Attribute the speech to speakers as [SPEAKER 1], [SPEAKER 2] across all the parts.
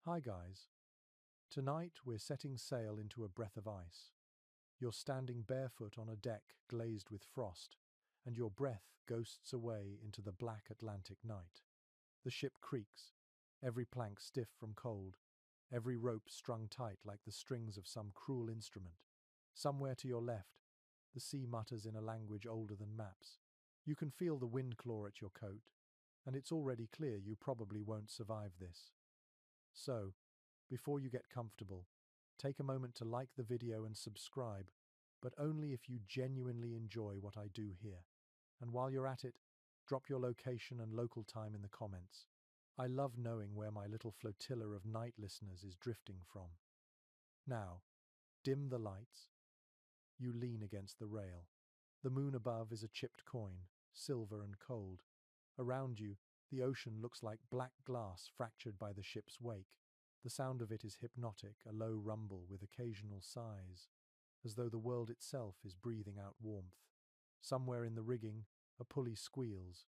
[SPEAKER 1] Hi guys. Tonight we're setting sail into a breath of ice. You're standing barefoot on a deck glazed with frost, and your breath ghosts away into the black Atlantic night. The ship creaks, every plank stiff from cold, every rope strung tight like the strings of some cruel instrument. Somewhere to your left, the sea mutters in a language older than maps. You can feel the wind claw at your coat, and it's already clear you probably won't survive this. So, before you get comfortable, take a moment to like the video and subscribe, but only if you genuinely enjoy what I do here. And while you're at it, drop your location and local time in the comments. I love knowing where my little flotilla of night listeners is drifting from. Now, dim the lights. You lean against the rail. The moon above is a chipped coin, silver and cold. Around you, the ocean looks like black glass fractured by the ship's wake. The sound of it is hypnotic, a low rumble with occasional sighs, as though the world itself is breathing out warmth. Somewhere in the rigging, a pulley squeals,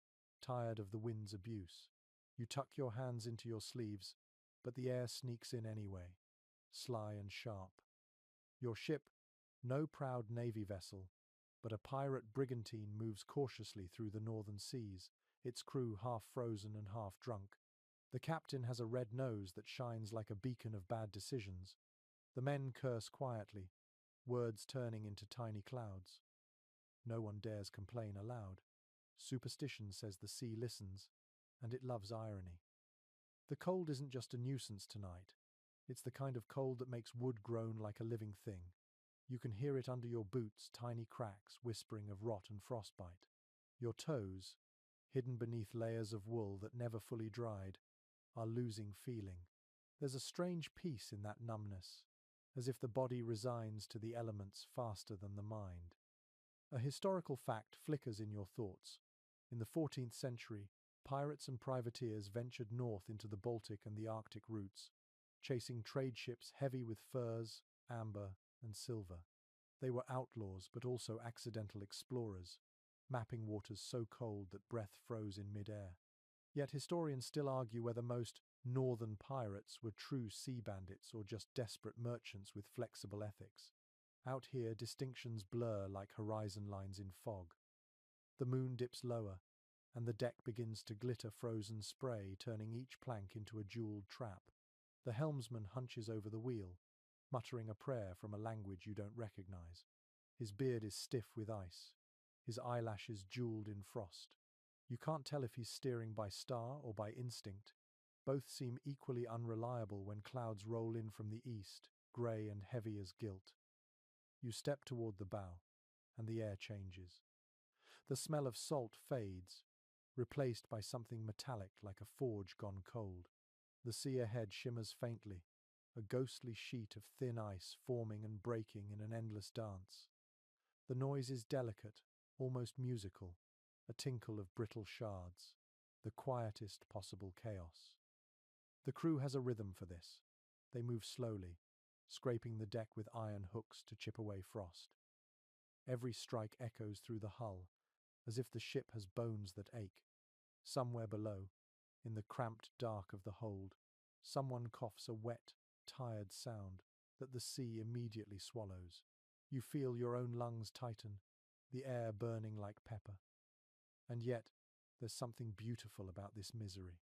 [SPEAKER 1] tired of the wind's abuse. You tuck your hands into your sleeves, but the air sneaks in anyway, sly and sharp. Your ship, no proud navy vessel, but a pirate brigantine, moves cautiously through the northern seas, its crew half frozen and half drunk. The captain has a red nose that shines like a beacon of bad decisions. The men curse quietly, words turning into tiny clouds. No one dares complain aloud. Superstition says the sea listens, and it loves irony. The cold isn't just a nuisance tonight. It's the kind of cold that makes wood groan like a living thing. You can hear it under your boots, tiny cracks whispering of rot and frostbite. Your toes, hidden beneath layers of wool that never fully dried, are losing feeling. There's a strange peace in that numbness, as if the body resigns to the elements faster than the mind. A historical fact flickers in your thoughts. In the 14th century, pirates and privateers ventured north into the Baltic and the Arctic routes, chasing trade ships heavy with furs, amber, and silver. They were outlaws but also accidental explorers, mapping waters so cold that breath froze in mid-air. Yet historians still argue whether most northern pirates were true sea bandits or just desperate merchants with flexible ethics. Out here, distinctions blur like horizon lines in fog. The moon dips lower, and the deck begins to glitter frozen spray, turning each plank into a jeweled trap. The helmsman hunches over the wheel, muttering a prayer from a language you don't recognize. His beard is stiff with ice, his eyelashes jeweled in frost. You can't tell if he's steering by star or by instinct. Both seem equally unreliable when clouds roll in from the east, grey and heavy as guilt. You step toward the bow, and the air changes. The smell of salt fades, replaced by something metallic like a forge gone cold. The sea ahead shimmers faintly, a ghostly sheet of thin ice forming and breaking in an endless dance. The noise is delicate, almost musical, a tinkle of brittle shards, the quietest possible chaos. The crew has a rhythm for this. They move slowly, scraping the deck with iron hooks to chip away frost. Every strike echoes through the hull, as if the ship has bones that ache. Somewhere below, in the cramped dark of the hold, someone coughs a wet, tired sound that the sea immediately swallows. You feel your own lungs tighten, the air burning like pepper. And yet, there's something beautiful about this misery.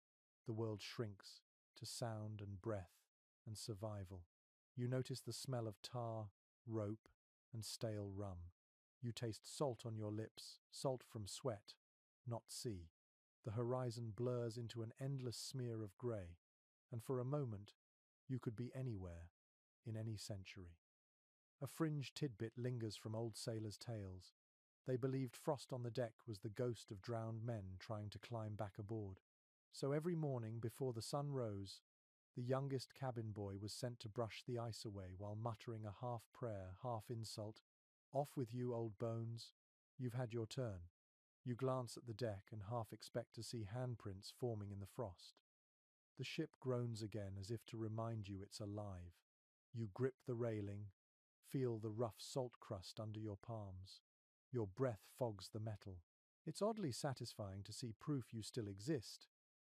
[SPEAKER 1] The world shrinks to sound and breath and survival. You notice the smell of tar, rope, and stale rum. You taste salt on your lips, salt from sweat, not sea. The horizon blurs into an endless smear of grey, and for a moment, you could be anywhere, in any century. A fringe tidbit lingers from old sailors' tales. They believed frost on the deck was the ghost of drowned men trying to climb back aboard. So every morning before the sun rose, the youngest cabin boy was sent to brush the ice away while muttering a half prayer, half insult. "Off with you, old bones. You've had your turn." You glance at the deck and half expect to see handprints forming in the frost. The ship groans again as if to remind you it's alive. You grip the railing, feel the rough salt crust under your palms. Your breath fogs the metal. It's oddly satisfying to see proof you still exist,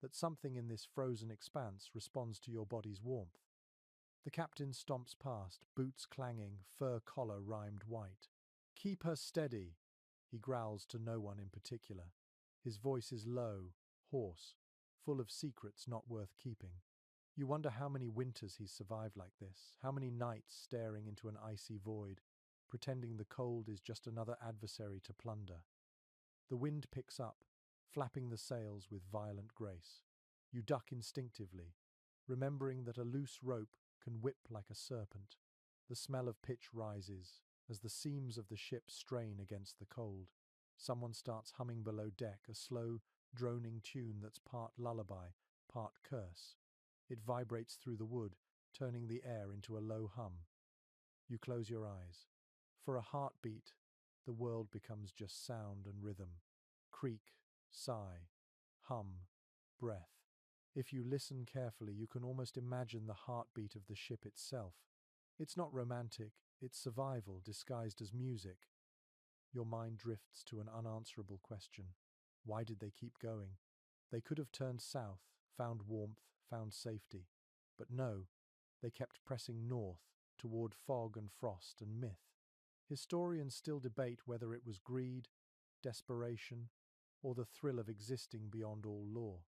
[SPEAKER 1] that something in this frozen expanse responds to your body's warmth. The captain stomps past, boots clanging, fur collar rimed white. "Keep her steady," he growls to no one in particular. His voice is low, hoarse, full of secrets not worth keeping. You wonder how many winters he's survived like this, how many nights staring into an icy void, pretending the cold is just another adversary to plunder. The wind picks up, flapping the sails with violent grace. You duck instinctively, remembering that a loose rope can whip like a serpent. The smell of pitch rises as the seams of the ship strain against the cold. Someone starts humming below deck, a slow, droning tune that's part lullaby, part curse. It vibrates through the wood, turning the air into a low hum. You close your eyes. For a heartbeat, the world becomes just sound and rhythm. Creak, sigh, hum, breath. If you listen carefully, you can almost imagine the heartbeat of the ship itself. It's not romantic, it's survival disguised as music. Your mind drifts to an unanswerable question. Why did they keep going? They could have turned south, found warmth, found safety. But no, they kept pressing north, toward fog and frost and myth. Historians still debate whether it was greed, desperation, or the thrill of existing beyond all law.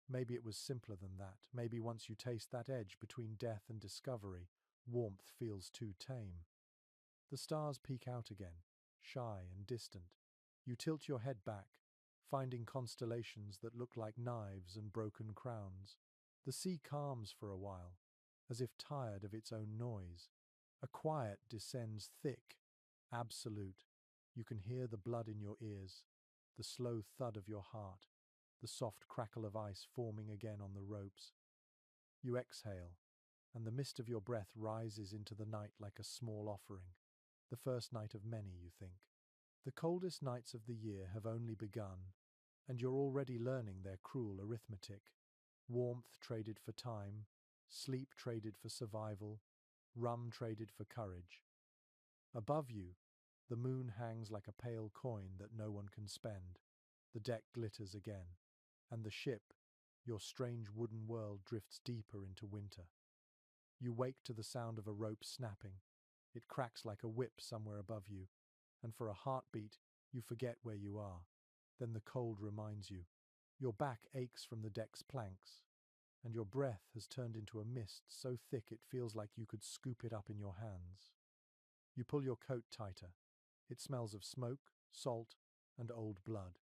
[SPEAKER 1] Maybe it was simpler than that. Maybe once you taste that edge between death and discovery, warmth feels too tame. The stars peek out again, shy and distant. You tilt your head back, finding constellations that look like knives and broken crowns. The sea calms for a while, as if tired of its own noise. A quiet descends thick, absolute. You can hear the blood in your ears, the slow thud of your heart, the soft crackle of ice forming again on the ropes. You exhale, and the mist of your breath rises into the night like a small offering. The first night of many, you think. The coldest nights of the year have only begun, and you're already learning their cruel arithmetic. Warmth traded for time, sleep traded for survival, rum traded for courage. Above you, the moon hangs like a pale coin that no one can spend. The deck glitters again, and the ship, your strange wooden world, drifts deeper into winter. You wake to the sound of a rope snapping. It cracks like a whip somewhere above you, and for a heartbeat, you forget where you are. Then the cold reminds you. Your back aches from the deck's planks, and your breath has turned into a mist so thick it feels like you could scoop it up in your hands. You pull your coat tighter. It smells of smoke, salt, and old blood.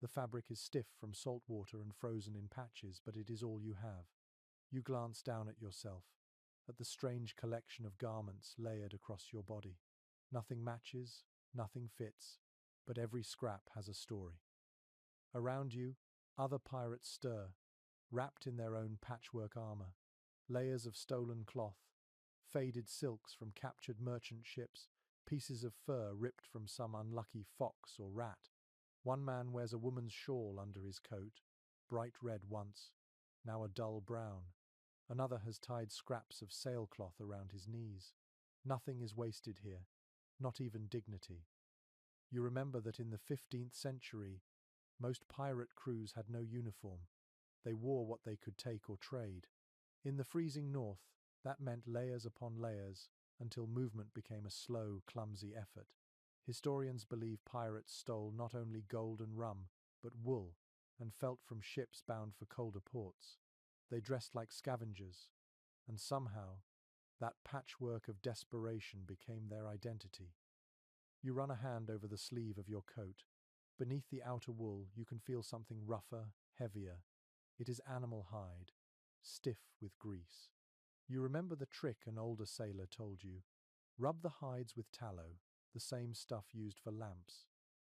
[SPEAKER 1] The fabric is stiff from salt water and frozen in patches, but it is all you have. You glance down at yourself, at the strange collection of garments layered across your body. Nothing matches, nothing fits, but every scrap has a story. Around you, other pirates stir, wrapped in their own patchwork armor. Layers of stolen cloth, faded silks from captured merchant ships, pieces of fur ripped from some unlucky fox or rat. One man wears a woman's shawl under his coat, bright red once, now a dull brown. Another has tied scraps of sailcloth around his knees. Nothing is wasted here, not even dignity. You remember that in the 15th century, most pirate crews had no uniform. They wore what they could take or trade. In the freezing north, that meant layers upon layers until movement became a slow, clumsy effort. Historians believe pirates stole not only gold and rum, but wool and felt from ships bound for colder ports. They dressed like scavengers, and somehow, that patchwork of desperation became their identity. You run a hand over the sleeve of your coat. Beneath the outer wool, you can feel something rougher, heavier. It is animal hide, stiff with grease. You remember the trick an older sailor told you. Rub the hides with tallow, the same stuff used for lamps.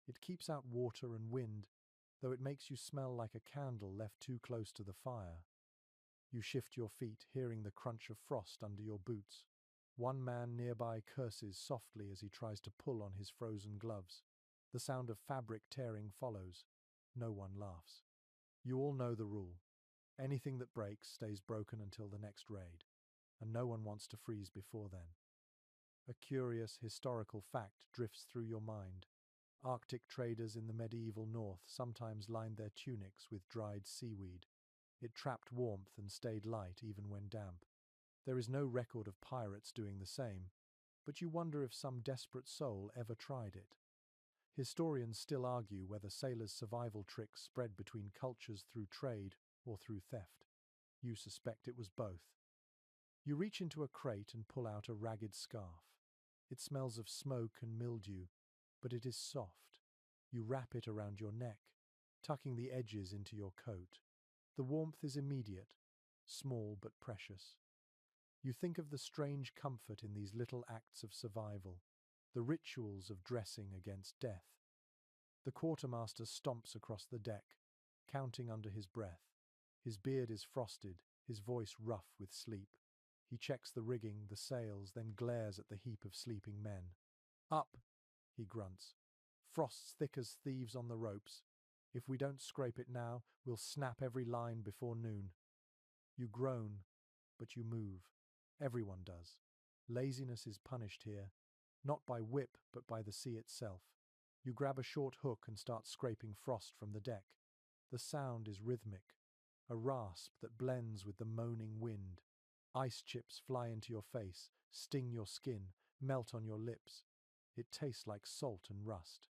[SPEAKER 1] It keeps out water and wind, though it makes you smell like a candle left too close to the fire. You shift your feet, hearing the crunch of frost under your boots. One man nearby curses softly as he tries to pull on his frozen gloves. The sound of fabric tearing follows. No one laughs. You all know the rule. Anything that breaks stays broken until the next raid, and no one wants to freeze before then. A curious historical fact drifts through your mind. Arctic traders in the medieval north sometimes lined their tunics with dried seaweed. It trapped warmth and stayed light even when damp. There is no record of pirates doing the same, but you wonder if some desperate soul ever tried it. Historians still argue whether sailors' survival tricks spread between cultures through trade or through theft. You suspect it was both. You reach into a crate and pull out a ragged scarf. It smells of smoke and mildew, but it is soft. You wrap it around your neck, tucking the edges into your coat. The warmth is immediate, small but precious. You think of the strange comfort in these little acts of survival, the rituals of dressing against death. The quartermaster stomps across the deck, counting under his breath. His beard is frosted, his voice rough with sleep. He checks the rigging, the sails, then glares at the heap of sleeping men. "Up!" he grunts. "Frost's thick as thieves on the ropes. If we don't scrape it now, we'll snap every line before noon." You groan, but you move. Everyone does. Laziness is punished here, not by whip, but by the sea itself. You grab a short hook and start scraping frost from the deck. The sound is rhythmic, a rasp that blends with the moaning wind. Ice chips fly into your face, sting your skin, melt on your lips. It tastes like salt and rust.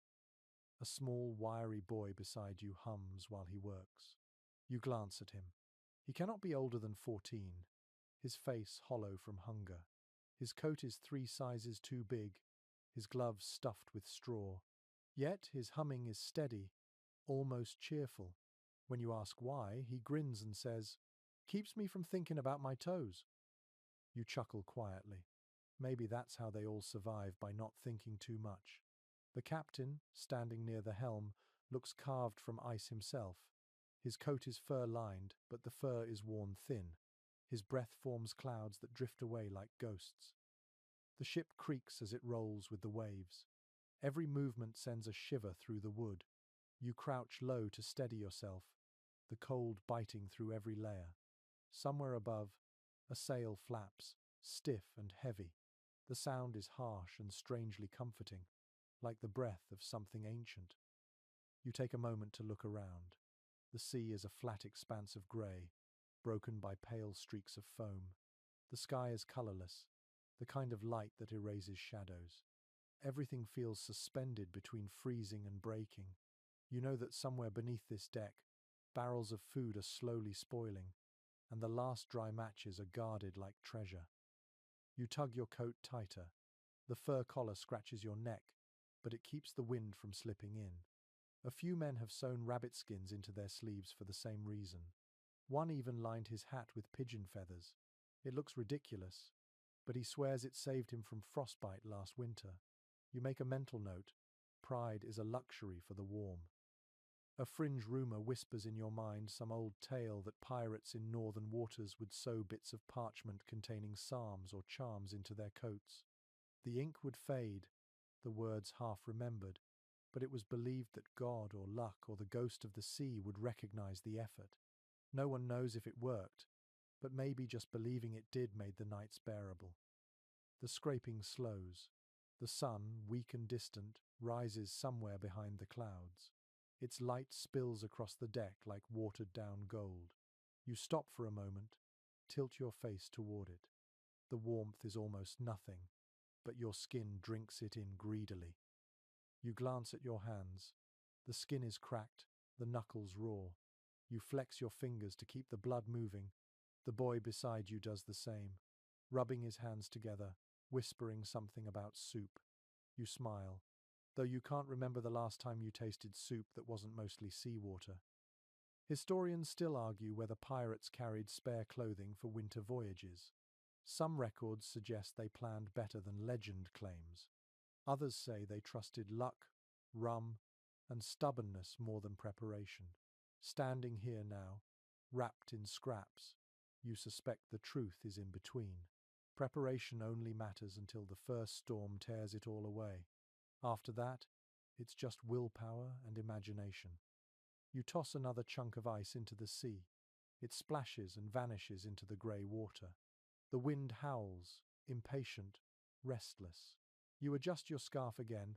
[SPEAKER 1] A small, wiry boy beside you hums while he works. You glance at him. He cannot be older than 14, his face hollow from hunger. His coat is 3 sizes too big, his gloves stuffed with straw. Yet his humming is steady, almost cheerful. When you ask why, he grins and says, "Keeps me from thinking about my toes." You chuckle quietly. Maybe that's how they all survive, by not thinking too much. The captain, standing near the helm, looks carved from ice himself. His coat is fur-lined, but the fur is worn thin. His breath forms clouds that drift away like ghosts. The ship creaks as it rolls with the waves. Every movement sends a shiver through the wood. You crouch low to steady yourself, the cold biting through every layer. Somewhere above, a sail flaps, stiff and heavy. The sound is harsh and strangely comforting, like the breath of something ancient. You take a moment to look around. The sea is a flat expanse of grey, broken by pale streaks of foam. The sky is colourless, the kind of light that erases shadows. Everything feels suspended between freezing and breaking. You know that somewhere beneath this deck, barrels of food are slowly spoiling, and the last dry matches are guarded like treasure. You tug your coat tighter. The fur collar scratches your neck, but it keeps the wind from slipping in. A few men have sewn rabbit skins into their sleeves for the same reason. One even lined his hat with pigeon feathers. It looks ridiculous, but he swears it saved him from frostbite last winter. You make a mental note. Pride is a luxury for the warm. A fringe rumour whispers in your mind some old tale that pirates in northern waters would sew bits of parchment containing psalms or charms into their coats. The ink would fade, the words half remembered, but it was believed that God or luck or the ghost of the sea would recognize the effort. No one knows if it worked, but maybe just believing it did made the nights bearable. The scraping slows. The sun, weak and distant, rises somewhere behind the clouds. Its light spills across the deck like watered-down gold. You stop for a moment, tilt your face toward it. The warmth is almost nothing, but your skin drinks it in greedily. You glance at your hands. The skin is cracked, the knuckles raw. You flex your fingers to keep the blood moving. The boy beside you does the same, rubbing his hands together, whispering something about soup. You smile, though you can't remember the last time you tasted soup that wasn't mostly seawater. Historians still argue whether pirates carried spare clothing for winter voyages. Some records suggest they planned better than legend claims. Others say they trusted luck, rum, and stubbornness more than preparation. Standing here now, wrapped in scraps, you suspect the truth is in between. Preparation only matters until the first storm tears it all away. After that, it's just willpower and imagination. You toss another chunk of ice into the sea. It splashes and vanishes into the grey water. The wind howls, impatient, restless. You adjust your scarf again,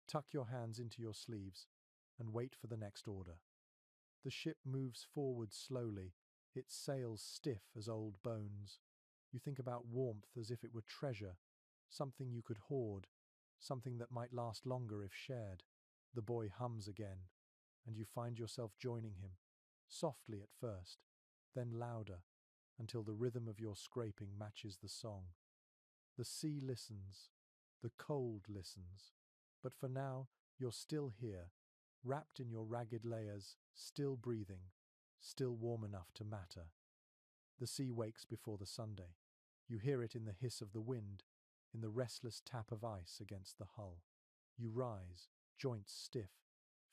[SPEAKER 1] tuck your hands into your sleeves, and wait for the next order. The ship moves forward slowly, its sails stiff as old bones. You think about warmth as if it were treasure, something you could hoard, something that might last longer if shared. The boy hums again, and you find yourself joining him, softly at first, then louder, until the rhythm of your scraping matches the song. The sea listens, the cold listens, but for now you're still here, wrapped in your ragged layers, still breathing, still warm enough to matter. The sea wakes before the Sunday. You hear it in the hiss of the wind, in the restless tap of ice against the hull. You rise, joints stiff,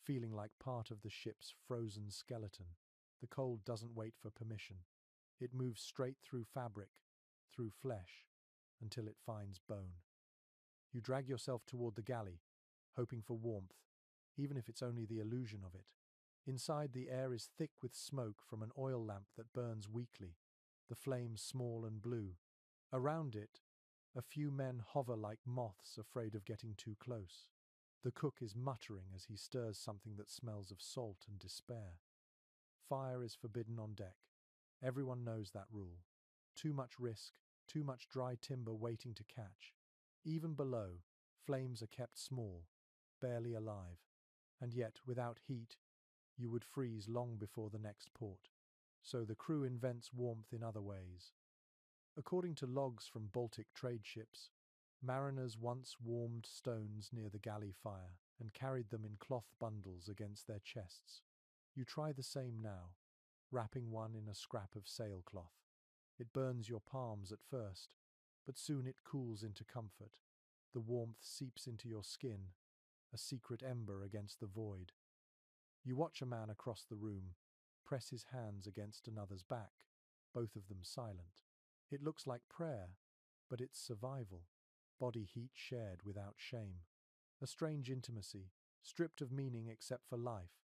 [SPEAKER 1] feeling like part of the ship's frozen skeleton. The cold doesn't wait for permission. It moves straight through fabric, through flesh, until it finds bone. You drag yourself toward the galley, hoping for warmth, even if it's only the illusion of it. Inside, the air is thick with smoke from an oil lamp that burns weakly, the flames small and blue. Around it, a few men hover like moths afraid of getting too close. The cook is muttering as he stirs something that smells of salt and despair. Fire is forbidden on deck. Everyone knows that rule. Too much risk, too much dry timber waiting to catch. Even below, flames are kept small, barely alive. And yet, without heat, you would freeze long before the next port. So the crew invents warmth in other ways. According to logs from Baltic trade ships, mariners once warmed stones near the galley fire and carried them in cloth bundles against their chests. You try the same now, wrapping one in a scrap of sailcloth. It burns your palms at first, but soon it cools into comfort. The warmth seeps into your skin, a secret ember against the void. You watch a man across the room press his hands against another's back, both of them silent. It looks like prayer, but it's survival, body heat shared without shame. A strange intimacy, stripped of meaning except for life.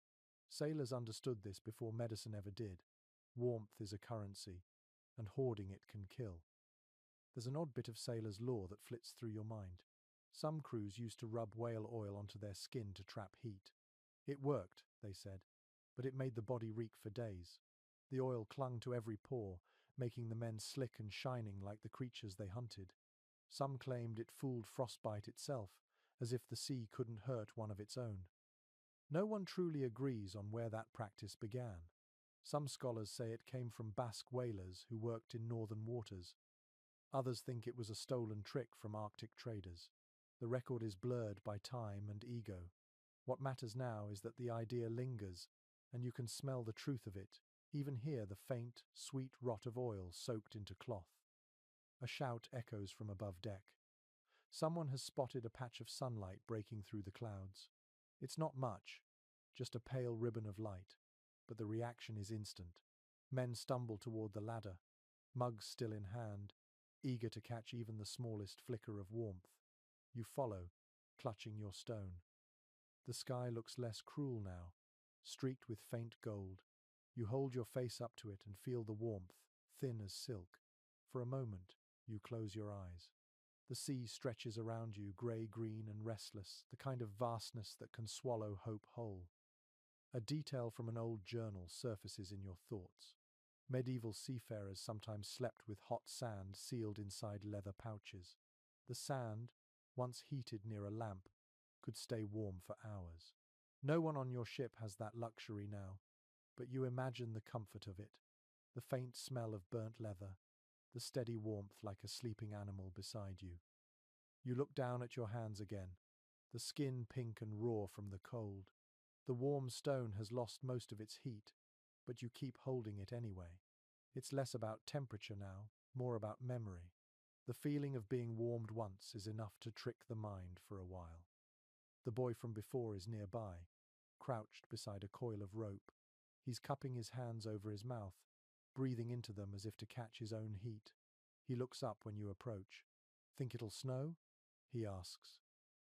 [SPEAKER 1] Sailors understood this before medicine ever did. Warmth is a currency, and hoarding it can kill. There's an odd bit of sailor's lore that flits through your mind. Some crews used to rub whale oil onto their skin to trap heat. It worked, they said, but it made the body reek for days. The oil clung to every pore, making the men slick and shining like the creatures they hunted. Some claimed it fooled frostbite itself, as if the sea couldn't hurt one of its own. No one truly agrees on where that practice began. Some scholars say it came from Basque whalers who worked in northern waters. Others think it was a stolen trick from Arctic traders. The record is blurred by time and ego. What matters now is that the idea lingers, and you can smell the truth of it, even hear the faint, sweet rot of oil soaked into cloth. A shout echoes from above deck. Someone has spotted a patch of sunlight breaking through the clouds. It's not much, just a pale ribbon of light, but the reaction is instant. Men stumble toward the ladder, mugs still in hand, eager to catch even the smallest flicker of warmth. You follow, clutching your stone. The sky looks less cruel now, streaked with faint gold. You hold your face up to it and feel the warmth, thin as silk. For a moment, you close your eyes. The sea stretches around you, grey-green and restless, the kind of vastness that can swallow hope whole. A detail from an old journal surfaces in your thoughts. Medieval seafarers sometimes slept with hot sand sealed inside leather pouches. The sand, once heated near a lamp, could stay warm for hours. No one on your ship has that luxury now, but you imagine the comfort of it, the faint smell of burnt leather, the steady warmth like a sleeping animal beside you. You look down at your hands again, the skin pink and raw from the cold. The warm stone has lost most of its heat, but you keep holding it anyway. It's less about temperature now, more about memory. The feeling of being warmed once is enough to trick the mind for a while. The boy from before is nearby, crouched beside a coil of rope. He's cupping his hands over his mouth, breathing into them as if to catch his own heat. He looks up when you approach. "Think it'll snow?" he asks.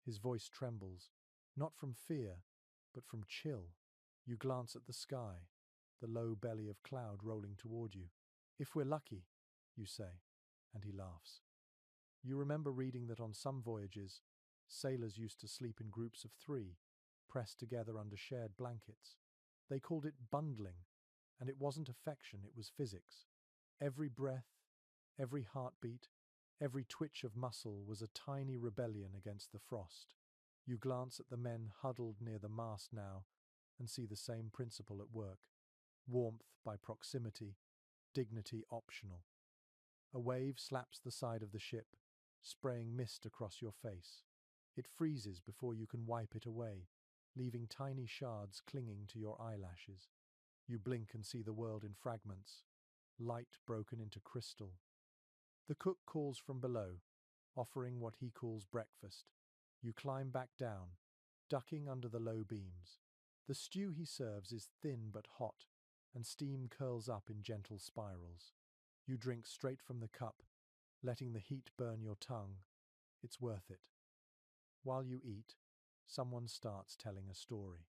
[SPEAKER 1] His voice trembles, not from fear, but from chill. You glance at the sky, the low belly of cloud rolling toward you. "If we're lucky," you say, and he laughs. You remember reading that on some voyages, sailors used to sleep in groups of 3, pressed together under shared blankets. They called it bundling, And it wasn't affection, it was physics. Every breath, every heartbeat, every twitch of muscle was a tiny rebellion against the frost. You glance at the men huddled near the mast now and see the same principle at work. Warmth by proximity, dignity optional. A wave slaps the side of the ship, spraying mist across your face. It freezes before you can wipe it away, leaving tiny shards clinging to your eyelashes. You blink and see the world in fragments, light broken into crystal. The cook calls from below, offering what he calls breakfast. You climb back down, ducking under the low beams. The stew he serves is thin but hot, and steam curls up in gentle spirals. You drink straight from the cup, letting the heat burn your tongue. It's worth it. While you eat, someone starts telling a story.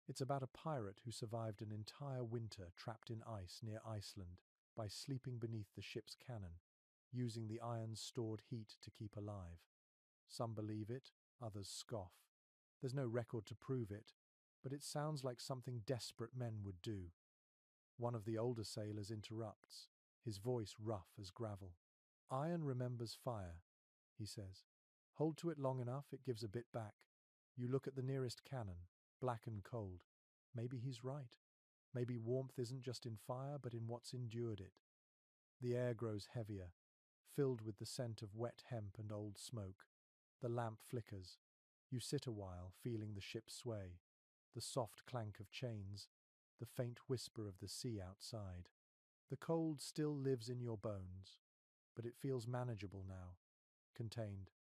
[SPEAKER 1] It's about a pirate who survived an entire winter trapped in ice near Iceland by sleeping beneath the ship's cannon, using the iron's stored heat to keep alive. Some believe it, others scoff. There's no record to prove it, but it sounds like something desperate men would do. One of the older sailors interrupts, his voice rough as gravel. Iron remembers fire, he says. Hold to it long enough, it gives a bit back. You look at the nearest cannon, black and cold. Maybe he's right. Maybe warmth isn't just in fire, but in what's endured it. The air grows heavier, filled with the scent of wet hemp and old smoke. The lamp flickers. You sit a while, feeling the ship sway, the soft clank of chains, the faint whisper of the sea outside. The cold still lives in your bones, but it feels manageable now, contained.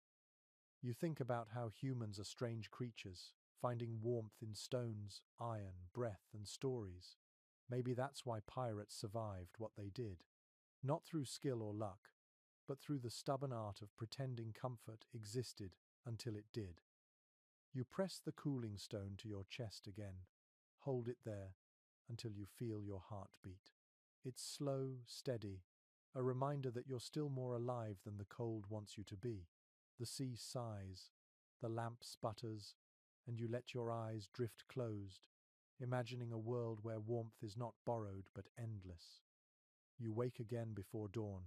[SPEAKER 1] You think about how humans are strange creatures, finding warmth in stones, iron, breath, and stories. Maybe that's why pirates survived what they did. Not through skill or luck, but through the stubborn art of pretending comfort existed until it did. You press the cooling stone to your chest again. Hold it there until you feel your heart beat. It's slow, steady, a reminder that you're still more alive than the cold wants you to be. The sea sighs, the lamp sputters, and you let your eyes drift closed, imagining a world where warmth is not borrowed but endless. You wake again before dawn,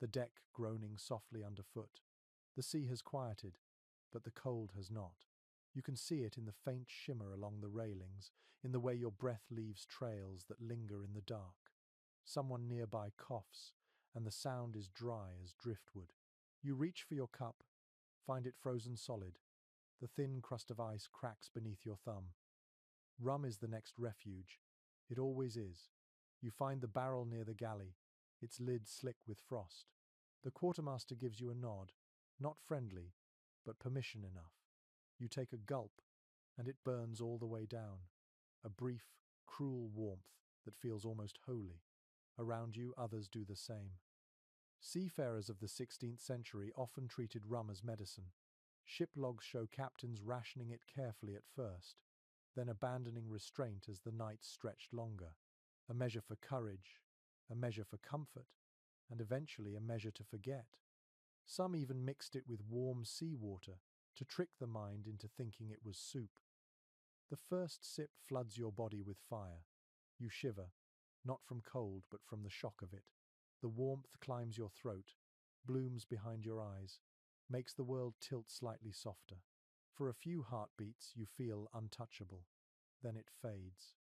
[SPEAKER 1] the deck groaning softly underfoot. The sea has quieted, but the cold has not. You can see it in the faint shimmer along the railings, in the way your breath leaves trails that linger in the dark. Someone nearby coughs, and the sound is dry as driftwood. You reach for your cup, find it frozen solid. The thin crust of ice cracks beneath your thumb. Rum is the next refuge. It always is. You find the barrel near the galley, its lid slick with frost. The quartermaster gives you a nod, not friendly, but permission enough. You take a gulp, and it burns all the way down. A brief, cruel warmth that feels almost holy. Around you, others do the same. Seafarers of the 16th century often treated rum as medicine. Ship logs show captains rationing it carefully at first, then abandoning restraint as the nights stretched longer. A measure for courage, a measure for comfort, and eventually a measure to forget. Some even mixed it with warm seawater to trick the mind into thinking it was soup. The first sip floods your body with fire. You shiver, not from cold but from the shock of it. The warmth climbs your throat, blooms behind your eyes, makes the world tilt slightly softer. For a few heartbeats you feel untouchable. Then it fades.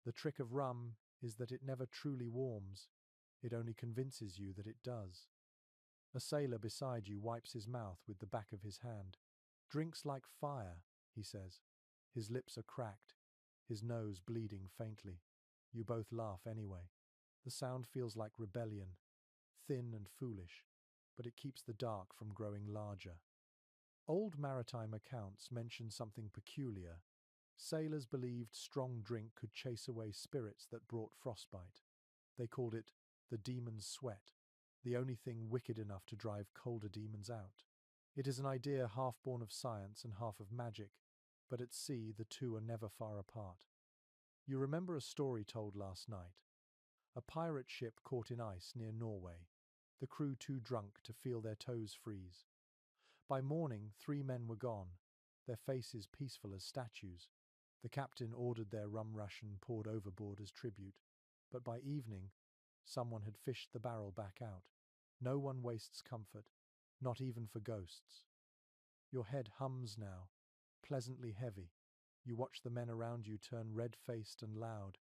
[SPEAKER 1] The trick of rum is that it never truly warms. It only convinces you that it does. A sailor beside you wipes his mouth with the back of his hand. Drinks like fire, he says. His lips are cracked, his nose bleeding faintly. You both laugh anyway. The sound feels like rebellion, thin and foolish, but it keeps the dark from growing larger. Old maritime accounts mention something peculiar. Sailors believed strong drink could chase away spirits that brought frostbite. They called it the demon's sweat, the only thing wicked enough to drive colder demons out. It is an idea half born of science and half of magic, but at sea the two are never far apart. You remember a story told last night. A pirate ship caught in ice near Norway, the crew too drunk to feel their toes freeze. By morning, 3 men were gone, their faces peaceful as statues. The captain ordered their rum ration poured overboard as tribute. But by evening, someone had fished the barrel back out. No one wastes comfort, not even for ghosts. Your head hums now, pleasantly heavy. You watch the men around you turn red-faced and loud.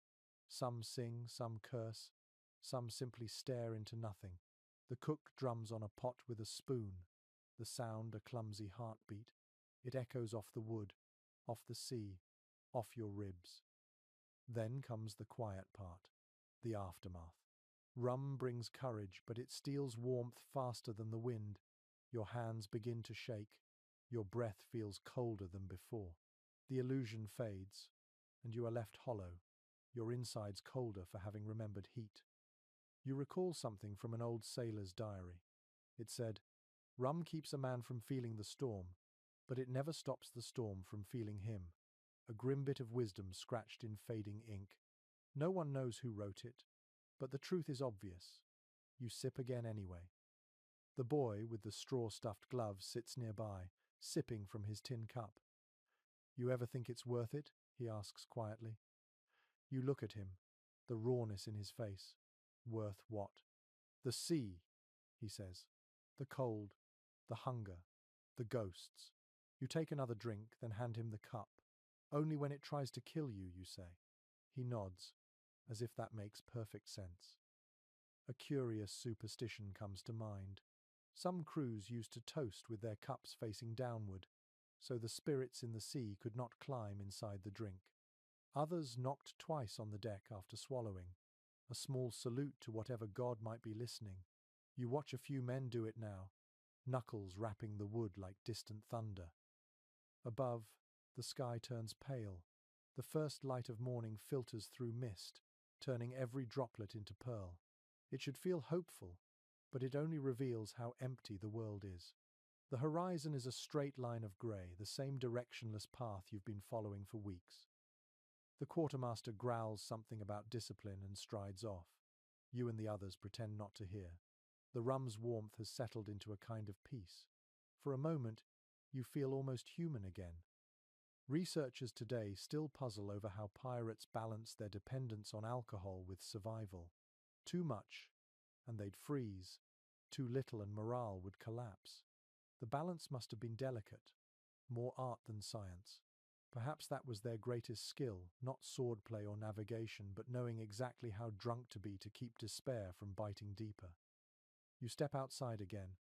[SPEAKER 1] Some sing, some curse, some simply stare into nothing. The cook drums on a pot with a spoon, the sound a clumsy heartbeat. It echoes off the wood, off the sea, off your ribs. Then comes the quiet part, the aftermath. Rum brings courage, but it steals warmth faster than the wind. Your hands begin to shake. Your breath feels colder than before. The illusion fades, and you are left hollow, your insides colder for having remembered heat. You recall something from an old sailor's diary. It said, "Rum keeps a man from feeling the storm, but it never stops the storm from feeling him." A grim bit of wisdom scratched in fading ink. No one knows who wrote it, but the truth is obvious. You sip again anyway. The boy with the straw-stuffed gloves sits nearby, sipping from his tin cup. "You ever think it's worth it?" he asks quietly. You look at him, the rawness in his face. "Worth what?" "The sea," he says. "The cold, the hunger, the ghosts." You take another drink, then hand him the cup. "Only when it tries to kill you," you say. He nods, as if that makes perfect sense. A curious superstition comes to mind. Some crews used to toast with their cups facing downward, so the spirits in the sea could not climb inside the drink. Others knocked twice on the deck after swallowing, a small salute to whatever god might be listening. You watch a few men do it now, knuckles rapping the wood like distant thunder. Above, the sky turns pale. The first light of morning filters through mist, turning every droplet into pearl. It should feel hopeful, but it only reveals how empty the world is. The horizon is a straight line of grey, the same directionless path you've been following for weeks. The quartermaster growls something about discipline and strides off. You and the others pretend not to hear. The rum's warmth has settled into a kind of peace. For a moment, you feel almost human again. Researchers today still puzzle over how pirates balance their dependence on alcohol with survival. Too much, and they'd freeze. Too little, and morale would collapse. The balance must have been delicate, more art than science. Perhaps that was their greatest skill, not swordplay or navigation, but knowing exactly how drunk to be to keep despair from biting deeper. You step outside again,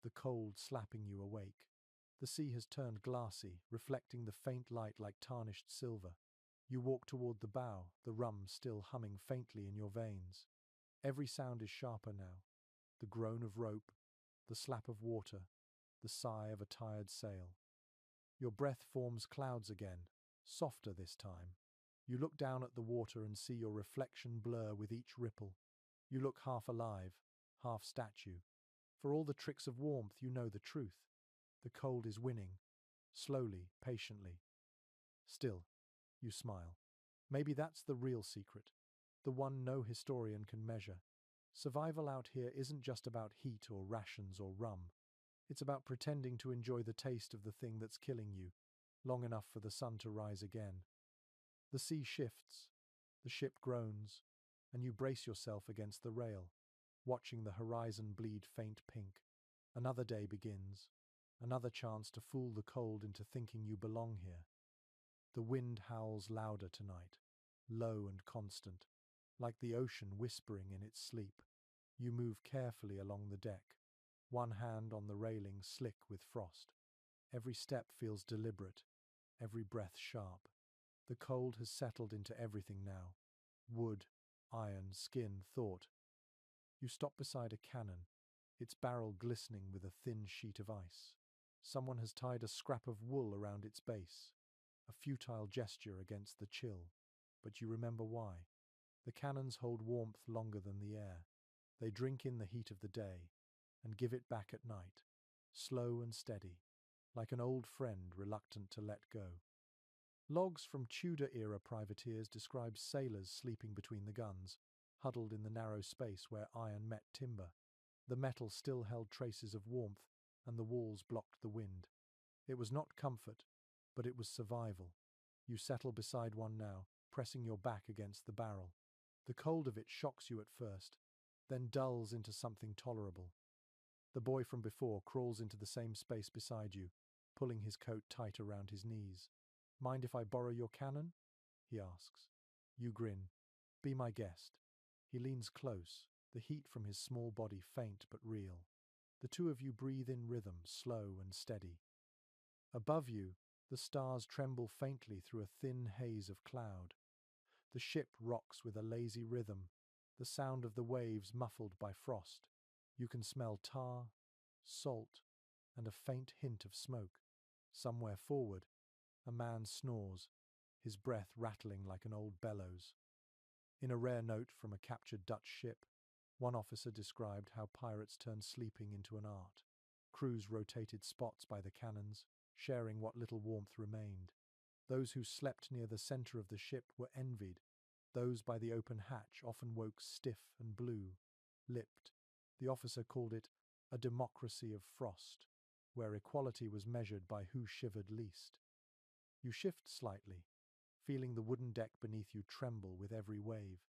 [SPEAKER 1] the cold slapping you awake. The sea has turned glassy, reflecting the faint light like tarnished silver. You walk toward the bow, the rum still humming faintly in your veins. Every sound is sharper now. The groan of rope, the slap of water, the sigh of a tired sail. Your breath forms clouds again, softer this time. You look down at the water and see your reflection blur with each ripple. You look half alive, half statue. For all the tricks of warmth, you know the truth. The cold is winning, slowly, patiently. Still, you smile. Maybe that's the real secret, the one no historian can measure. Survival out here isn't just about heat or rations or rum. It's about pretending to enjoy the taste of the thing that's killing you, long enough for the sun to rise again. The sea shifts, the ship groans, and you brace yourself against the rail, watching the horizon bleed faint pink. Another day begins, another chance to fool the cold into thinking you belong here. The wind howls louder tonight, low and constant, like the ocean whispering in its sleep. You move carefully along the deck, one hand on the railing slick with frost. Every step feels deliberate, every breath sharp. The cold has settled into everything now. Wood, iron, skin, thought. You stop beside a cannon, its barrel glistening with a thin sheet of ice. Someone has tied a scrap of wool around its base, a futile gesture against the chill. But you remember why. The cannons hold warmth longer than the air. They drink in the heat of the day and give it back at night, slow and steady, like an old friend reluctant to let go. Logs from Tudor-era privateers describe sailors sleeping between the guns, huddled in the narrow space where iron met timber. The metal still held traces of warmth, and the walls blocked the wind. It was not comfort, but it was survival. You settle beside one now, pressing your back against the barrel. The cold of it shocks you at first, then dulls into something tolerable. The boy from before crawls into the same space beside you, pulling his coat tight around his knees. "Mind if I borrow your cannon?" he asks. You grin. "Be my guest." He leans close, the heat from his small body faint but real. The two of you breathe in rhythm, slow and steady. Above you, the stars tremble faintly through a thin haze of cloud. The ship rocks with a lazy rhythm, the sound of the waves muffled by frost. You can smell tar, salt, and a faint hint of smoke. Somewhere forward, a man snores, his breath rattling like an old bellows. In a rare note from a captured Dutch ship, one officer described how pirates turned sleeping into an art. Crews rotated spots by the cannons, sharing what little warmth remained. Those who slept near the center of the ship were envied. Those by the open hatch often woke stiff and blue-lipped. The officer called it a democracy of frost, where equality was measured by who shivered least. You shift slightly, feeling the wooden deck beneath you tremble with every wave.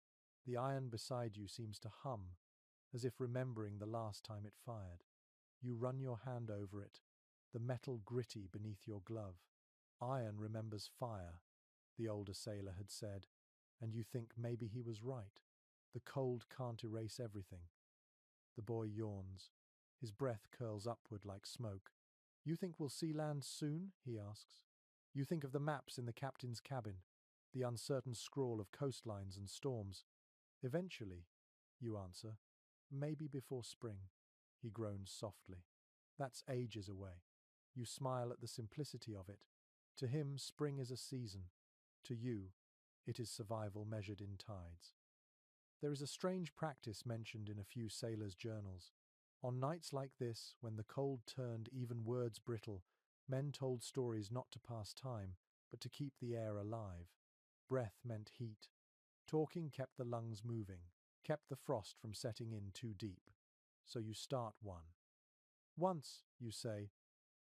[SPEAKER 1] The iron beside you seems to hum, as if remembering the last time it fired. You run your hand over it, the metal gritty beneath your glove. Iron remembers fire, the older sailor had said, and you think maybe he was right. The cold can't erase everything. The boy yawns. His breath curls upward like smoke. "You think we'll see land soon?" he asks. You think of the maps in the captain's cabin, the uncertain scrawl of coastlines and storms. "Eventually," you answer. "Maybe before spring." He groans softly. "That's ages away." You smile at the simplicity of it. To him, spring is a season. To you, it is survival measured in tides. There is a strange practice mentioned in a few sailors' journals. On nights like this, when the cold turned even words brittle, men told stories not to pass time, but to keep the air alive. Breath meant heat. Talking kept the lungs moving, kept the frost from setting in too deep. So you start one. "Once," you say,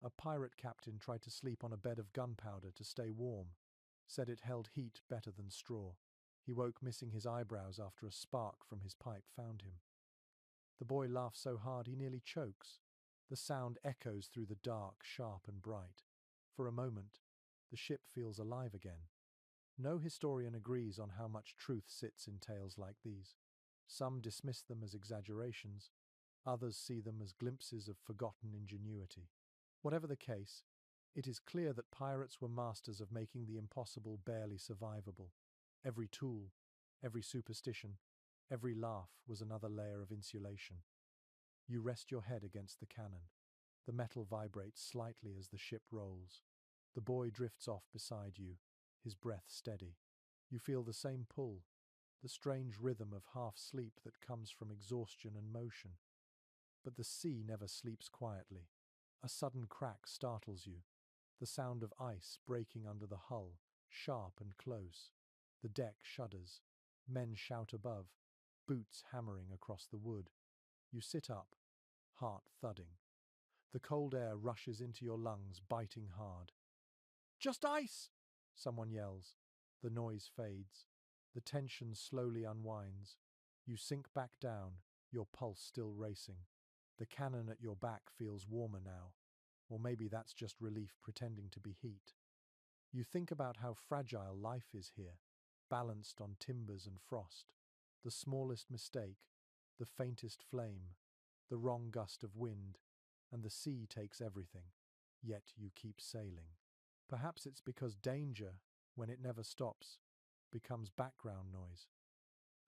[SPEAKER 1] "a pirate captain tried to sleep on a bed of gunpowder to stay warm. Said it held heat better than straw. He woke missing his eyebrows after a spark from his pipe found him." The boy laughs so hard he nearly chokes. The sound echoes through the dark, sharp and bright. For a moment, the ship feels alive again. No historian agrees on how much truth sits in tales like these. Some dismiss them as exaggerations, others see them as glimpses of forgotten ingenuity. Whatever the case, it is clear that pirates were masters of making the impossible barely survivable. Every tool, every superstition, every laugh was another layer of insulation. You rest your head against the cannon. The metal vibrates slightly as the ship rolls. The boy drifts off beside you, his breath steady. You feel the same pull, the strange rhythm of half-sleep that comes from exhaustion and motion. But the sea never sleeps quietly. A sudden crack startles you, the sound of ice breaking under the hull, sharp and close. The deck shudders. Men shout above, boots hammering across the wood. You sit up, heart thudding. The cold air rushes into your lungs, biting hard. "Just ice!" someone yells. The noise fades. The tension slowly unwinds. You sink back down, your pulse still racing. The cannon at your back feels warmer now. Or maybe that's just relief pretending to be heat. You think about how fragile life is here, balanced on timbers and frost. The smallest mistake, the faintest flame, the wrong gust of wind, and the sea takes everything. Yet you keep sailing. Perhaps it's because danger, when it never stops, becomes background noise.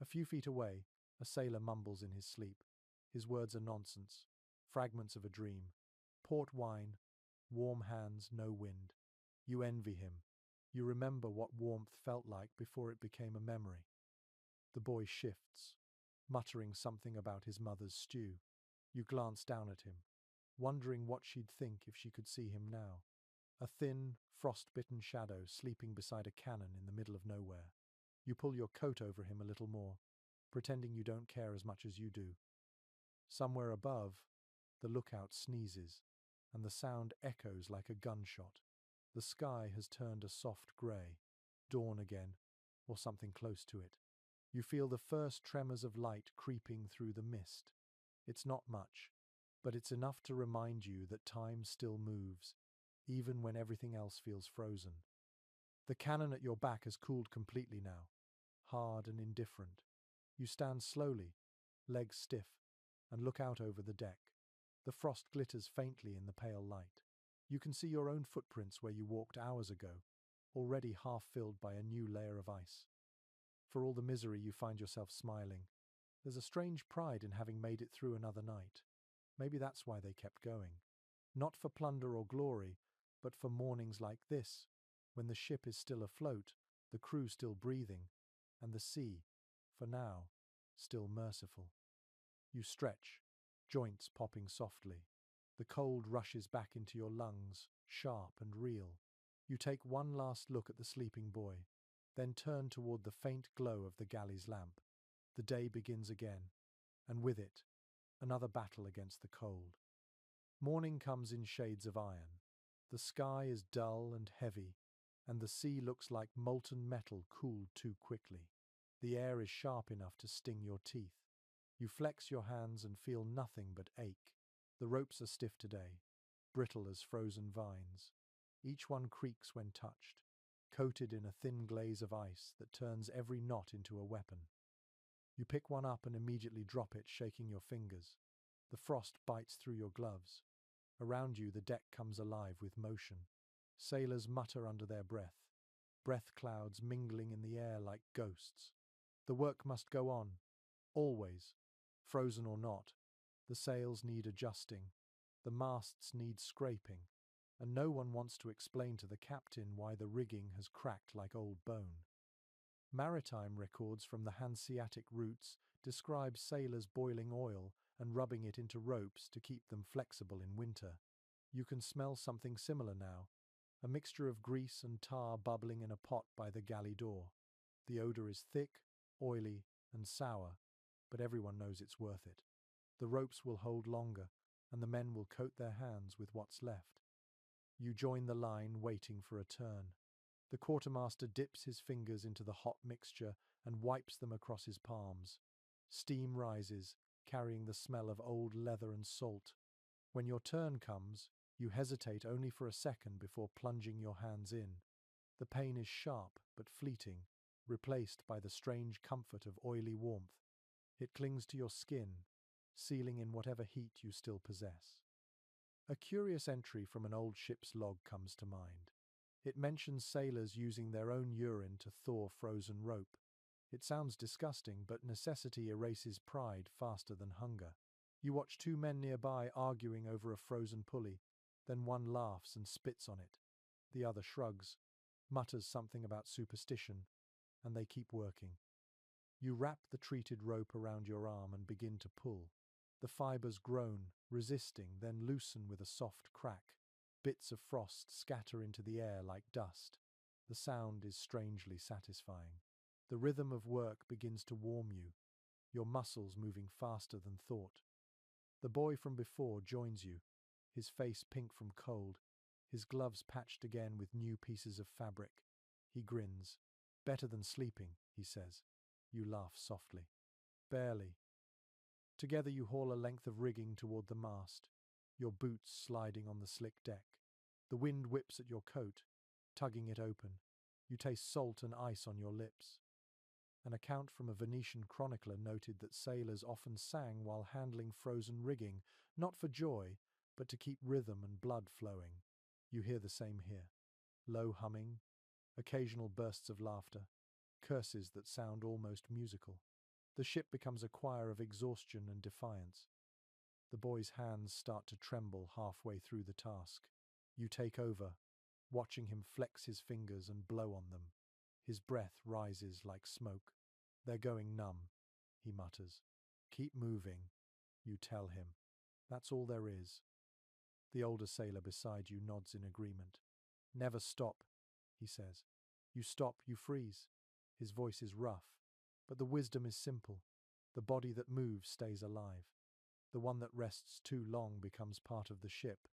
[SPEAKER 1] A few feet away, a sailor mumbles in his sleep. His words are nonsense, fragments of a dream. Port wine, warm hands, no wind. You envy him. You remember what warmth felt like before it became a memory. The boy shifts, muttering something about his mother's stew. You glance down at him, wondering what she'd think if she could see him now. A thin, frost-bitten shadow sleeping beside a cannon in the middle of nowhere. You pull your coat over him a little more, pretending you don't care as much as you do. Somewhere above, the lookout sneezes, and the sound echoes like a gunshot. The sky has turned a soft grey, dawn again, or something close to it. You feel the first tremors of light creeping through the mist. It's not much, but it's enough to remind you that time still moves, even when everything else feels frozen. The cannon at your back has cooled completely now, hard and indifferent. You stand slowly, legs stiff, and look out over the deck. The frost glitters faintly in the pale light. You can see your own footprints where you walked hours ago, already half filled by a new layer of ice. For all the misery, you find yourself smiling. There's a strange pride in having made it through another night. Maybe that's why they kept going. Not for plunder or glory, but for mornings like this, when the ship is still afloat, the crew still breathing, and the sea, for now, still merciful. You stretch, joints popping softly. The cold rushes back into your lungs, sharp and real. You take one last look at the sleeping boy, then turn toward the faint glow of the galley's lamp. The day begins again, and with it, another battle against the cold. Morning comes in shades of iron. The sky is dull and heavy, and the sea looks like molten metal cooled too quickly. The air is sharp enough to sting your teeth. You flex your hands and feel nothing but ache. The ropes are stiff today, brittle as frozen vines. Each one creaks when touched, coated in a thin glaze of ice that turns every knot into a weapon. You pick one up and immediately drop it, shaking your fingers. The frost bites through your gloves. Around you, the deck comes alive with motion. Sailors mutter under their breath clouds mingling in the air like ghosts. The work must go on, always, frozen or not. The sails need adjusting, the masts need scraping, and no one wants to explain to the captain why the rigging has cracked like old bone. Maritime records from the Hanseatic routes describe sailors boiling oil and rubbing it into ropes to keep them flexible in winter. You can smell something similar now, a mixture of grease and tar bubbling in a pot by the galley door. The odor is thick, oily, and sour, but everyone knows it's worth it. The ropes will hold longer, and the men will coat their hands with what's left. You join the line, waiting for a turn. The quartermaster dips his fingers into the hot mixture and wipes them across his palms. Steam rises, carrying the smell of old leather and salt. When your turn comes, you hesitate only for a second before plunging your hands in. The pain is sharp but fleeting, replaced by the strange comfort of oily warmth. It clings to your skin, sealing in whatever heat you still possess. A curious entry from an old ship's log comes to mind. It mentions sailors using their own urine to thaw frozen rope. It sounds disgusting, but necessity erases pride faster than hunger. You watch two men nearby arguing over a frozen pulley, then one laughs and spits on it. The other shrugs, mutters something about superstition, and they keep working. You wrap the treated rope around your arm and begin to pull. The fibers groan, resisting, then loosen with a soft crack. Bits of frost scatter into the air like dust. The sound is strangely satisfying. The rhythm of work begins to warm you, your muscles moving faster than thought. The boy from before joins you, his face pink from cold, his gloves patched again with new pieces of fabric. He grins. "Better than sleeping," he says. You laugh softly. "Barely." Together you haul a length of rigging toward the mast, your boots sliding on the slick deck. The wind whips at your coat, tugging it open. You taste salt and ice on your lips. An account from a Venetian chronicler noted that sailors often sang while handling frozen rigging, not for joy, but to keep rhythm and blood flowing. You hear the same here. Low humming, occasional bursts of laughter, curses that sound almost musical. The ship becomes a choir of exhaustion and defiance. The boy's hands start to tremble halfway through the task. You take over, watching him flex his fingers and blow on them. His breath rises like smoke. "They're going numb," he mutters. "Keep moving," you tell him. "That's all there is." The older sailor beside you nods in agreement. "Never stop," he says. "You stop, you freeze." His voice is rough, but the wisdom is simple. The body that moves stays alive. The one that rests too long becomes part of the ship.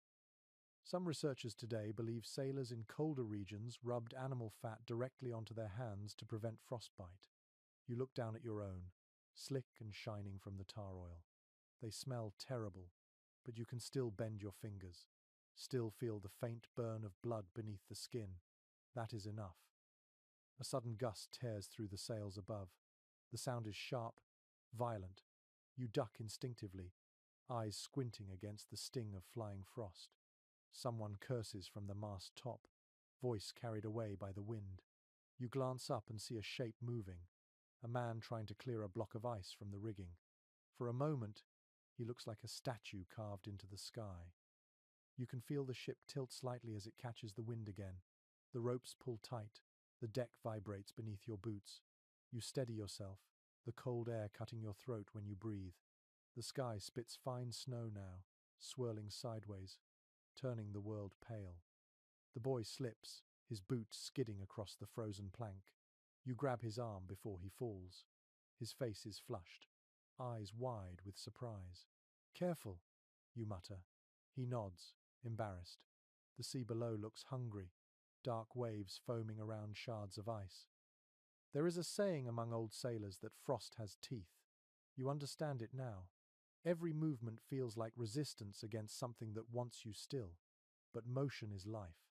[SPEAKER 1] Some researchers today believe sailors in colder regions rubbed animal fat directly onto their hands to prevent frostbite. You look down at your own, slick and shining from the tar oil. They smell terrible, but you can still bend your fingers, still feel the faint burn of blood beneath the skin. That is enough. A sudden gust tears through the sails above. The sound is sharp, violent. You duck instinctively, eyes squinting against the sting of flying frost. Someone curses from the mast top, voice carried away by the wind. You glance up and see a shape moving, a man trying to clear a block of ice from the rigging. For a moment, he looks like a statue carved into the sky. You can feel the ship tilt slightly as it catches the wind again. The ropes pull tight, the deck vibrates beneath your boots. You steady yourself, the cold air cutting your throat when you breathe. The sky spits fine snow now, swirling sideways, turning the world pale. The boy slips, his boots skidding across the frozen plank. You grab his arm before he falls. His face is flushed, eyes wide with surprise. "Careful," you mutter. He nods, embarrassed. The sea below looks hungry, dark waves foaming around shards of ice. There is a saying among old sailors that frost has teeth. You understand it now. Every movement feels like resistance against something that wants you still. But motion is life.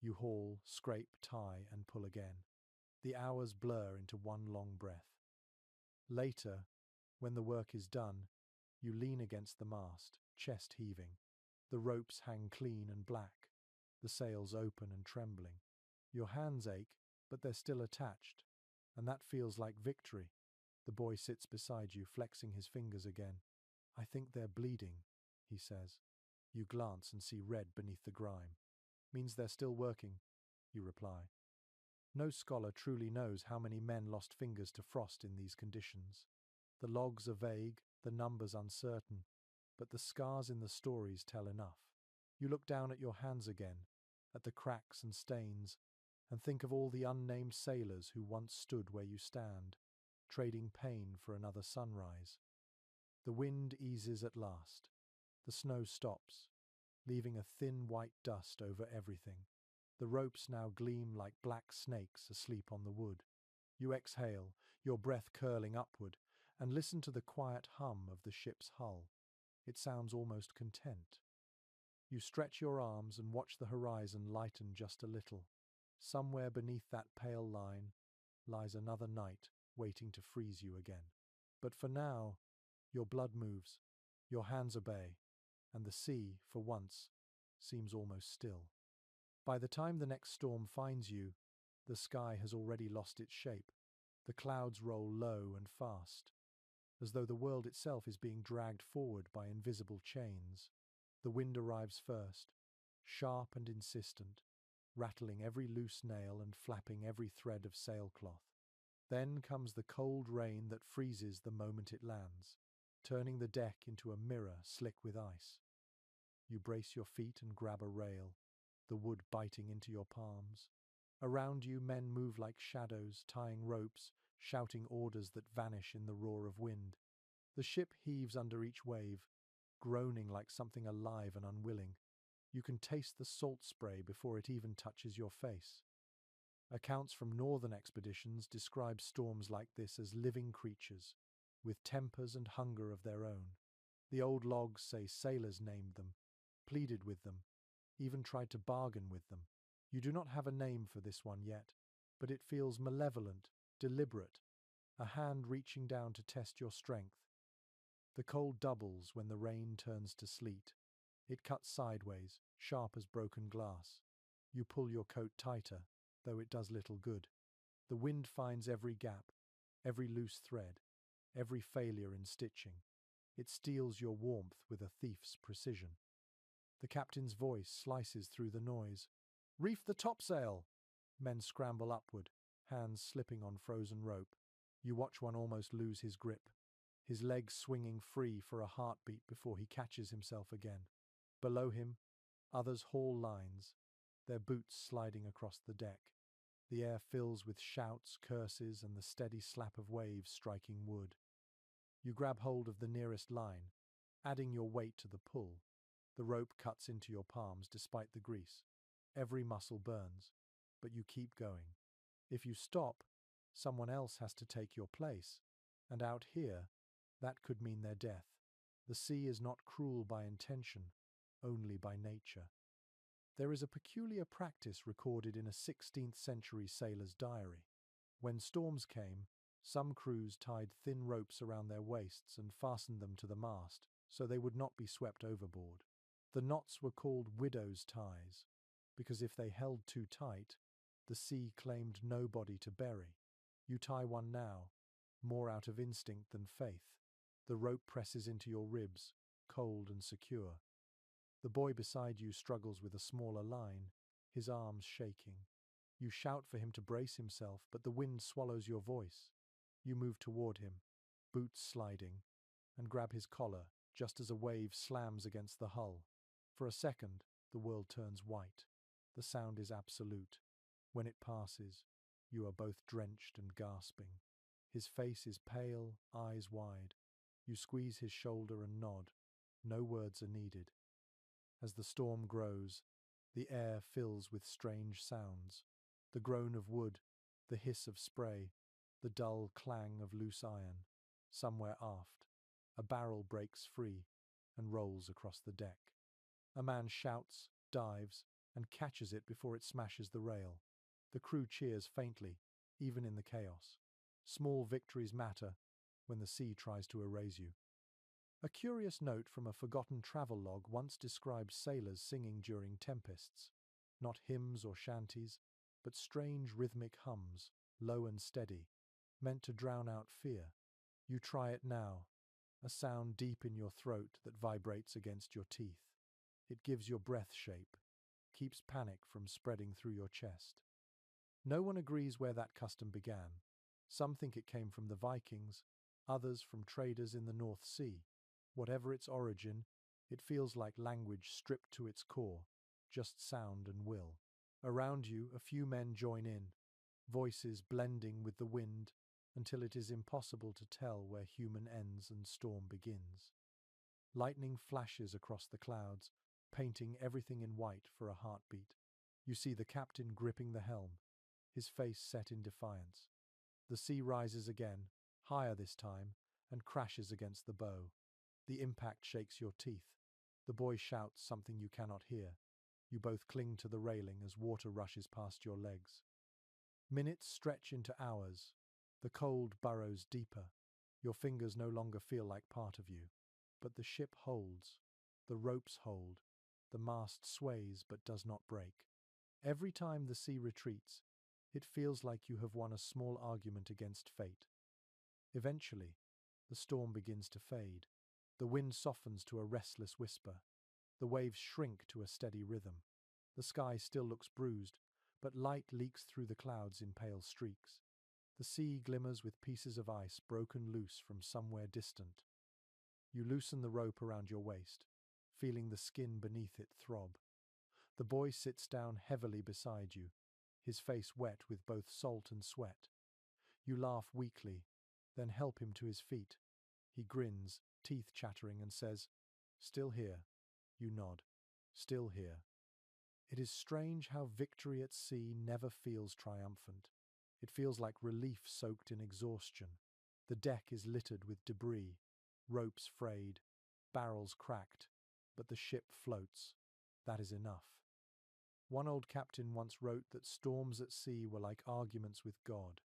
[SPEAKER 1] You haul, scrape, tie, and pull again. The hours blur into one long breath. Later, when the work is done, you lean against the mast, chest heaving. The ropes hang clean and black, the sails open and trembling. Your hands ache, but they're still attached, and that feels like victory. The boy sits beside you, flexing his fingers again. "I think they're bleeding," he says. You glance and see red beneath the grime. "Means they're still working," you reply. No scholar truly knows how many men lost fingers to frost in these conditions. The logs are vague, the numbers uncertain, but the scars in the stories tell enough. You look down at your hands again, at the cracks and stains, and think of all the unnamed sailors who once stood where you stand, trading pain for another sunrise. The wind eases at last. The snow stops, leaving a thin white dust over everything. The ropes now gleam like black snakes asleep on the wood. You exhale, your breath curling upward, and listen to the quiet hum of the ship's hull. It sounds almost content. You stretch your arms and watch the horizon lighten just a little. Somewhere beneath that pale line lies another night waiting to freeze you again. But for now, your blood moves, your hands obey, and the sea, for once, seems almost still. By the time the next storm finds you, the sky has already lost its shape. The clouds roll low and fast, as though the world itself is being dragged forward by invisible chains. The wind arrives first, sharp and insistent, rattling every loose nail and flapping every thread of sailcloth. Then comes the cold rain that freezes the moment it lands, turning the deck into a mirror slick with ice. You brace your feet and grab a rail, the wood biting into your palms. Around you, men move like shadows, tying ropes, shouting orders that vanish in the roar of wind. The ship heaves under each wave, groaning like something alive and unwilling. You can taste the salt spray before it even touches your face. Accounts from northern expeditions describe storms like this as living creatures, with tempers and hunger of their own. The old logs say sailors named them, pleaded with them, even tried to bargain with them. You do not have a name for this one yet, but it feels malevolent, deliberate, a hand reaching down to test your strength. The cold doubles when the rain turns to sleet. It cuts sideways, sharp as broken glass. You pull your coat tighter, though it does little good. The wind finds every gap, every loose thread, every failure in stitching. It steals your warmth with a thief's precision. The captain's voice slices through the noise. "Reef the topsail!" Men scramble upward, hands slipping on frozen rope. You watch one almost lose his grip, his legs swinging free for a heartbeat before he catches himself again. Below him, others haul lines, their boots sliding across the deck. The air fills with shouts, curses, and the steady slap of waves striking wood. You grab hold of the nearest line, adding your weight to the pull. The rope cuts into your palms despite the grease. Every muscle burns, but you keep going. If you stop, Someone else has to take your place. And out here, that could mean their death. The sea is not cruel by intention, only by nature. There is a peculiar practice recorded in a 16th century sailor's diary. When storms came, some crews tied thin ropes around their waists and fastened them to the mast so they would not be swept overboard. The knots were called widow's ties, because if they held too tight, the sea claimed nobody to bury. You tie one now, more out of instinct than faith. The rope presses into your ribs, cold and secure. The boy beside you struggles with a smaller line, his arms shaking. You shout for him to brace himself, but the wind swallows your voice. You move toward him, boots sliding, and grab his collar just as a wave slams against the hull. For a second, the world turns white. The sound is absolute. When it passes, you are both drenched and gasping. His face is pale, eyes wide. You squeeze his shoulder and nod. No words are needed. As the storm grows, the air fills with strange sounds. The groan of wood, the hiss of spray, the dull clang of loose iron. Somewhere aft, a barrel breaks free and rolls across the deck. A man shouts, dives, and catches it before it smashes the rail. The crew cheers faintly, even in the chaos. Small victories matter when the sea tries to erase you. A curious note from a forgotten travel-log once described sailors singing during tempests. Not hymns or shanties, but strange rhythmic hums, low and steady, meant to drown out fear. You try it now, a sound deep in your throat that vibrates against your teeth. It gives your breath shape, keeps panic from spreading through your chest. No one agrees where that custom began. Some think it came from the Vikings, others from traders in the North Sea. Whatever its origin, it feels like language stripped to its core, just sound and will. Around you, a few men join in, voices blending with the wind until it is impossible to tell where human ends and storm begins. Lightning flashes across the clouds, painting everything in white for a heartbeat. You see the captain gripping the helm, his face set in defiance. The sea rises again, higher this time, and crashes against the bow. The impact shakes your teeth. The boy shouts something you cannot hear. You both cling to the railing as water rushes past your legs. Minutes stretch into hours. The cold burrows deeper. Your fingers no longer feel like part of you. But the ship holds. The ropes hold. The mast sways but does not break. Every time the sea retreats, it feels like you have won a small argument against fate. Eventually, the storm begins to fade. The wind softens to a restless whisper. The waves shrink to a steady rhythm. The sky still looks bruised, but light leaks through the clouds in pale streaks. The sea glimmers with pieces of ice broken loose from somewhere distant. You loosen the rope around your waist, feeling the skin beneath it throb. The boy sits down heavily beside you, his face wet with both salt and sweat. You laugh weakly, then help him to his feet. He grins, teeth chattering, and says, "Still here." You nod. "Still here." It is strange how victory at sea never feels triumphant. It feels like relief soaked in exhaustion. The deck is littered with debris, ropes frayed, barrels cracked, but the ship floats. That is enough. One old captain once wrote that storms at sea were like arguments with God.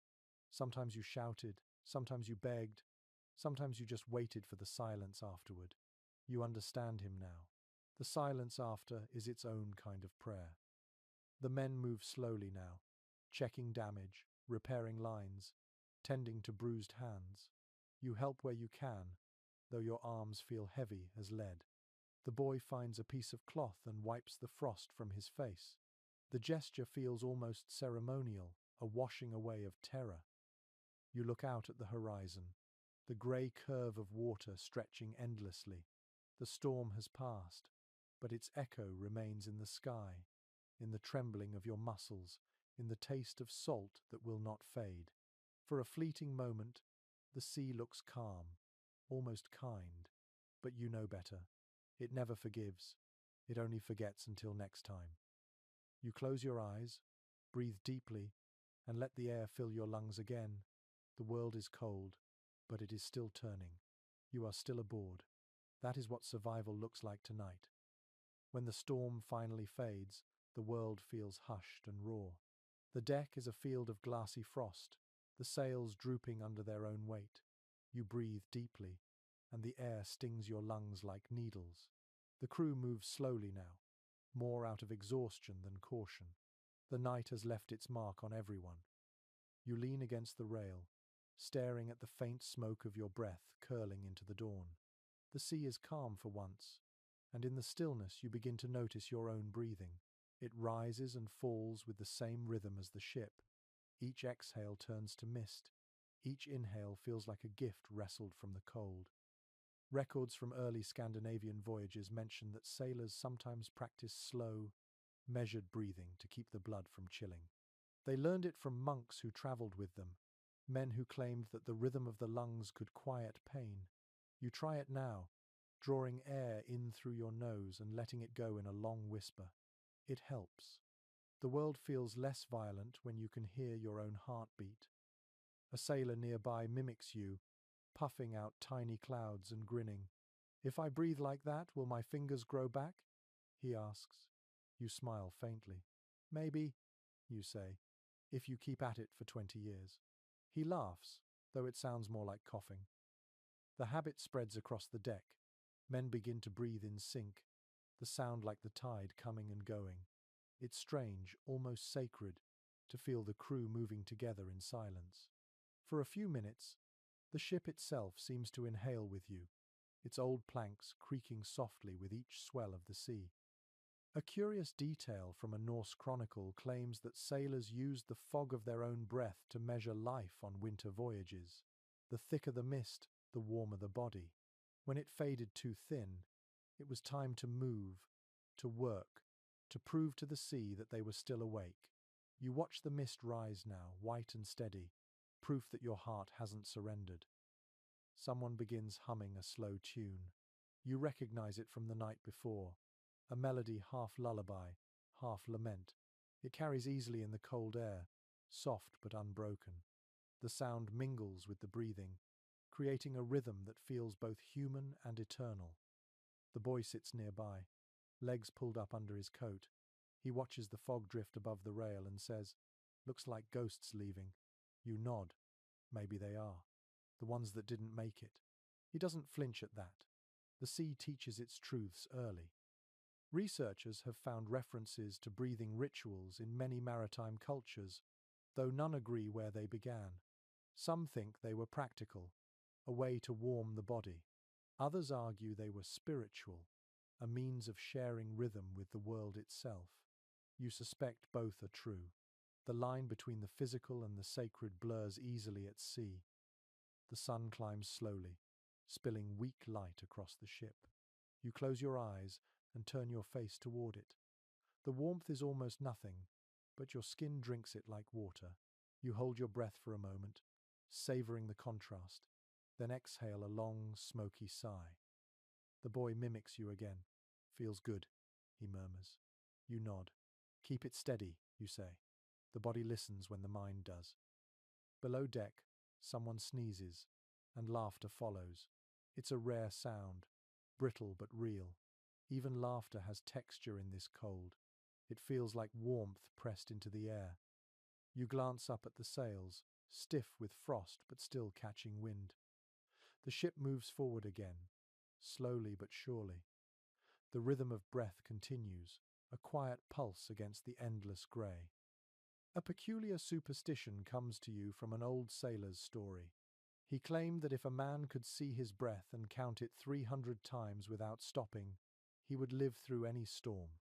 [SPEAKER 1] Sometimes you shouted, sometimes you begged, sometimes you just waited for the silence afterward. You understand him now. The silence after is its own kind of prayer. The men move slowly now, checking damage, repairing lines, tending to bruised hands. You help where you can, though your arms feel heavy as lead. The boy finds a piece of cloth and wipes the frost from his face. The gesture feels almost ceremonial, a washing away of terror. You look out at the horizon, the grey curve of water stretching endlessly. The storm has passed, but its echo remains in the sky, in the trembling of your muscles, in the taste of salt that will not fade. For a fleeting moment, the sea looks calm, almost kind, but you know better. It never forgives. It only forgets until next time. You close your eyes, breathe deeply, and let the air fill your lungs again. The world is cold, but it is still turning. You are still aboard. That is what survival looks like tonight. When the storm finally fades, the world feels hushed and raw. The deck is a field of glassy frost, the sails drooping under their own weight. You breathe deeply, and the air stings your lungs like needles. The crew moves slowly now, more out of exhaustion than caution. The night has left its mark on everyone. You lean against the rail, staring at the faint smoke of your breath curling into the dawn. The sea is calm for once, and in the stillness you begin to notice your own breathing. It rises and falls with the same rhythm as the ship. Each exhale turns to mist. Each inhale feels like a gift wrestled from the cold. Records from early Scandinavian voyages mention that sailors sometimes practice slow, measured breathing to keep the blood from chilling. They learned it from monks who traveled with them, men who claimed that the rhythm of the lungs could quiet pain. You try it now, drawing air in through your nose and letting it go in a long whisper. It helps. The world feels less violent when you can hear your own heartbeat. A sailor nearby mimics you, puffing out tiny clouds and grinning. "If I breathe like that, will my fingers grow back?" he asks. You smile faintly. "Maybe," you say, "if you keep at it for 20 years. He laughs, though it sounds more like coughing. The habit spreads across the deck. Men begin to breathe in sync, the sound like the tide coming and going. It's strange, almost sacred, to feel the crew moving together in silence. For a few minutes, the ship itself seems to inhale with you, its old planks creaking softly with each swell of the sea. A curious detail from a Norse chronicle claims that sailors used the fog of their own breath to measure life on winter voyages. The thicker the mist, the warmer the body. When it faded too thin, it was time to move, to work, to prove to the sea that they were still awake. You watch the mist rise now, white and steady, proof that your heart hasn't surrendered. Someone begins humming a slow tune. You recognize it from the night before, a melody half lullaby, half lament. It carries easily in the cold air, soft but unbroken. The sound mingles with the breathing, creating a rhythm that feels both human and eternal. The boy sits nearby, legs pulled up under his coat. He watches the fog drift above the rail and says, "Looks like ghosts leaving." You nod. Maybe they are. The ones that didn't make it. He doesn't flinch at that. The sea teaches its truths early. Researchers have found references to breathing rituals in many maritime cultures, though none agree where they began. Some think they were practical, a way to warm the body. Others argue they were spiritual, a means of sharing rhythm with the world itself. You suspect both are true. The line between the physical and the sacred blurs easily at sea. The sun climbs slowly, spilling weak light across the ship. You close your eyes and turn your face toward it. The warmth is almost nothing, but your skin drinks it like water. You hold your breath for a moment, savoring the contrast, then exhale a long, smoky sigh. The boy mimics you again. "Feels good," he murmurs. You nod. "Keep it steady," you say. The body listens when the mind does. Below deck, someone sneezes, and laughter follows. It's a rare sound, brittle but real. Even laughter has texture in this cold. It feels like warmth pressed into the air. You glance up at the sails, stiff with frost but still catching wind. The ship moves forward again, slowly but surely. The rhythm of breath continues, a quiet pulse against the endless grey. A peculiar superstition comes to you from an old sailor's story. He claimed that if a man could see his breath and count it 300 times without stopping, he would live through any storm.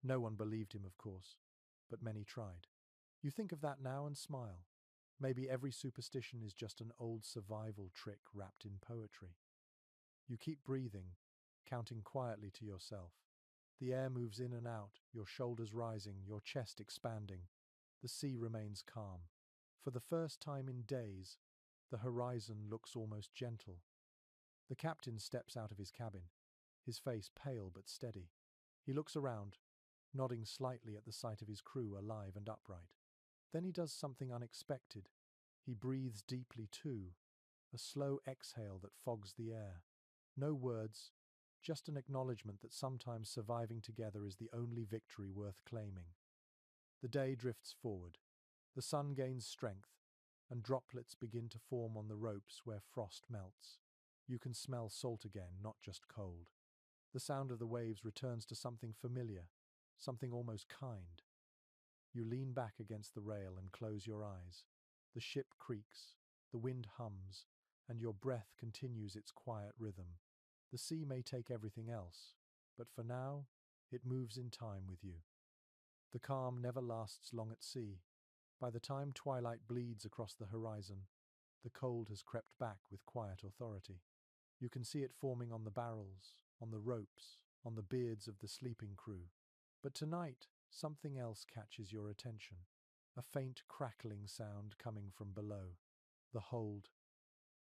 [SPEAKER 1] No one believed him, of course, but many tried. You think of that now and smile. Maybe every superstition is just an old survival trick wrapped in poetry. You keep breathing, counting quietly to yourself. The air moves in and out, your shoulders rising, your chest expanding. The sea remains calm. For the first time in days, the horizon looks almost gentle. The captain steps out of his cabin, his face pale but steady. He looks around, nodding slightly at the sight of his crew alive and upright. Then he does something unexpected. He breathes deeply too, a slow exhale that fogs the air. No words, just an acknowledgement that sometimes surviving together is the only victory worth claiming. The day drifts forward. The sun gains strength, and droplets begin to form on the ropes where frost melts. You can smell salt again, not just cold. The sound of the waves returns to something familiar, something almost kind. You lean back against the rail and close your eyes. The ship creaks, the wind hums, and your breath continues its quiet rhythm. The sea may take everything else, but for now, it moves in time with you. The calm never lasts long at sea. By the time twilight bleeds across the horizon, the cold has crept back with quiet authority. You can see it forming on the barrels, on the ropes, on the beards of the sleeping crew. But tonight, something else catches your attention. A faint crackling sound coming from below. The hold.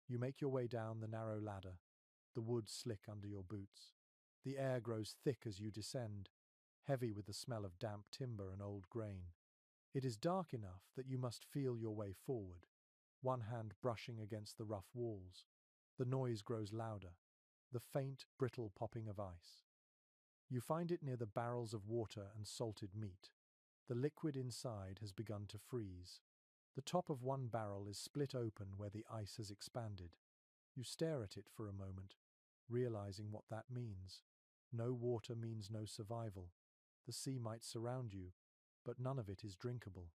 [SPEAKER 1] You make your way down the narrow ladder, the wood slick under your boots. The air grows thick as you descend, heavy with the smell of damp timber and old grain. It is dark enough that you must feel your way forward, one hand brushing against the rough walls. The noise grows louder, the faint, brittle popping of ice. You find it near the barrels of water and salted meat. The liquid inside has begun to freeze. The top of one barrel is split open where the ice has expanded. You stare at it for a moment, realizing what that means. No water means no survival. The sea might surround you, but none of it is drinkable.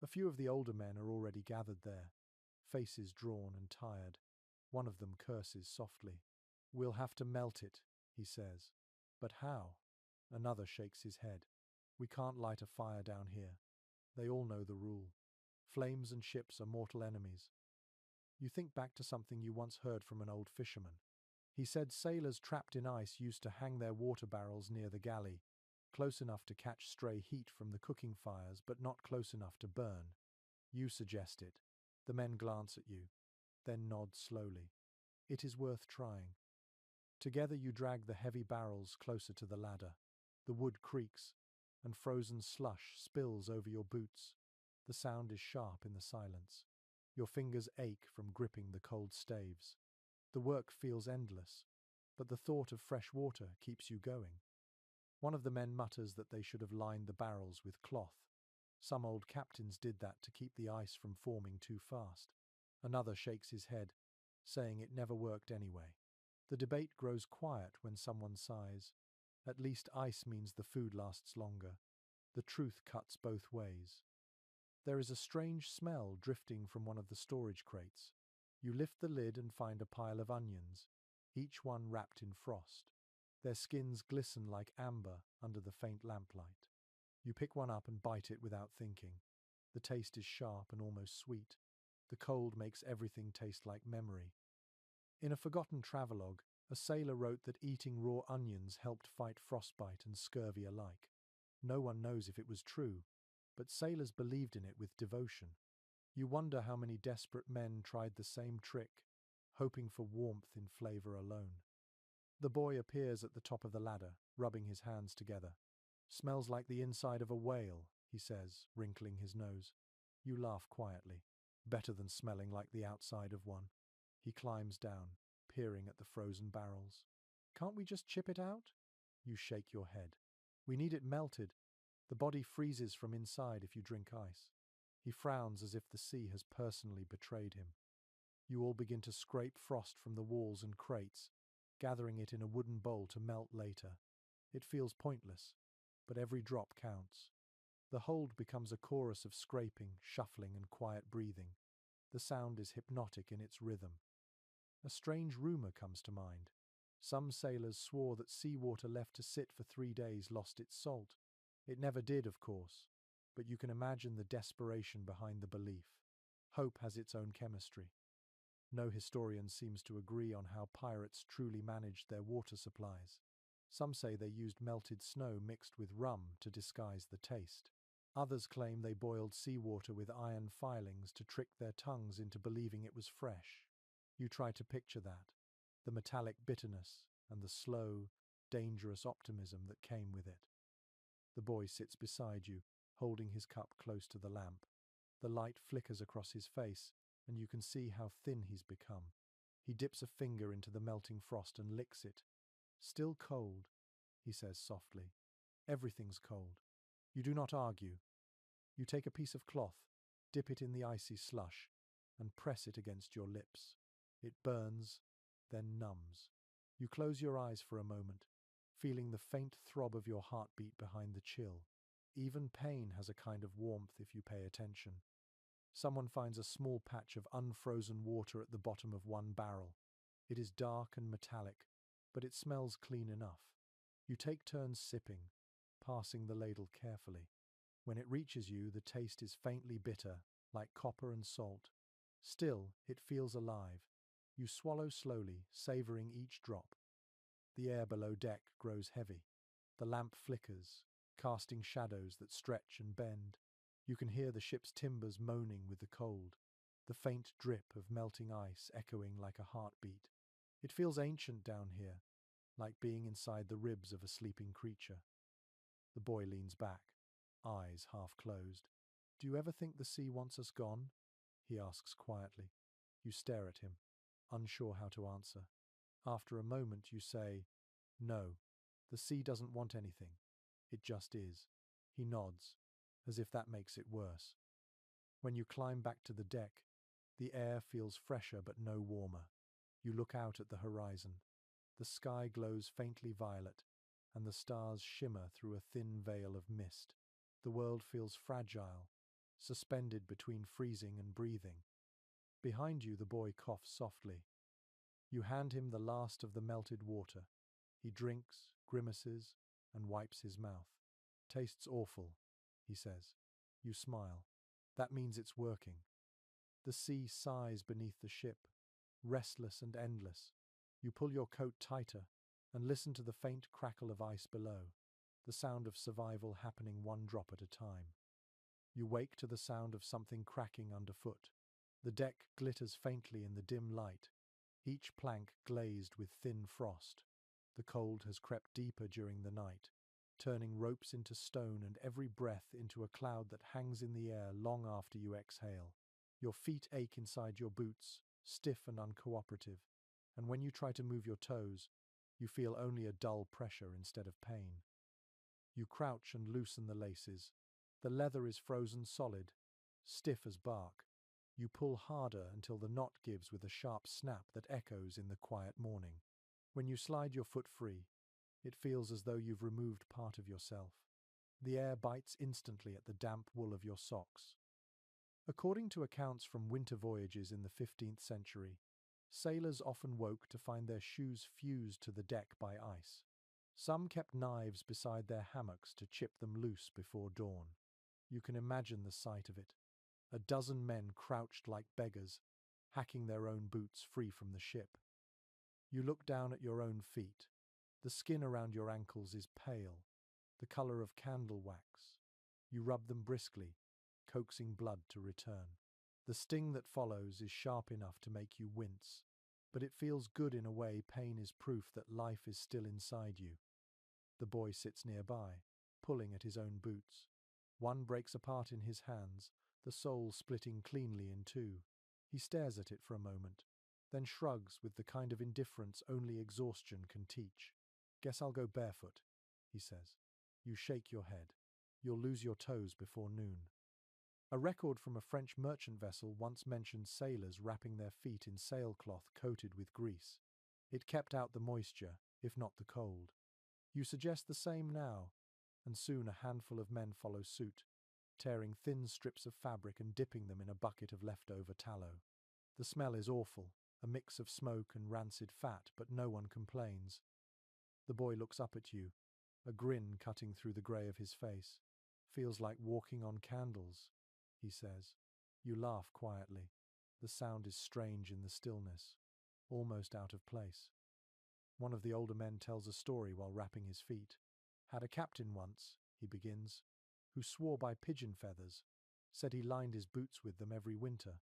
[SPEAKER 1] A few of the older men are already gathered there, faces drawn and tired. One of them curses softly. "We'll have to melt it," he says. "But how?" Another shakes his head. "We can't light a fire down here." They all know the rule. Flames and ships are mortal enemies. You think back to something you once heard from an old fisherman. He said sailors trapped in ice used to hang their water barrels near the galley, close enough to catch stray heat from the cooking fires, but not close enough to burn. You suggest it. The men glance at you, then nod slowly. It is worth trying. Together you drag the heavy barrels closer to the ladder. The wood creaks, and frozen slush spills over your boots. The sound is sharp in the silence. Your fingers ache from gripping the cold staves. The work feels endless, but the thought of fresh water keeps you going. One of the men mutters that they should have lined the barrels with cloth. Some old captains did that to keep the ice from forming too fast. Another shakes his head, saying it never worked anyway. The debate grows quiet when someone sighs. At least ice means the food lasts longer. The truth cuts both ways. There is a strange smell drifting from one of the storage crates. You lift the lid and find a pile of onions, each one wrapped in frost. Their skins glisten like amber under the faint lamplight. You pick one up and bite it without thinking. The taste is sharp and almost sweet. The cold makes everything taste like memory. In a forgotten travelogue, a sailor wrote that eating raw onions helped fight frostbite and scurvy alike. No one knows if it was true, but sailors believed in it with devotion. You wonder how many desperate men tried the same trick, hoping for warmth in flavor alone. The boy appears at the top of the ladder, rubbing his hands together. "Smells like the inside of a whale," he says, wrinkling his nose. You laugh quietly. "Better than smelling like the outside of one." He climbs down, peering at the frozen barrels. "Can't we just chip it out?" You shake your head. "We need it melted. The body freezes from inside if you drink ice." He frowns as if the sea has personally betrayed him. You all begin to scrape frost from the walls and crates, gathering it in a wooden bowl to melt later. It feels pointless, but every drop counts. The hold becomes a chorus of scraping, shuffling, and quiet breathing. The sound is hypnotic in its rhythm. A strange rumor comes to mind. Some sailors swore that seawater left to sit for 3 days lost its salt. It never did, of course, but you can imagine the desperation behind the belief. Hope has its own chemistry. No historian seems to agree on how pirates truly managed their water supplies. Some say they used melted snow mixed with rum to disguise the taste. Others claim they boiled seawater with iron filings to trick their tongues into believing it was fresh. You try to picture that, the metallic bitterness and the slow, dangerous optimism that came with it. The boy sits beside you, holding his cup close to the lamp. The light flickers across his face, and you can see how thin he's become. He dips a finger into the melting frost and licks it. "Still cold," he says softly. "Everything's cold." You do not argue. You take a piece of cloth, dip it in the icy slush, and press it against your lips. It burns, then numbs. You close your eyes for a moment, feeling the faint throb of your heartbeat behind the chill. Even pain has a kind of warmth if you pay attention. Someone finds a small patch of unfrozen water at the bottom of one barrel. It is dark and metallic, but it smells clean enough. You take turns sipping, passing the ladle carefully. When it reaches you, the taste is faintly bitter, like copper and salt. Still, it feels alive. You swallow slowly, savoring each drop. The air below deck grows heavy. The lamp flickers, casting shadows that stretch and bend. You can hear the ship's timbers moaning with the cold, the faint drip of melting ice echoing like a heartbeat. It feels ancient down here, like being inside the ribs of a sleeping creature. The boy leans back, eyes half closed. "Do you ever think the sea wants us gone?" he asks quietly. You stare at him, unsure how to answer. After a moment you say, "No, the sea doesn't want anything. It just is." He nods, as if that makes it worse. When you climb back to the deck, the air feels fresher but no warmer. You look out at the horizon. The sky glows faintly violet, and the stars shimmer through a thin veil of mist. The world feels fragile, suspended between freezing and breathing. Behind you, the boy coughs softly. You hand him the last of the melted water. He drinks, grimaces, and wipes his mouth. "Tastes awful," he says. You smile. That means it's working. The sea sighs beneath the ship, restless and endless. You pull your coat tighter and listen to the faint crackle of ice below, the sound of survival happening one drop at a time. You wake to the sound of something cracking underfoot. The deck glitters faintly in the dim light, each plank glazed with thin frost. The cold has crept deeper during the night, turning ropes into stone and every breath into a cloud that hangs in the air long after you exhale. Your feet ache inside your boots, stiff and uncooperative, and when you try to move your toes, you feel only a dull pressure instead of pain. You crouch and loosen the laces. The leather is frozen solid, stiff as bark. You pull harder until the knot gives with a sharp snap that echoes in the quiet morning. When you slide your foot free, it feels as though you've removed part of yourself. The air bites instantly at the damp wool of your socks. According to accounts from winter voyages in the 15th century, sailors often woke to find their shoes fused to the deck by ice. Some kept knives beside their hammocks to chip them loose before dawn. You can imagine the sight of it. A dozen men crouched like beggars, hacking their own boots free from the ship. You look down at your own feet. The skin around your ankles is pale, the color of candle wax. You rub them briskly, coaxing blood to return. The sting that follows is sharp enough to make you wince, but it feels good in a way. Pain is proof that life is still inside you. The boy sits nearby, pulling at his own boots. One breaks apart in his hands, the sole splitting cleanly in two. He stares at it for a moment, then shrugs with the kind of indifference only exhaustion can teach. "Guess I'll go barefoot," he says. You shake your head. "You'll lose your toes before noon." A record from a French merchant vessel once mentioned sailors wrapping their feet in sailcloth coated with grease. It kept out the moisture, if not the cold. You suggest the same now, and soon a handful of men follow suit, tearing thin strips of fabric and dipping them in a bucket of leftover tallow. The smell is awful, a mix of smoke and rancid fat, but no one complains. The boy looks up at you, a grin cutting through the grey of his face. "Feels like walking on candles," he says. You laugh quietly. The sound is strange in the stillness, almost out of place. One of the older men tells a story while wrapping his feet. "Had a captain once," he begins, "who swore by pigeon feathers, said he lined his boots with them every winter.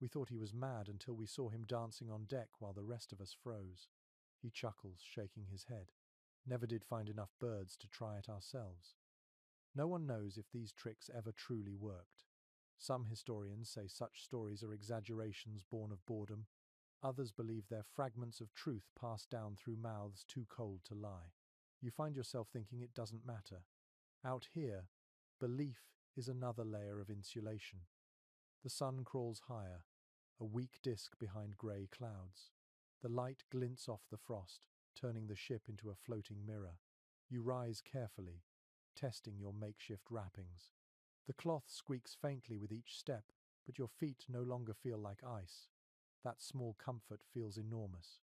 [SPEAKER 1] We thought he was mad until we saw him dancing on deck while the rest of us froze." He chuckles, shaking his head. "Never did find enough birds to try it ourselves." No one knows if these tricks ever truly worked. Some historians say such stories are exaggerations born of boredom. Others believe they're fragments of truth passed down through mouths too cold to lie. You find yourself thinking it doesn't matter. Out here, belief is another layer of insulation. The sun crawls higher, a weak disk behind grey clouds. The light glints off the frost, turning the ship into a floating mirror. You rise carefully, testing your makeshift wrappings. The cloth squeaks faintly with each step, but your feet no longer feel like ice. That small comfort feels enormous.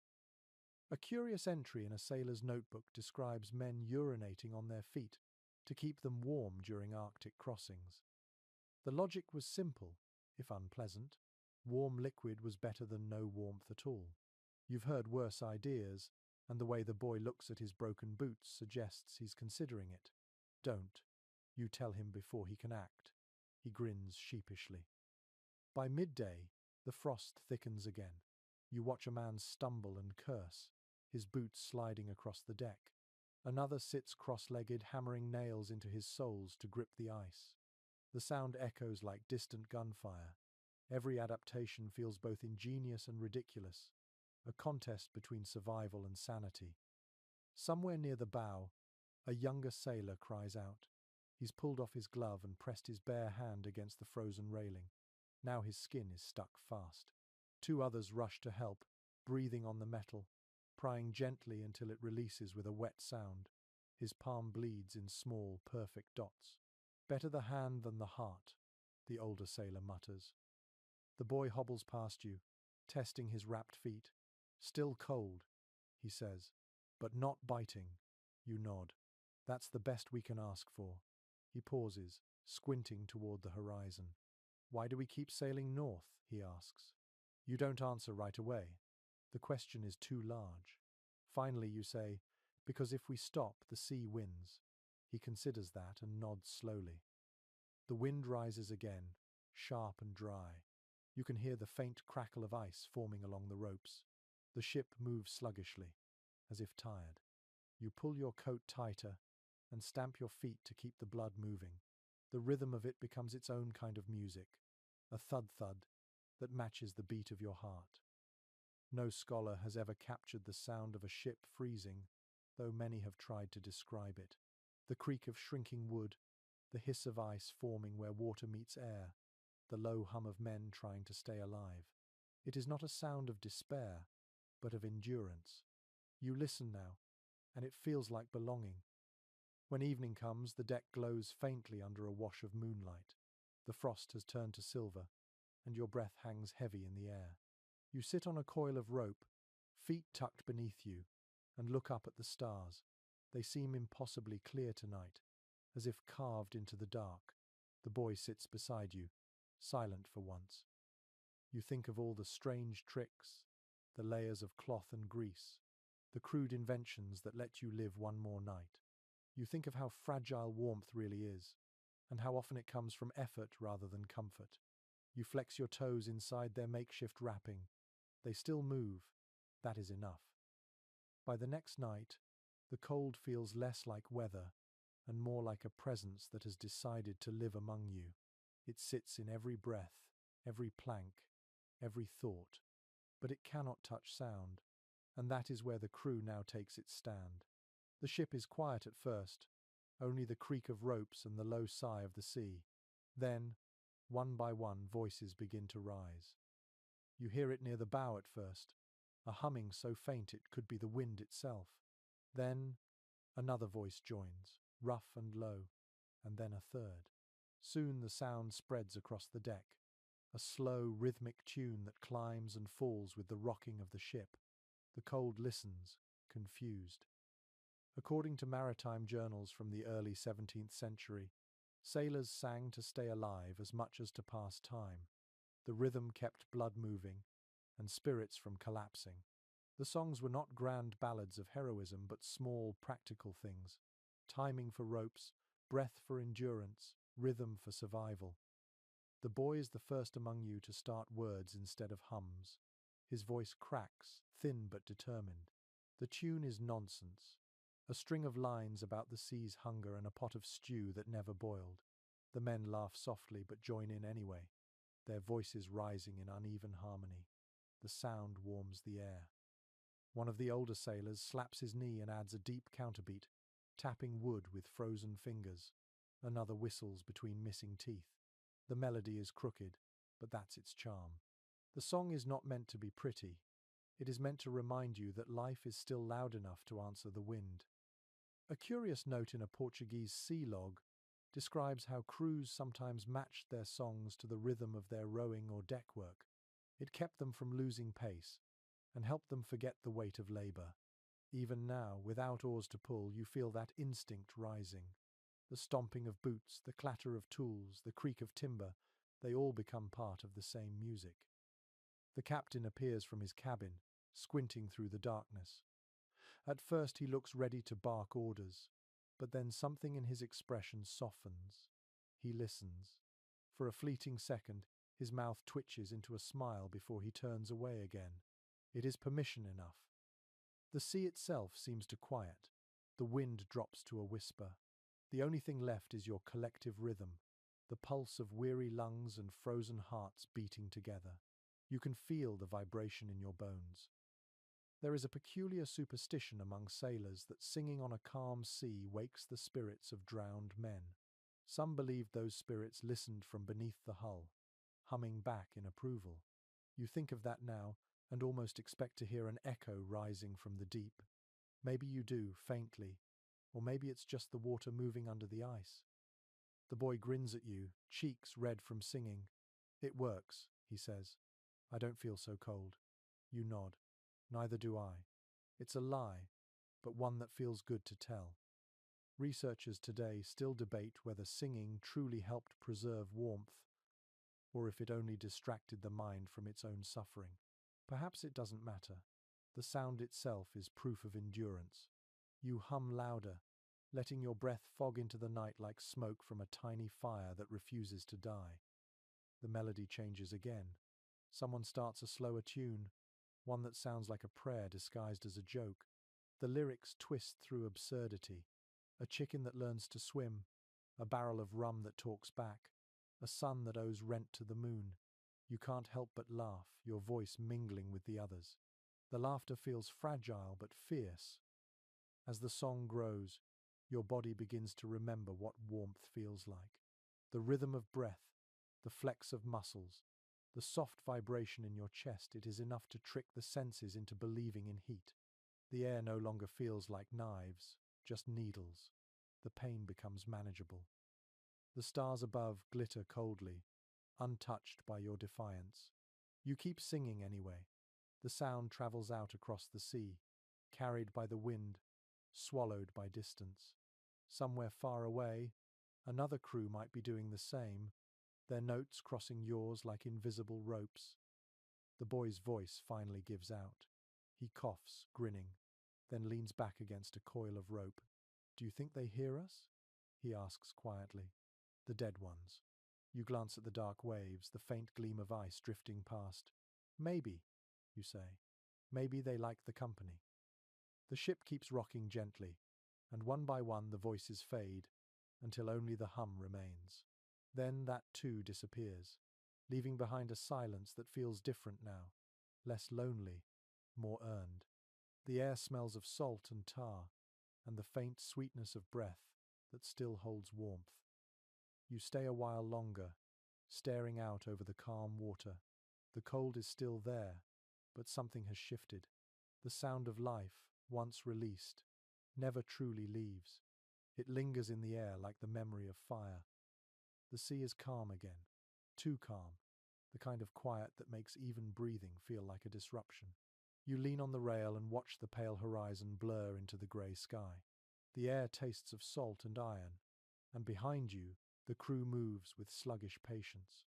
[SPEAKER 1] A curious entry in a sailor's notebook describes men urinating on their feet to keep them warm during Arctic crossings. The logic was simple, if unpleasant. Warm liquid was better than no warmth at all. You've heard worse ideas, and the way the boy looks at his broken boots suggests he's considering it. Don't. You tell him before he can act. He grins sheepishly. By midday, the frost thickens again. You watch a man stumble and curse, his boots sliding across the deck. Another sits cross-legged, hammering nails into his soles to grip the ice. The sound echoes like distant gunfire. Every adaptation feels both ingenious and ridiculous, a contest between survival and sanity. Somewhere near the bow, a younger sailor cries out. He's pulled off his glove and pressed his bare hand against the frozen railing. Now his skin is stuck fast. Two others rush to help, breathing on the metal, prying gently until it releases with a wet sound. His palm bleeds in small, perfect dots. Better the hand than the heart, the older sailor mutters. The boy hobbles past you, testing his wrapped feet. Still cold, he says, but not biting. You nod. That's the best we can ask for. He pauses, squinting toward the horizon. Why do we keep sailing north? He asks. You don't answer right away. The question is too large. Finally you say, because if we stop, the sea wins. He considers that and nods slowly. The wind rises again, sharp and dry. You can hear the faint crackle of ice forming along the ropes. The ship moves sluggishly, as if tired. You pull your coat tighter and stamp your feet to keep the blood moving. The rhythm of it becomes its own kind of music, a thud-thud that matches the beat of your heart. No scholar has ever captured the sound of a ship freezing, though many have tried to describe it. The creak of shrinking wood, the hiss of ice forming where water meets air, the low hum of men trying to stay alive. It is not a sound of despair, but of endurance. You listen now, and it feels like belonging. When evening comes, the deck glows faintly under a wash of moonlight. The frost has turned to silver, and your breath hangs heavy in the air. You sit on a coil of rope, feet tucked beneath you, and look up at the stars. They seem impossibly clear tonight, as if carved into the dark. The boy sits beside you, silent for once. You think of all the strange tricks, the layers of cloth and grease, the crude inventions that let you live one more night. You think of how fragile warmth really is, and how often it comes from effort rather than comfort. You flex your toes inside their makeshift wrapping. They still move. That is enough. By the next night, the cold feels less like weather and more like a presence that has decided to live among you. It sits in every breath, every plank, every thought, but it cannot touch sound, and that is where the crew now takes its stand. The ship is quiet at first, only the creak of ropes and the low sigh of the sea. Then, one by one, voices begin to rise. You hear it near the bow at first, a humming so faint it could be the wind itself. Then, another voice joins, rough and low, and then a third. Soon the sound spreads across the deck, a slow, rhythmic tune that climbs and falls with the rocking of the ship. The cold listens, confused. According to maritime journals from the early 17th century, sailors sang to stay alive as much as to pass time. The rhythm kept blood moving and spirits from collapsing. The songs were not grand ballads of heroism, but small, practical things. Timing for ropes, breath for endurance, rhythm for survival. The boy is the first among you to start words instead of hums. His voice cracks, thin but determined. The tune is nonsense. A string of lines about the sea's hunger and a pot of stew that never boiled. The men laugh softly but join in anyway, their voices rising in uneven harmony. The sound warms the air. One of the older sailors slaps his knee and adds a deep counterbeat, tapping wood with frozen fingers. Another whistles between missing teeth. The melody is crooked, but that's its charm. The song is not meant to be pretty. It is meant to remind you that life is still loud enough to answer the wind. A curious note in a Portuguese sea log describes how crews sometimes matched their songs to the rhythm of their rowing or deck work. It kept them from losing pace and helped them forget the weight of labor. Even now, without oars to pull, you feel that instinct rising. The stomping of boots, the clatter of tools, the creak of timber, they all become part of the same music. The captain appears from his cabin, squinting through the darkness. At first he looks ready to bark orders, but then something in his expression softens. He listens. For a fleeting second, his mouth twitches into a smile before he turns away again. It is permission enough. The sea itself seems to quiet. The wind drops to a whisper. The only thing left is your collective rhythm, the pulse of weary lungs and frozen hearts beating together. You can feel the vibration in your bones. There is a peculiar superstition among sailors that singing on a calm sea wakes the spirits of drowned men. Some believed those spirits listened from beneath the hull, humming back in approval. You think of that now and almost expect to hear an echo rising from the deep. Maybe you do, faintly, or maybe it's just the water moving under the ice. The boy grins at you, cheeks red from singing. "It works," he says. "I don't feel so cold." You nod. "Neither do I." It's a lie, but one that feels good to tell. Researchers today still debate whether singing truly helped preserve warmth, or if it only distracted the mind from its own suffering. Perhaps it doesn't matter. The sound itself is proof of endurance. You hum louder, letting your breath fog into the night like smoke from a tiny fire that refuses to die. The melody changes again. Someone starts a slower tune, one that sounds like a prayer disguised as a joke. The lyrics twist through absurdity. A chicken that learns to swim, a barrel of rum that talks back, a sun that owes rent to the moon. You can't help but laugh, your voice mingling with the others. The laughter feels fragile but fierce. As the song grows, your body begins to remember what warmth feels like. The rhythm of breath, the flex of muscles, the soft vibration in your chest, it is enough to trick the senses into believing in heat. The air no longer feels like knives, just needles. The pain becomes manageable. The stars above glitter coldly, untouched by your defiance. You keep singing anyway. The sound travels out across the sea, carried by the wind, swallowed by distance. Somewhere far away, another crew might be doing the same, their notes crossing yours like invisible ropes. The boy's voice finally gives out. He coughs, grinning, then leans back against a coil of rope. "Do you think they hear us?" he asks quietly. "The dead ones." You glance at the dark waves, the faint gleam of ice drifting past. "Maybe," you say. "Maybe they like the company." The ship keeps rocking gently, and one by one the voices fade, until only the hum remains. Then that too disappears, leaving behind a silence that feels different now, less lonely, more earned. The air smells of salt and tar, and the faint sweetness of breath that still holds warmth. You stay a while longer, staring out over the calm water. The cold is still there, but something has shifted. The sound of life, once released, never truly leaves. It lingers in the air like the memory of fire. The sea is calm again, too calm, the kind of quiet that makes even breathing feel like a disruption. You lean on the rail and watch the pale horizon blur into the grey sky. The air tastes of salt and iron, and behind you, the crew moves with sluggish patience.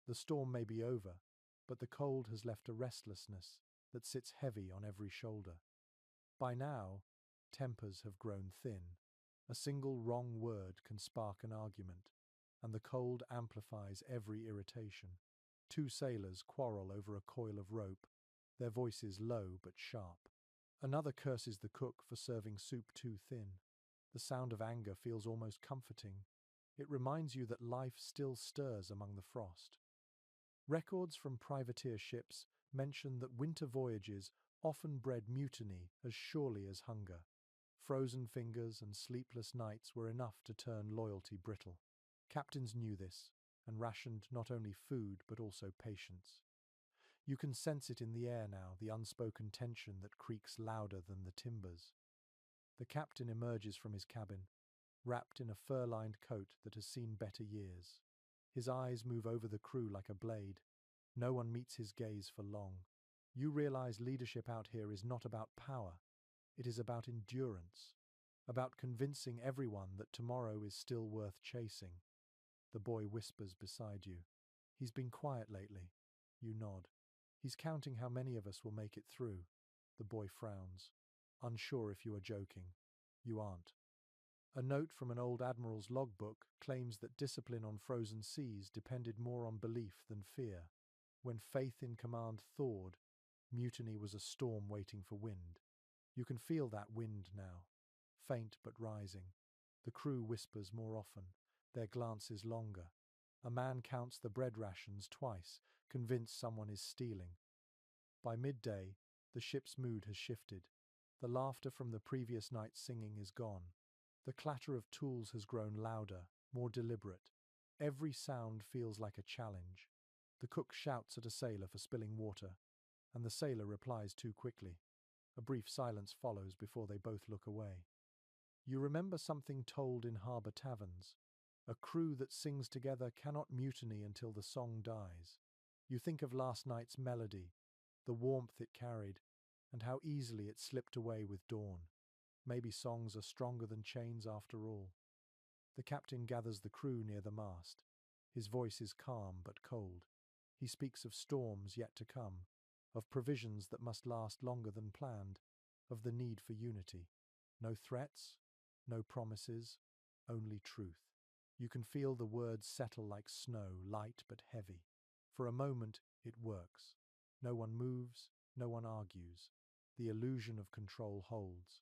[SPEAKER 1] The storm may be over, but the cold has left a restlessness that sits heavy on every shoulder. By now, tempers have grown thin. A single wrong word can spark an argument, and the cold amplifies every irritation. Two sailors quarrel over a coil of rope, their voices low but sharp. Another curses the cook for serving soup too thin. The sound of anger feels almost comforting. It reminds you that life still stirs among the frost. Records from privateer ships mention that winter voyages often bred mutiny as surely as hunger. Frozen fingers and sleepless nights were enough to turn loyalty brittle. Captains knew this, and rationed not only food but also patience. You can sense it in the air now, the unspoken tension that creaks louder than the timbers. The captain emerges from his cabin, wrapped in a fur-lined coat that has seen better years. His eyes move over the crew like a blade. No one meets his gaze for long. You realize leadership out here is not about power. It is about endurance, about convincing everyone that tomorrow is still worth chasing. The boy whispers beside you. He's been quiet lately. You nod. He's counting how many of us will make it through. The boy frowns, unsure if you are joking. You aren't. A note from an old admiral's logbook claims that discipline on frozen seas depended more on belief than fear. When faith in command thawed, mutiny was a storm waiting for wind. You can feel that wind now, faint but rising. The crew whispers more often, their glances longer. A man counts the bread rations twice, convinced someone is stealing. By midday, the ship's mood has shifted. The laughter from the previous night's singing is gone. The clatter of tools has grown louder, more deliberate. Every sound feels like a challenge. The cook shouts at a sailor for spilling water, and the sailor replies too quickly. A brief silence follows before they both look away. You remember something told in harbour taverns. A crew that sings together cannot mutiny until the song dies. You think of last night's melody, the warmth it carried, and how easily it slipped away with dawn. Maybe songs are stronger than chains after all. The captain gathers the crew near the mast. His voice is calm but cold. He speaks of storms yet to come, of provisions that must last longer than planned, of the need for unity. No threats, no promises, only truth. You can feel the words settle like snow, light but heavy. For a moment, it works. No one moves, no one argues. The illusion of control holds.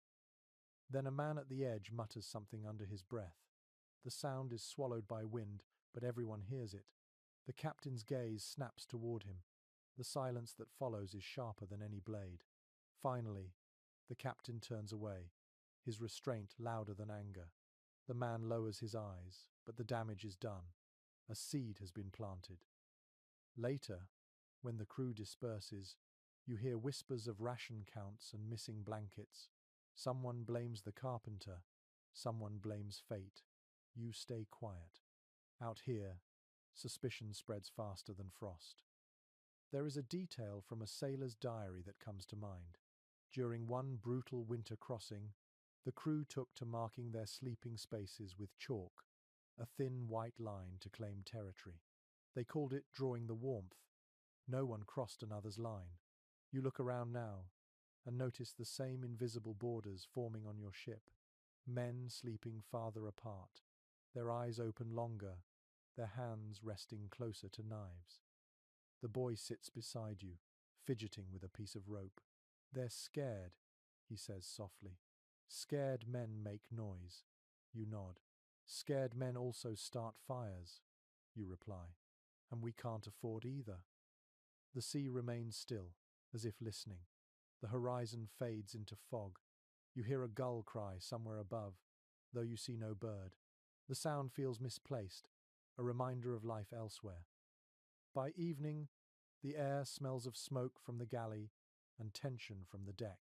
[SPEAKER 1] Then a man at the edge mutters something under his breath. The sound is swallowed by wind, but everyone hears it. The captain's gaze snaps toward him. The silence that follows is sharper than any blade. Finally, the captain turns away, his restraint louder than anger. The man lowers his eyes, but the damage is done. A seed has been planted. Later, when the crew disperses, you hear whispers of ration counts and missing blankets. Someone blames the carpenter, someone blames fate. You stay quiet. Out here, suspicion spreads faster than frost. There is a detail from a sailor's diary that comes to mind. During one brutal winter crossing, the crew took to marking their sleeping spaces with chalk, a thin white line to claim territory. They called it drawing the warmth. No one crossed another's line. You look around now and notice the same invisible borders forming on your ship. Men sleeping farther apart, their eyes open longer, their hands resting closer to knives. The boy sits beside you, fidgeting with a piece of rope. They're scared, he says softly. Scared men make noise. You nod. Scared men also start fires, you reply. And we can't afford either. The sea remains still, as if listening. The horizon fades into fog. You hear a gull cry somewhere above, though you see no bird. The sound feels misplaced, a reminder of life elsewhere. By evening, the air smells of smoke from the galley and tension from the deck.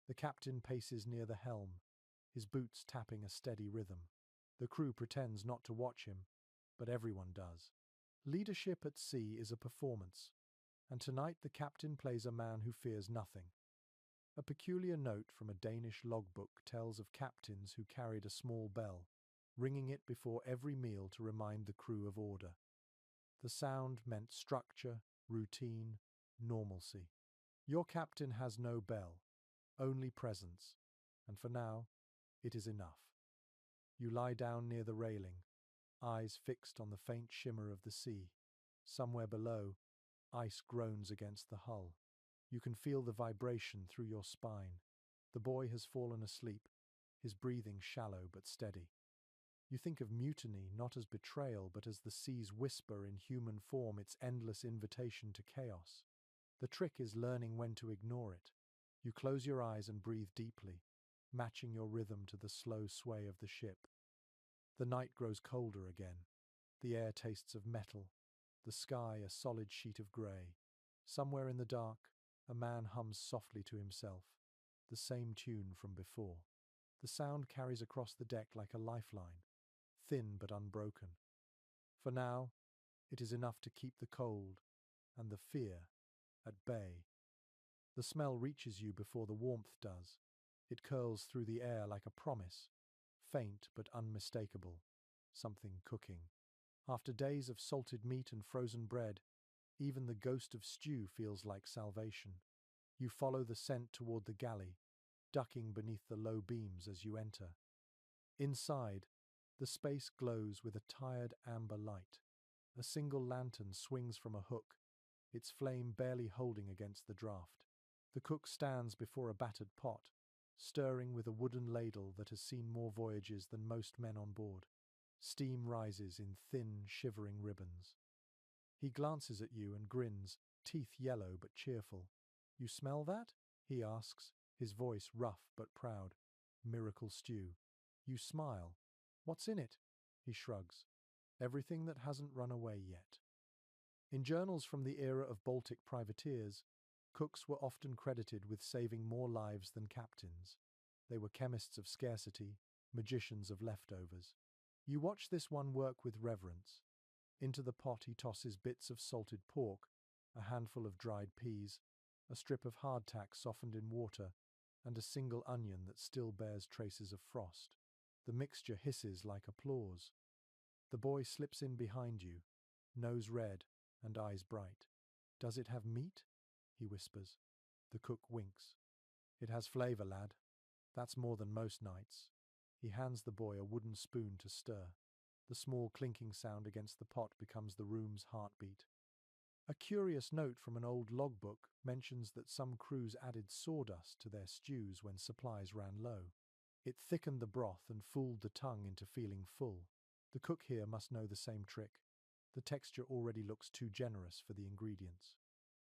[SPEAKER 1] The captain paces near the helm, his boots tapping a steady rhythm. The crew pretends not to watch him, but everyone does. Leadership at sea is a performance, and tonight the captain plays a man who fears nothing. A peculiar note from a Danish logbook tells of captains who carried a small bell, ringing it before every meal to remind the crew of order. The sound meant structure, routine, normalcy. Your captain has no bell, only presence, and for now, it is enough. You lie down near the railing, eyes fixed on the faint shimmer of the sea. Somewhere below, ice groans against the hull. You can feel the vibration through your spine. The boy has fallen asleep, his breathing shallow but steady. You think of mutiny not as betrayal but as the sea's whisper in human form, its endless invitation to chaos. The trick is learning when to ignore it. You close your eyes and breathe deeply, matching your rhythm to the slow sway of the ship. The night grows colder again. The air tastes of metal, the sky a solid sheet of grey. Somewhere in the dark, a man hums softly to himself, the same tune from before. The sound carries across the deck like a lifeline, thin but unbroken. For now, it is enough to keep the cold and the fear at bay. The smell reaches you before the warmth does. It curls through the air like a promise, faint but unmistakable, something cooking. After days of salted meat and frozen bread, even the ghost of stew feels like salvation. You follow the scent toward the galley, ducking beneath the low beams as you enter. Inside, the space glows with a tired amber light. A single lantern swings from a hook, its flame barely holding against the draught. The cook stands before a battered pot, stirring with a wooden ladle that has seen more voyages than most men on board. Steam rises in thin, shivering ribbons. He glances at you and grins, teeth yellow but cheerful. "You smell that?" he asks, his voice rough but proud. "Miracle stew." You smile. "What's in it?" He shrugs. "Everything that hasn't run away yet." In journals from the era of Baltic privateers, cooks were often credited with saving more lives than captains. They were chemists of scarcity, magicians of leftovers. You watch this one work with reverence. Into the pot he tosses bits of salted pork, a handful of dried peas, a strip of hardtack softened in water, and a single onion that still bears traces of frost. The mixture hisses like applause. The boy slips in behind you, nose red and eyes bright. "Does it have meat?" he whispers. The cook winks. "It has flavour, lad. That's more than most nights." He hands the boy a wooden spoon to stir. The small clinking sound against the pot becomes the room's heartbeat. A curious note from an old logbook mentions that some crews added sawdust to their stews when supplies ran low. It thickened the broth and fooled the tongue into feeling full. The cook here must know the same trick. The texture already looks too generous for the ingredients.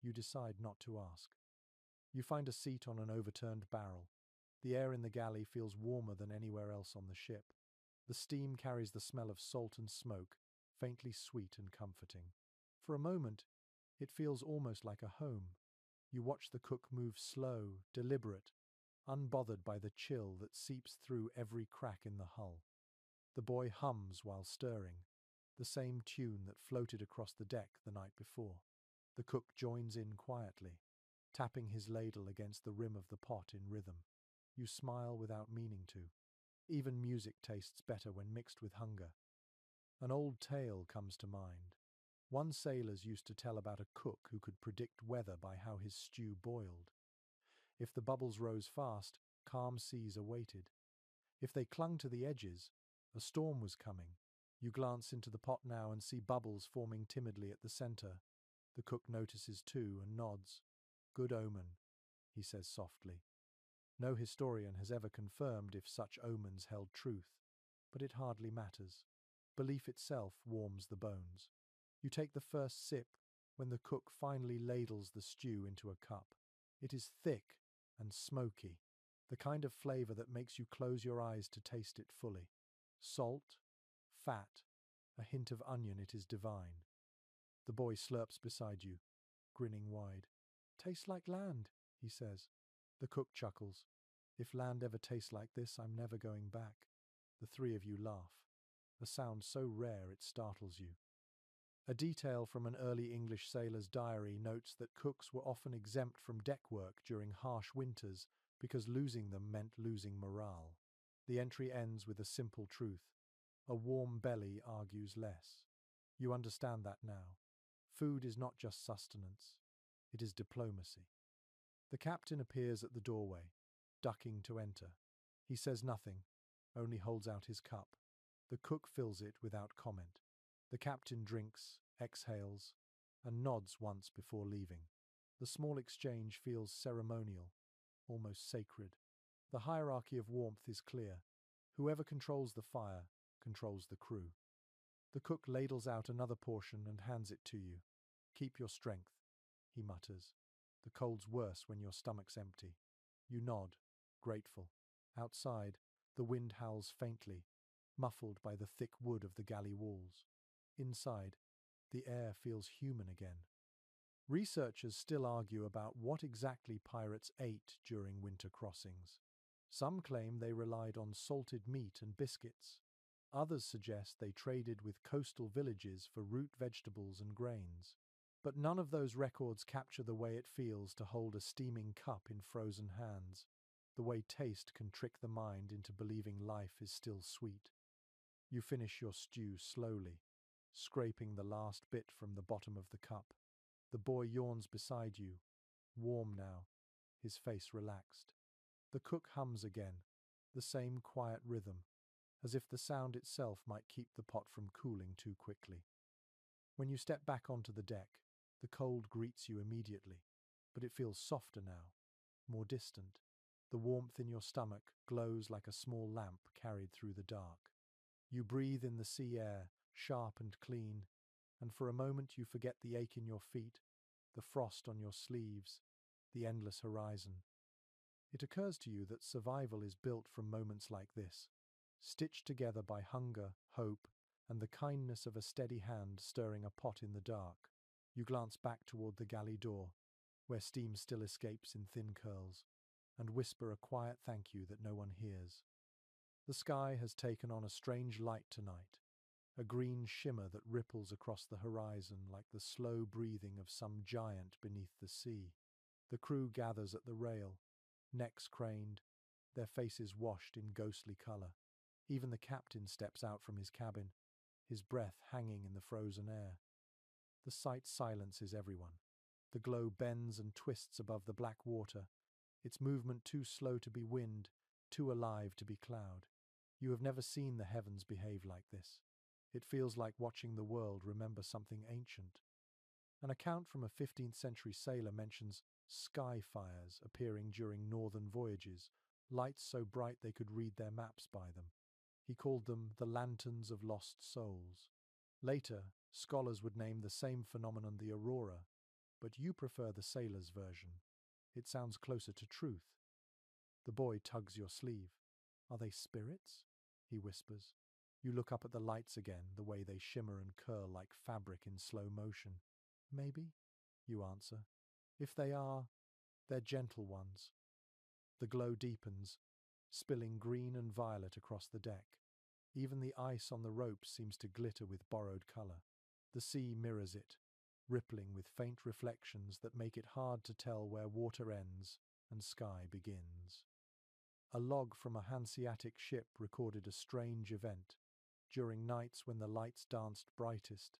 [SPEAKER 1] You decide not to ask. You find a seat on an overturned barrel. The air in the galley feels warmer than anywhere else on the ship. The steam carries the smell of salt and smoke, faintly sweet and comforting. For a moment, it feels almost like a home. You watch the cook move slow, deliberate, unbothered by the chill that seeps through every crack in the hull. The boy hums while stirring, the same tune that floated across the deck the night before. The cook joins in quietly, tapping his ladle against the rim of the pot in rhythm. You smile without meaning to. Even music tastes better when mixed with hunger. An old tale comes to mind. One sailors used to tell about a cook who could predict weather by how his stew boiled. If the bubbles rose fast, calm seas awaited. If they clung to the edges, a storm was coming. You glance into the pot now and see bubbles forming timidly at the center. The cook notices too and nods. "Good omen," he says softly. No historian has ever confirmed if such omens held truth, but it hardly matters. Belief itself warms the bones. You take the first sip when the cook finally ladles the stew into a cup. It is thick and smoky, the kind of flavor that makes you close your eyes to taste it fully. Salt, fat, a hint of onion, it is divine. The boy slurps beside you, grinning wide. "Tastes like land," he says. The cook chuckles. "If land ever tastes like this, I'm never going back." The three of you laugh, a sound so rare it startles you. A detail from an early English sailor's diary notes that cooks were often exempt from deck work during harsh winters because losing them meant losing morale. The entry ends with a simple truth. A warm belly argues less. You understand that now. Food is not just sustenance. It is diplomacy. The captain appears at the doorway, ducking to enter. He says nothing, only holds out his cup. The cook fills it without comment. The captain drinks, exhales, and nods once before leaving. The small exchange feels ceremonial, almost sacred. The hierarchy of warmth is clear. Whoever controls the fire controls the crew. The cook ladles out another portion and hands it to you. "Keep your strength," he mutters. "The cold's worse when your stomach's empty." You nod, grateful. Outside, the wind howls faintly, muffled by the thick wood of the galley walls. Inside, the air feels human again. Researchers still argue about what exactly pirates ate during winter crossings. Some claim they relied on salted meat and biscuits. Others suggest they traded with coastal villages for root vegetables and grains. But none of those records capture the way it feels to hold a steaming cup in frozen hands, the way taste can trick the mind into believing life is still sweet. You finish your stew slowly, scraping the last bit from the bottom of the cup. The boy yawns beside you, warm now, his face relaxed. The cook hums again, the same quiet rhythm, as if the sound itself might keep the pot from cooling too quickly. When you step back onto the deck, the cold greets you immediately, but it feels softer now, more distant. The warmth in your stomach glows like a small lamp carried through the dark. You breathe in the sea air, sharp and clean, and for a moment you forget the ache in your feet, the frost on your sleeves, the endless horizon. It occurs to you that survival is built from moments like this, stitched together by hunger, hope, and the kindness of a steady hand stirring a pot in the dark. You glance back toward the galley door, where steam still escapes in thin curls, and whisper a quiet thank you that no one hears. The sky has taken on a strange light tonight, a green shimmer that ripples across the horizon like the slow breathing of some giant beneath the sea. The crew gathers at the rail, necks craned, their faces washed in ghostly color. Even the captain steps out from his cabin, his breath hanging in the frozen air. The sight silences everyone. The glow bends and twists above the black water, its movement too slow to be wind, too alive to be cloud. You have never seen the heavens behave like this. It feels like watching the world remember something ancient. An account from a 15th century sailor mentions sky fires appearing during northern voyages, lights so bright they could read their maps by them. He called them the lanterns of lost souls. Later, scholars would name the same phenomenon the aurora, but you prefer the sailor's version. It sounds closer to truth. The boy tugs your sleeve. "Are they spirits?" he whispers. You look up at the lights again, the way they shimmer and curl like fabric in slow motion. "Maybe," you answer. "If they are, they're gentle ones." The glow deepens, spilling green and violet across the deck. Even the ice on the ropes seems to glitter with borrowed color. The sea mirrors it, rippling with faint reflections that make it hard to tell where water ends and sky begins. A log from a Hanseatic ship recorded a strange event. During nights when the lights danced brightest,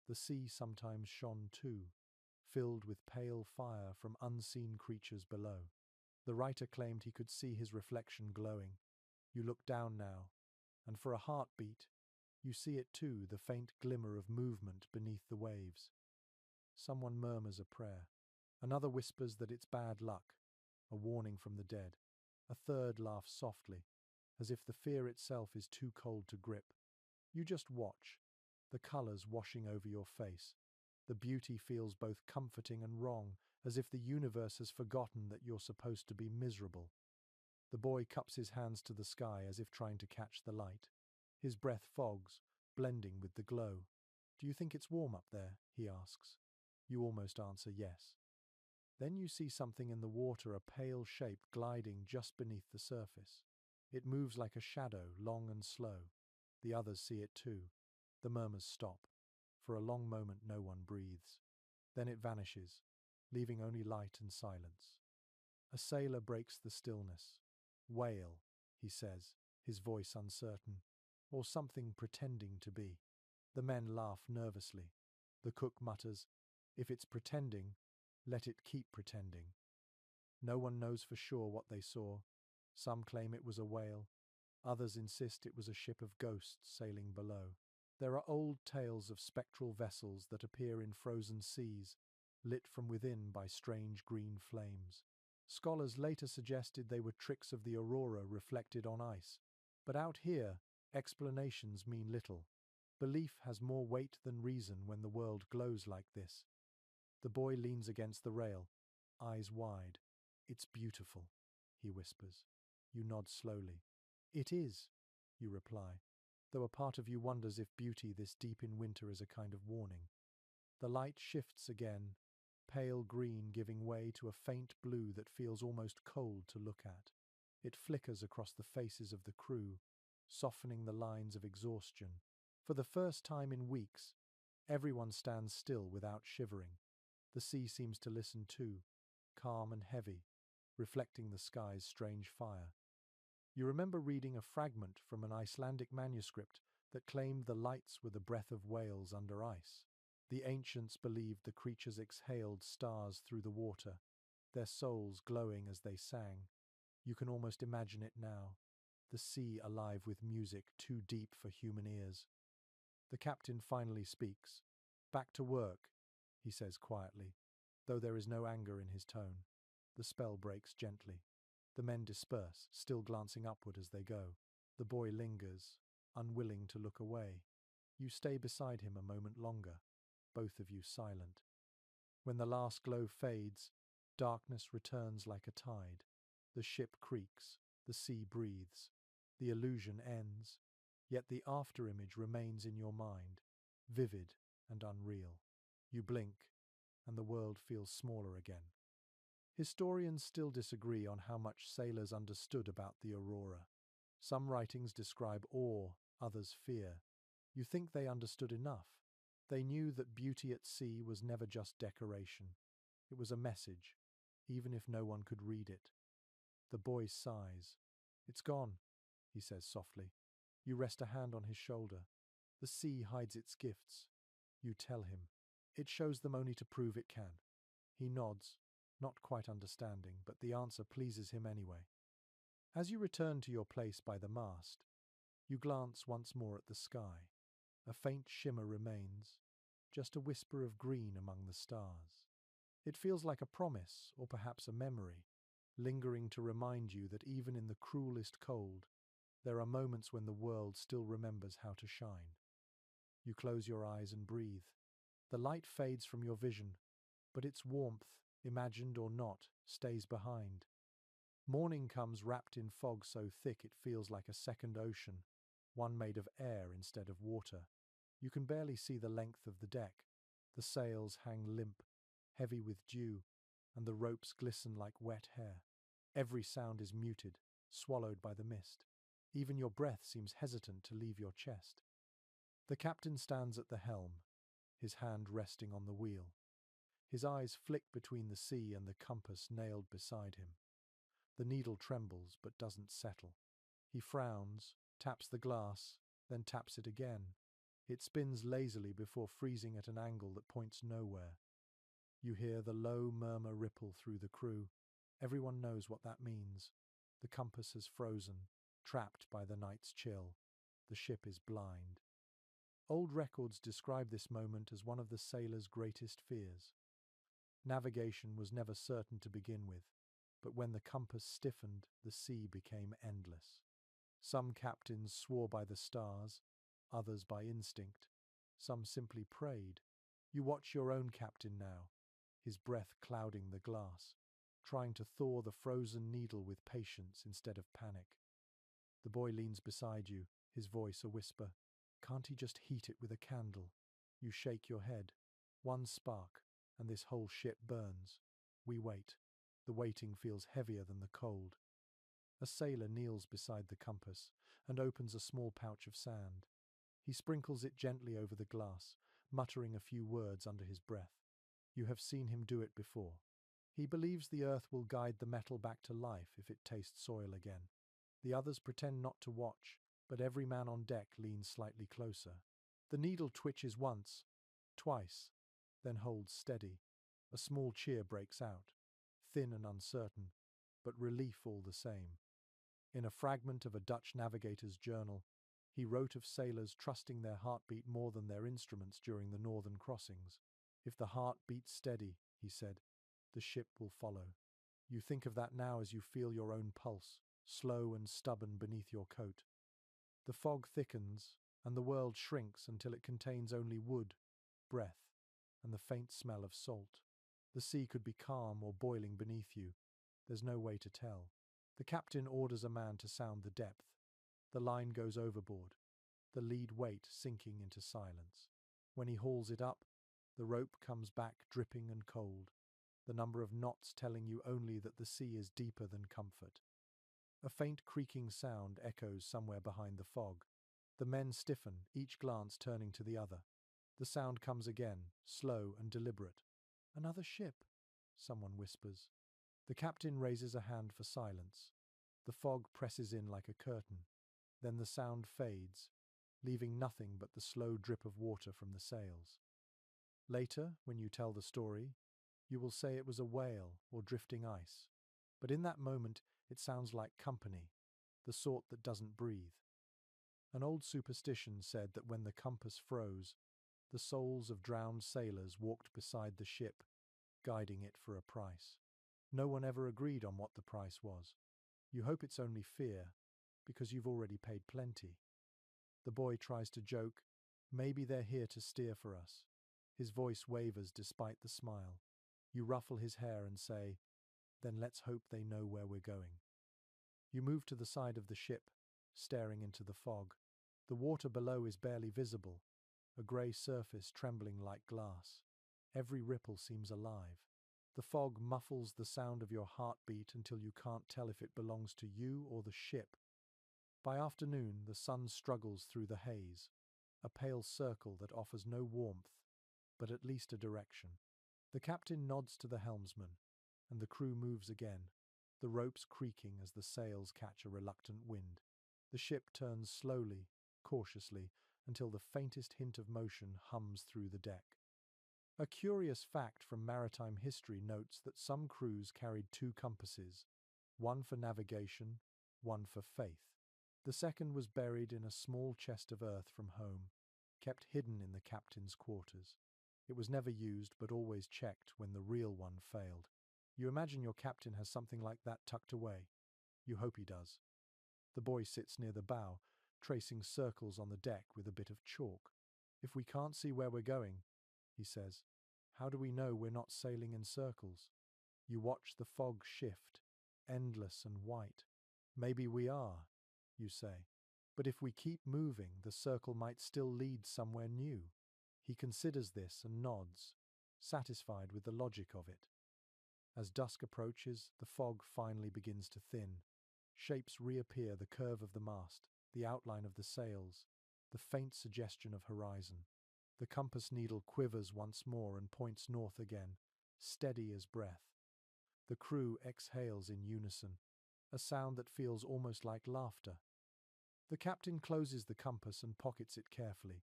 [SPEAKER 1] the sea sometimes shone too, filled with pale fire from unseen creatures below. The writer claimed he could see his reflection glowing. You look down now, and for a heartbeat, you see it too, the faint glimmer of movement beneath the waves. Someone murmurs a prayer. Another whispers that it's bad luck, a warning from the dead. A third laughs softly, as if the fear itself is too cold to grip. You just watch, the colors washing over your face. The beauty feels both comforting and wrong, as if the universe has forgotten that you're supposed to be miserable. The boy cups his hands to the sky as if trying to catch the light. His breath fogs, blending with the glow. "Do you think it's warm up there?" he asks. You almost answer yes. Then you see something in the water, a pale shape gliding just beneath the surface. It moves like a shadow, long and slow. The others see it too. The murmurs stop. For a long moment no one breathes. Then it vanishes, leaving only light and silence. A sailor breaks the stillness. "Whale," he says, his voice uncertain, or something pretending to be. The men laugh nervously. The cook mutters, "If it's pretending, let it keep pretending." No one knows for sure what they saw. Some claim it was a whale. Others insist it was a ship of ghosts sailing below. There are old tales of spectral vessels that appear in frozen seas, lit from within by strange green flames. Scholars later suggested they were tricks of the aurora reflected on ice. But out here, explanations mean little. Belief has more weight than reason when the world glows like this. The boy leans against the rail, eyes wide. "It's beautiful," he whispers. You nod slowly. "It is," you reply, though a part of you wonders if beauty this deep in winter is a kind of warning. The light shifts again, pale green giving way to a faint blue that feels almost cold to look at. It flickers across the faces of the crew, softening the lines of exhaustion. For the first time in weeks, everyone stands still without shivering. The sea seems to listen too, calm and heavy, reflecting the sky's strange fire. You remember reading a fragment from an Icelandic manuscript that claimed the lights were the breath of whales under ice. The ancients believed the creatures exhaled stars through the water, their souls glowing as they sang. You can almost imagine it now, the sea alive with music too deep for human ears. The captain finally speaks. "Back to work," he says quietly, though there is no anger in his tone. The spell breaks gently. The men disperse, still glancing upward as they go. The boy lingers, unwilling to look away. You stay beside him a moment longer, both of you silent. When the last glow fades, darkness returns like a tide. The ship creaks, the sea breathes. The illusion ends, yet the afterimage remains in your mind, vivid and unreal. You blink, and the world feels smaller again. Historians still disagree on how much sailors understood about the aurora. Some writings describe awe, others fear. You think they understood enough. They knew that beauty at sea was never just decoration. It was a message, even if no one could read it. The boy sighs. "It's gone," he says softly. You rest a hand on his shoulder. "The sea hides its gifts." You tell him. "It shows them only to prove it can." He nods, not quite understanding, but the answer pleases him anyway. As you return to your place by the mast, you glance once more at the sky. A faint shimmer remains, just a whisper of green among the stars. It feels like a promise, or perhaps a memory, lingering to remind you that even in the cruelest cold, there are moments when the world still remembers how to shine. You close your eyes and breathe. The light fades from your vision, but its warmth, imagined or not, stays behind. Morning comes wrapped in fog so thick it feels like a second ocean, one made of air instead of water. You can barely see the length of the deck. The sails hang limp, heavy with dew, and the ropes glisten like wet hair. Every sound is muted, swallowed by the mist. Even your breath seems hesitant to leave your chest. The captain stands at the helm, his hand resting on the wheel. His eyes flick between the sea and the compass nailed beside him. The needle trembles but doesn't settle. He frowns, taps the glass, then taps it again. It spins lazily before freezing at an angle that points nowhere. You hear the low murmur ripple through the crew. Everyone knows what that means. The compass has frozen, trapped by the night's chill. The ship is blind. Old records describe this moment as one of the sailors' greatest fears. Navigation was never certain to begin with, but when the compass stiffened, the sea became endless. Some captains swore by the stars, others by instinct. Some simply prayed. You watch your own captain now, his breath clouding the glass, trying to thaw the frozen needle with patience instead of panic. The boy leans beside you, his voice a whisper. "Can't he just heat it with a candle?" You shake your head. One spark, and this whole ship burns. We wait. The waiting feels heavier than the cold. A sailor kneels beside the compass and opens a small pouch of sand. He sprinkles it gently over the glass, muttering a few words under his breath. You have seen him do it before. He believes the earth will guide the metal back to life if it tastes soil again. The others pretend not to watch, but every man on deck leans slightly closer. The needle twitches once, twice, then holds steady. A small cheer breaks out, thin and uncertain, but relief all the same. In a fragment of a Dutch navigator's journal, he wrote of sailors trusting their heartbeat more than their instruments during the northern crossings. "If the heart beats steady," he said, "the ship will follow." You think of that now as you feel your own pulse, slow and stubborn beneath your coat. The fog thickens, and the world shrinks until it contains only wood, breath, and the faint smell of salt. The sea could be calm or boiling beneath you. There's no way to tell. The captain orders a man to sound the depth. The line goes overboard, the lead weight sinking into silence. When he hauls it up, the rope comes back dripping and cold, the number of knots telling you only that the sea is deeper than comfort. A faint creaking sound echoes somewhere behind the fog. The men stiffen, each glance turning to the other. The sound comes again, slow and deliberate. "Another ship," someone whispers. The captain raises a hand for silence. The fog presses in like a curtain. Then the sound fades, leaving nothing but the slow drip of water from the sails. Later, when you tell the story, you will say it was a whale or drifting ice. But in that moment, it sounds like company, the sort that doesn't breathe. An old superstition said that when the compass froze, the souls of drowned sailors walked beside the ship, guiding it for a price. No one ever agreed on what the price was. You hope it's only fear, because you've already paid plenty. The boy tries to joke, "Maybe they're here to steer for us." His voice wavers despite the smile. You ruffle his hair and say, "Then let's hope they know where we're going." You move to the side of the ship, staring into the fog. The water below is barely visible, a grey surface trembling like glass. Every ripple seems alive. The fog muffles the sound of your heartbeat until you can't tell if it belongs to you or the ship. By afternoon, the sun struggles through the haze, a pale circle that offers no warmth, but at least a direction. The captain nods to the helmsman, and the crew moves again, the ropes creaking as the sails catch a reluctant wind. The ship turns slowly, cautiously, until the faintest hint of motion hums through the deck. A curious fact from maritime history notes that some crews carried two compasses, one for navigation, one for faith. The second was buried in a small chest of earth from home, kept hidden in the captain's quarters. It was never used but always checked when the real one failed. You imagine your captain has something like that tucked away. You hope he does. The boy sits near the bow, tracing circles on the deck with a bit of chalk. "If we can't see where we're going," he says, "how do we know we're not sailing in circles?" You watch the fog shift, endless and white. "Maybe we are," you say. "But if we keep moving, the circle might still lead somewhere new." He considers this and nods, satisfied with the logic of it. As dusk approaches, the fog finally begins to thin. Shapes reappear: the curve of the mast, the outline of the sails, the faint suggestion of horizon. The compass needle quivers once more and points north again, steady as breath. The crew exhales in unison, a sound that feels almost like laughter. The captain closes the compass and pockets it carefully,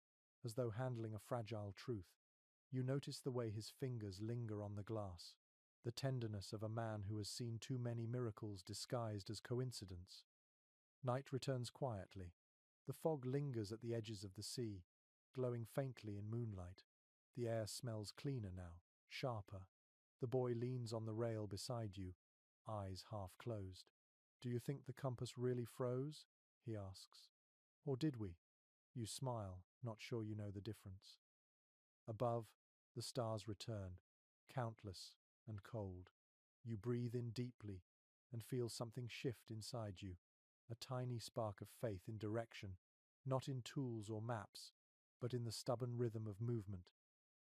[SPEAKER 1] as though handling a fragile truth. You notice the way his fingers linger on the glass, the tenderness of a man who has seen too many miracles disguised as coincidence. Night returns quietly. The fog lingers at the edges of the sea, glowing faintly in moonlight. The air smells cleaner now, sharper. The boy leans on the rail beside you, eyes half closed. "Do you think the compass really froze?" he asks. "Or did we?" You smile, not sure you know the difference. Above, the stars return, countless and cold. You breathe in deeply and feel something shift inside you, a tiny spark of faith in direction, not in tools or maps, but in the stubborn rhythm of movement.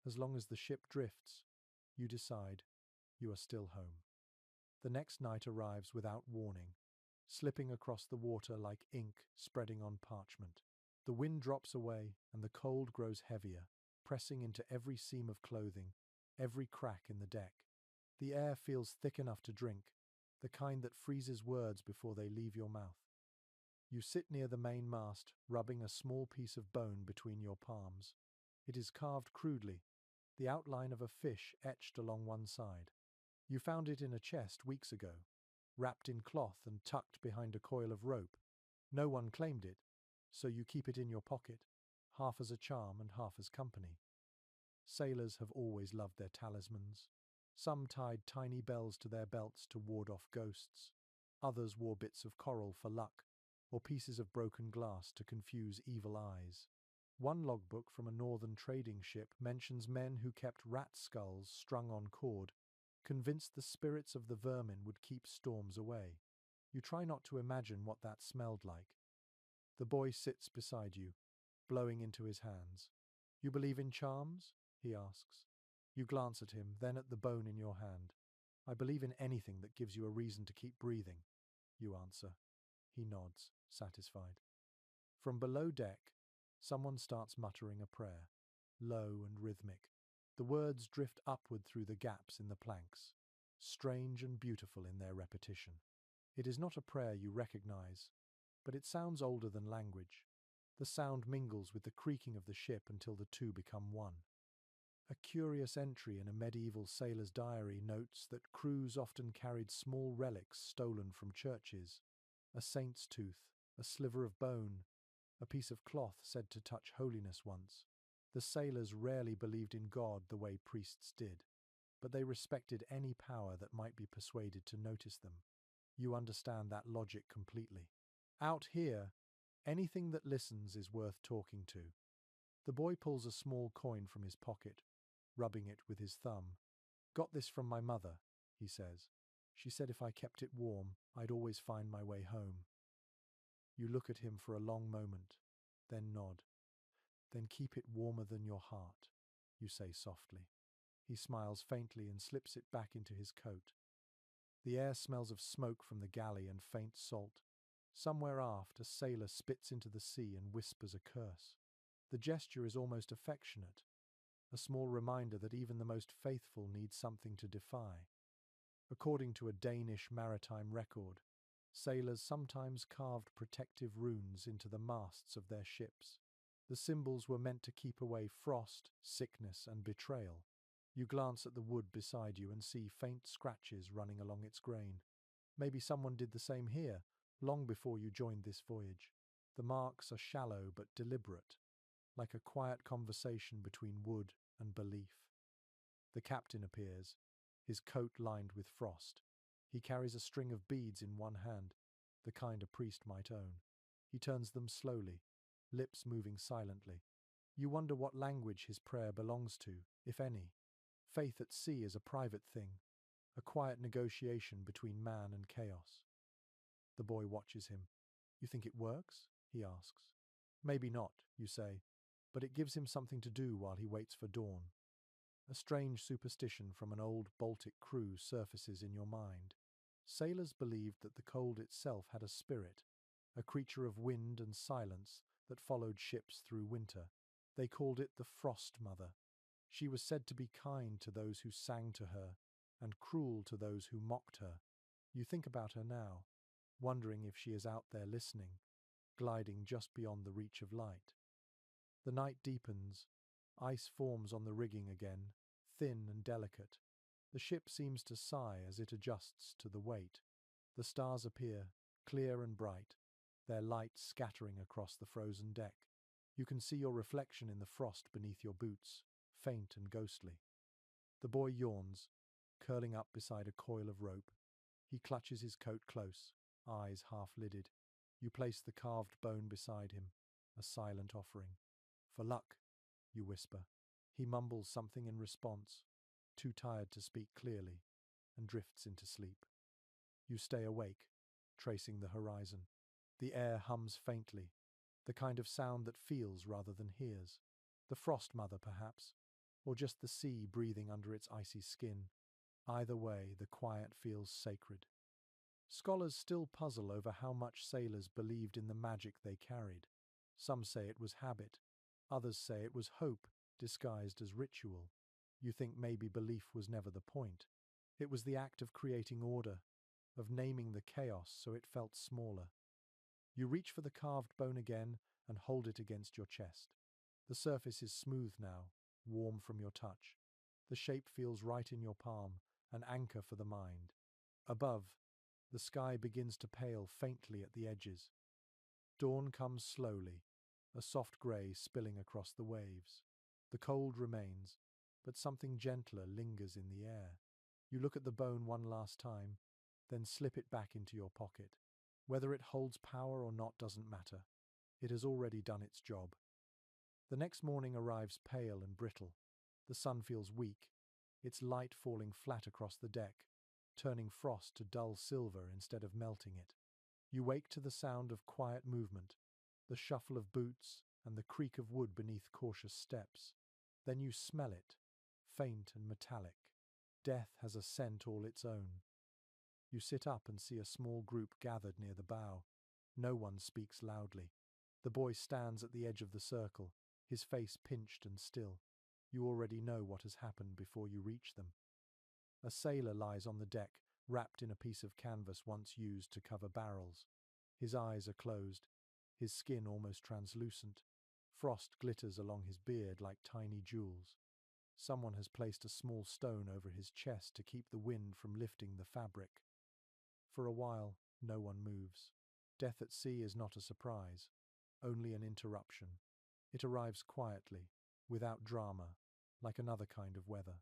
[SPEAKER 1] As long as the ship drifts, you decide you are still home. The next night arrives without warning, slipping across the water like ink spreading on parchment. The wind drops away and the cold grows heavier, pressing into every seam of clothing, every crack in the deck. The air feels thick enough to drink, the kind that freezes words before they leave your mouth. You sit near the main mast, rubbing a small piece of bone between your palms. It is carved crudely, the outline of a fish etched along one side. You found it in a chest weeks ago, wrapped in cloth and tucked behind a coil of rope. No one claimed it, so you keep it in your pocket, half as a charm and half as company. Sailors have always loved their talismans. Some tied tiny bells to their belts to ward off ghosts. Others wore bits of coral for luck, or pieces of broken glass to confuse evil eyes. One logbook from a northern trading ship mentions men who kept rat skulls strung on cord, convinced the spirits of the vermin would keep storms away. You try not to imagine what that smelled like. The boy sits beside you, blowing into his hands. "You believe in charms?" he asks. You glance at him, then at the bone in your hand. "I believe in anything that gives you a reason to keep breathing," you answer. He nods, satisfied. From below deck, someone starts muttering a prayer, low and rhythmic. The words drift upward through the gaps in the planks, strange and beautiful in their repetition. It is not a prayer you recognize, but it sounds older than language. The sound mingles with the creaking of the ship until the two become one. A curious entry in a medieval sailor's diary notes that crews often carried small relics stolen from churches: a saint's tooth, a sliver of bone, a piece of cloth said to touch holiness once. The sailors rarely believed in God the way priests did, but they respected any power that might be persuaded to notice them. You understand that logic completely. Out here, anything that listens is worth talking to. The boy pulls a small coin from his pocket, rubbing it with his thumb. "Got this from my mother," he says. "She said if I kept it warm, I'd always find my way home." You look at him for a long moment, then nod. "Then keep it warmer than your heart," you say softly. He smiles faintly and slips it back into his coat. The air smells of smoke from the galley and faint salt. Somewhere aft, a sailor spits into the sea and whispers a curse. The gesture is almost affectionate, a small reminder that even the most faithful need something to defy. According to a Danish maritime record, sailors sometimes carved protective runes into the masts of their ships. The symbols were meant to keep away frost, sickness, and betrayal. You glance at the wood beside you and see faint scratches running along its grain. Maybe someone did the same here, long before you joined this voyage. The marks are shallow but deliberate, like a quiet conversation between wood and belief. The captain appears, his coat lined with frost. He carries a string of beads in one hand, the kind a priest might own. He turns them slowly, lips moving silently. You wonder what language his prayer belongs to, if any. Faith at sea is a private thing, a quiet negotiation between man and chaos. The boy watches him. "You think it works?" he asks. "Maybe not," you say, "but it gives him something to do while he waits for dawn." A strange superstition from an old Baltic crew surfaces in your mind. Sailors believed that the cold itself had a spirit, a creature of wind and silence that followed ships through winter. They called it the Frost Mother. She was said to be kind to those who sang to her and cruel to those who mocked her. You think about her now, wondering if she is out there listening, gliding just beyond the reach of light. The night deepens. Ice forms on the rigging again, thin and delicate. The ship seems to sigh as it adjusts to the weight. The stars appear, clear and bright, their light scattering across the frozen deck. You can see your reflection in the frost beneath your boots, faint and ghostly. The boy yawns, curling up beside a coil of rope. He clutches his coat close, eyes half-lidded. You place the carved bone beside him, a silent offering. "For luck," you whisper. He mumbles something in response, too tired to speak clearly, and drifts into sleep. You stay awake, tracing the horizon. The air hums faintly, the kind of sound that feels rather than hears. The Frost Mother, perhaps, or just the sea breathing under its icy skin. Either way, the quiet feels sacred. Scholars still puzzle over how much sailors believed in the magic they carried. Some say it was habit, others say it was hope disguised as ritual. You think maybe belief was never the point. It was the act of creating order, of naming the chaos so it felt smaller. You reach for the carved bone again and hold it against your chest. The surface is smooth now, warm from your touch. The shape feels right in your palm, an anchor for the mind. Above, the sky begins to pale faintly at the edges. Dawn comes slowly, a soft grey spilling across the waves. The cold remains, but something gentler lingers in the air. You look at the bone one last time, then slip it back into your pocket. Whether it holds power or not doesn't matter. It has already done its job. The next morning arrives pale and brittle. The sun feels weak, its light falling flat across the deck, turning frost to dull silver instead of melting it. You wake to the sound of quiet movement, the shuffle of boots and the creak of wood beneath cautious steps. Then you smell it, faint and metallic. Death has a scent all its own. You sit up and see a small group gathered near the bow. No one speaks loudly. The boy stands at the edge of the circle, his face pinched and still. You already know what has happened before you reach them. A sailor lies on the deck, wrapped in a piece of canvas once used to cover barrels. His eyes are closed, his skin almost translucent. Frost glitters along his beard like tiny jewels. Someone has placed a small stone over his chest to keep the wind from lifting the fabric. For a while, no one moves. Death at sea is not a surprise, only an interruption. It arrives quietly, without drama, like another kind of weather.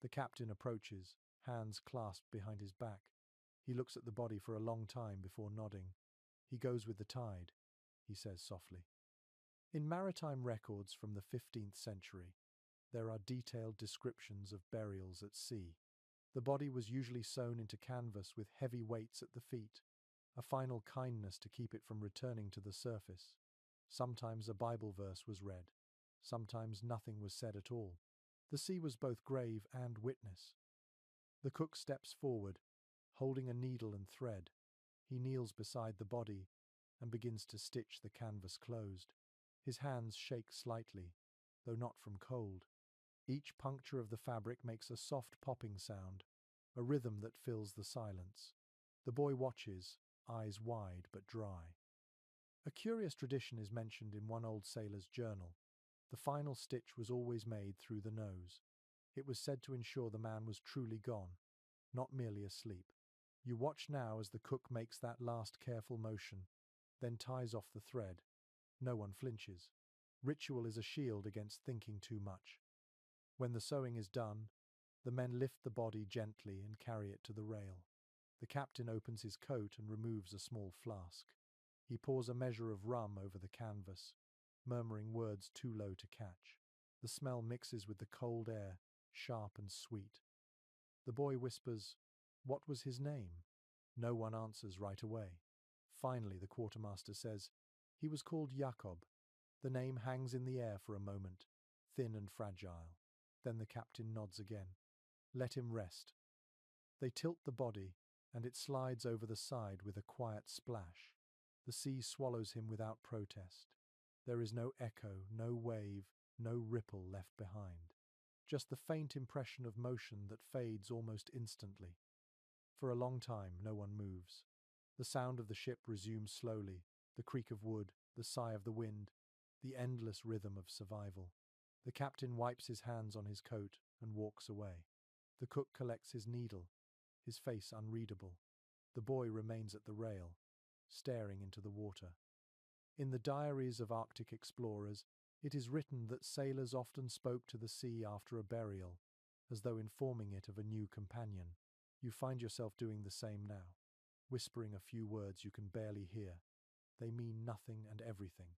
[SPEAKER 1] The captain approaches, hands clasped behind his back. He looks at the body for a long time before nodding. He goes with the tide, he says softly. In maritime records from the 15th century, there are detailed descriptions of burials at sea. The body was usually sewn into canvas with heavy weights at the feet, a final kindness to keep it from returning to the surface. Sometimes a Bible verse was read, sometimes nothing was said at all. The sea was both grave and witness. The cook steps forward, holding a needle and thread. He kneels beside the body and begins to stitch the canvas closed. His hands shake slightly, though not from cold. Each puncture of the fabric makes a soft popping sound, a rhythm that fills the silence. The boy watches, eyes wide but dry. A curious tradition is mentioned in one old sailor's journal. The final stitch was always made through the nose. It was said to ensure the man was truly gone, not merely asleep. You watch now as the cook makes that last careful motion, then ties off the thread. No one flinches. Ritual is a shield against thinking too much. When the sewing is done, the men lift the body gently and carry it to the rail. The captain opens his coat and removes a small flask. He pours a measure of rum over the canvas, murmuring words too low to catch. The smell mixes with the cold air, sharp and sweet. The boy whispers, "What was his name?" No one answers right away. Finally, the quartermaster says, "He was called Jakob." The name hangs in the air for a moment, thin and fragile. Then the captain nods again. "Let him rest." They tilt the body, and it slides over the side with a quiet splash. The sea swallows him without protest. There is no echo, no wave, no ripple left behind. Just the faint impression of motion that fades almost instantly. For a long time, no one moves. The sound of the ship resumes slowly, the creak of wood, the sigh of the wind, the endless rhythm of survival. The captain wipes his hands on his coat and walks away. The cook collects his needle, his face unreadable. The boy remains at the rail, staring into the water. In the diaries of Arctic explorers, it is written that sailors often spoke to the sea after a burial, as though informing it of a new companion. You find yourself doing the same now, whispering a few words you can barely hear. They mean nothing and everything.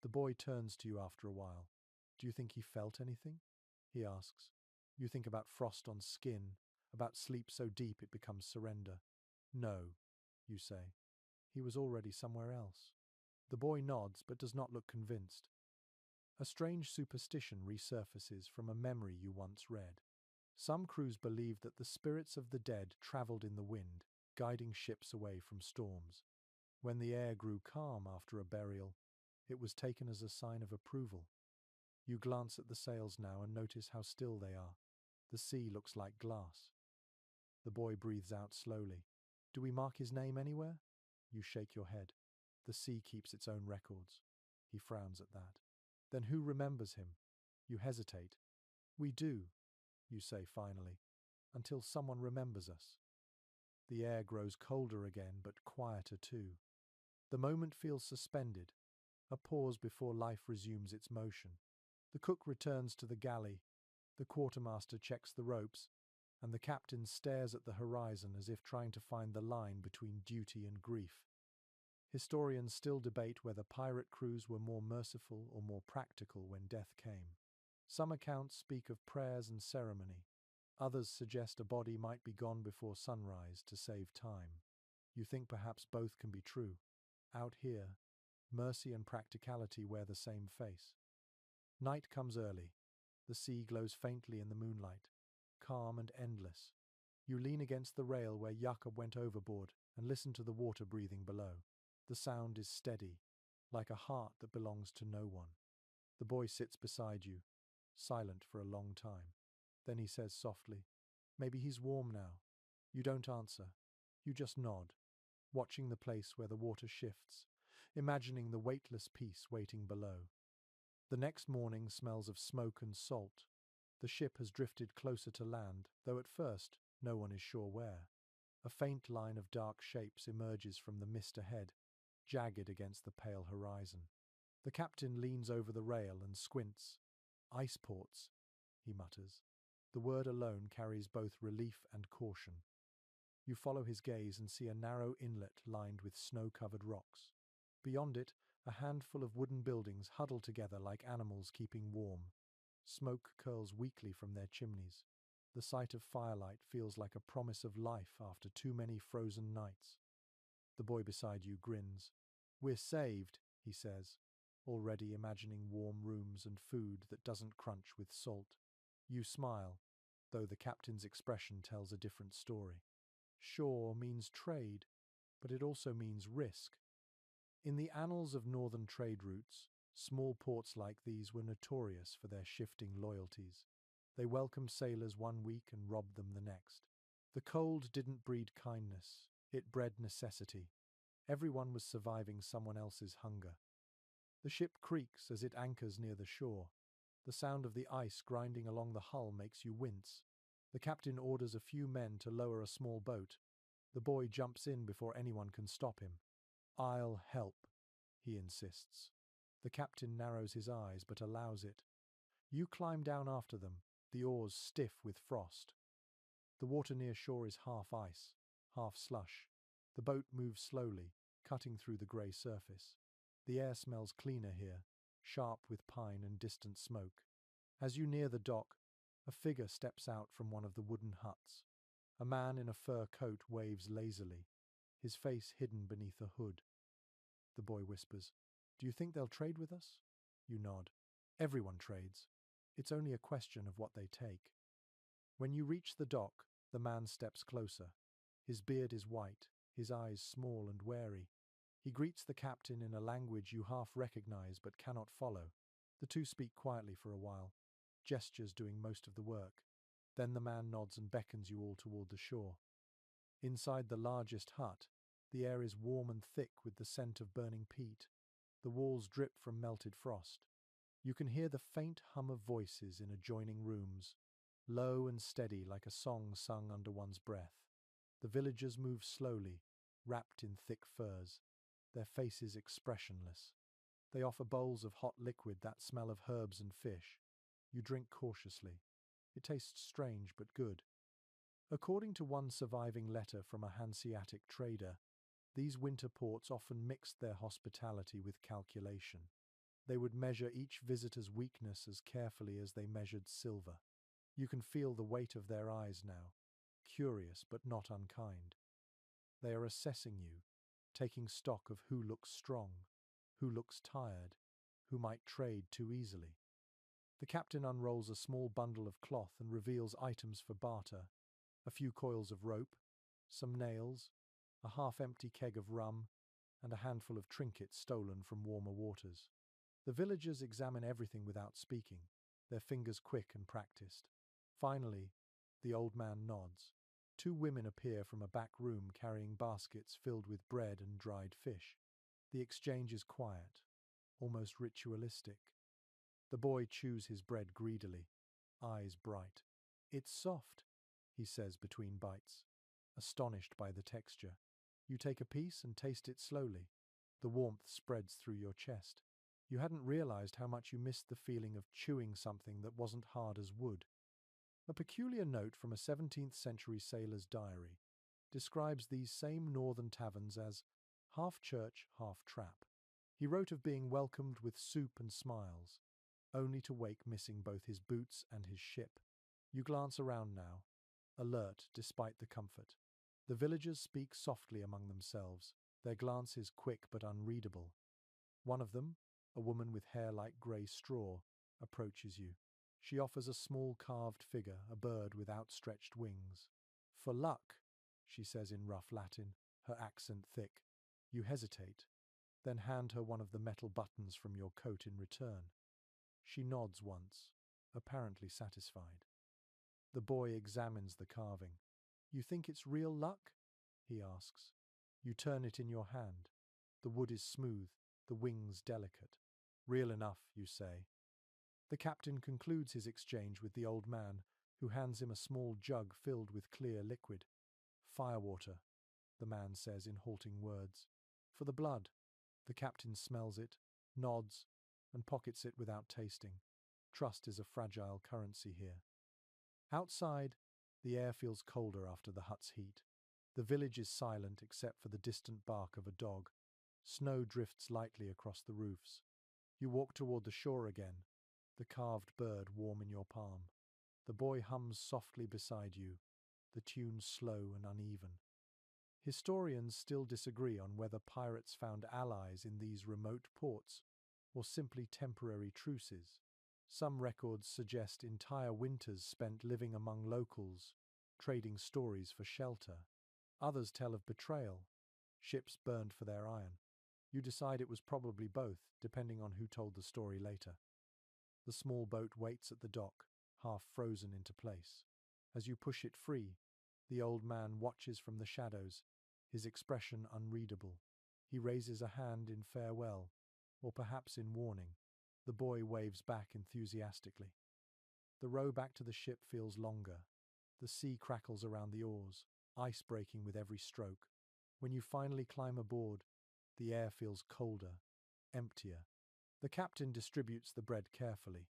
[SPEAKER 1] The boy turns to you after a while. "Do you think he felt anything?" he asks. You think about frost on skin, about sleep so deep it becomes surrender. "No," you say. "He was already somewhere else." The boy nods but does not look convinced. A strange superstition resurfaces from a memory you once read. Some crews believed that the spirits of the dead travelled in the wind, guiding ships away from storms. When the air grew calm after a burial, it was taken as a sign of approval. You glance at the sails now and notice how still they are. The sea looks like glass. The boy breathes out slowly. "Do we mark his name anywhere?" You shake your head. The sea keeps its own records. He frowns at that. "Then who remembers him?" You hesitate. "We do," you say finally, "until someone remembers us." The air grows colder again, but quieter too. The moment feels suspended, a pause before life resumes its motion. The cook returns to the galley. The quartermaster checks the ropes. and the captain stares at the horizon as if trying to find the line between duty and grief. Historians still debate whether pirate crews were more merciful or more practical when death came. Some accounts speak of prayers and ceremony. Others suggest a body might be gone before sunrise to save time. You think perhaps both can be true. Out here, mercy and practicality wear the same face. Night comes early. The sea glows faintly in the moonlight, calm and endless. You lean against the rail where Jakob went overboard and listen to the water breathing below. The sound is steady, like a heart that belongs to no one. The boy sits beside you, silent for a long time. Then he says softly, "Maybe he's warm now." You don't answer. You just nod, watching the place where the water shifts, imagining the weightless peace waiting below. The next morning smells of smoke and salt. The ship has drifted closer to land, though at first no one is sure where. A faint line of dark shapes emerges from the mist ahead, jagged against the pale horizon. The captain leans over the rail and squints. "Ice ports," he mutters. The word alone carries both relief and caution. You follow his gaze and see a narrow inlet lined with snow-covered rocks. Beyond it, a handful of wooden buildings huddle together like animals keeping warm. Smoke curls weakly from their chimneys. The sight of firelight feels like a promise of life after too many frozen nights. The boy beside you grins. "We're saved," he says, already imagining warm rooms and food that doesn't crunch with salt. You smile, though the captain's expression tells a different story. Shore means trade, but it also means risk. In the annals of northern trade routes, small ports like these were notorious for their shifting loyalties. They welcomed sailors one week and robbed them the next. The cold didn't breed kindness, it bred necessity. Everyone was surviving someone else's hunger. The ship creaks as it anchors near the shore. The sound of the ice grinding along the hull makes you wince. The captain orders a few men to lower a small boat. The boy jumps in before anyone can stop him. "I'll help," he insists. The captain narrows his eyes but allows it. You climb down after them, the oars stiff with frost. The water near shore is half ice, half slush. The boat moves slowly, cutting through the grey surface. The air smells cleaner here, sharp with pine and distant smoke. As you near the dock, a figure steps out from one of the wooden huts. A man in a fur coat waves lazily, his face hidden beneath a hood. The boy whispers, "Do you think they'll trade with us?" You nod. "Everyone trades. It's only a question of what they take." When you reach the dock, the man steps closer. His beard is white, his eyes small and wary. He greets the captain in a language you half recognize but cannot follow. The two speak quietly for a while, gestures doing most of the work. Then the man nods and beckons you all toward the shore. Inside the largest hut, the air is warm and thick with the scent of burning peat. The walls drip from melted frost. You can hear the faint hum of voices in adjoining rooms, low and steady like a song sung under one's breath. The villagers move slowly, wrapped in thick furs, their faces expressionless. They offer bowls of hot liquid that smell of herbs and fish. You drink cautiously. It tastes strange but good. According to one surviving letter from a Hanseatic trader, these winter ports often mixed their hospitality with calculation. They would measure each visitor's weakness as carefully as they measured silver. You can feel the weight of their eyes now, curious but not unkind. They are assessing you, taking stock of who looks strong, who looks tired, who might trade too easily. The captain unrolls a small bundle of cloth and reveals items for barter: a few coils of rope, some nails, a half-empty keg of rum, and a handful of trinkets stolen from warmer waters. The villagers examine everything without speaking, their fingers quick and practiced. Finally, the old man nods. Two women appear from a back room carrying baskets filled with bread and dried fish. The exchange is quiet, almost ritualistic. The boy chews his bread greedily, eyes bright. "It's soft," he says between bites, astonished by the texture. You take a piece and taste it slowly. The warmth spreads through your chest. You hadn't realized how much you missed the feeling of chewing something that wasn't hard as wood. A peculiar note from a 17th century sailor's diary describes these same northern taverns as half church, half trap. He wrote of being welcomed with soup and smiles, only to wake missing both his boots and his ship. You glance around now, alert despite the comfort. The villagers speak softly among themselves, their glances quick but unreadable. One of them, a woman with hair like grey straw, approaches you. She offers a small carved figure, a bird with outstretched wings. "For luck," she says in rough Latin, her accent thick. You hesitate, then hand her one of the metal buttons from your coat in return. She nods once, apparently satisfied. The boy examines the carving. "You think it's real luck?" he asks. You turn it in your hand. The wood is smooth, the wings delicate. "Real enough," you say. The captain concludes his exchange with the old man, who hands him a small jug filled with clear liquid. "Firewater," the man says in halting words. "For the blood." The captain smells it, nods, and pockets it without tasting. Trust is a fragile currency here. Outside, the air feels colder after the hut's heat. The village is silent except for the distant bark of a dog. Snow drifts lightly across the roofs. You walk toward the shore again, the carved bird warm in your palm. The boy hums softly beside you, the tune slow and uneven. Historians still disagree on whether pirates found allies in these remote ports or simply temporary truces. Some records suggest entire winters spent living among locals, trading stories for shelter. Others tell of betrayal, ships burned for their iron. You decide it was probably both, depending on who told the story later. The small boat waits at the dock, half frozen into place. As you push it free, the old man watches from the shadows, his expression unreadable. He raises a hand in farewell, or perhaps in warning. The boy waves back enthusiastically. The row back to the ship feels longer. The sea crackles around the oars, ice breaking with every stroke. When you finally climb aboard, the air feels colder, emptier. The captain distributes the bread carefully,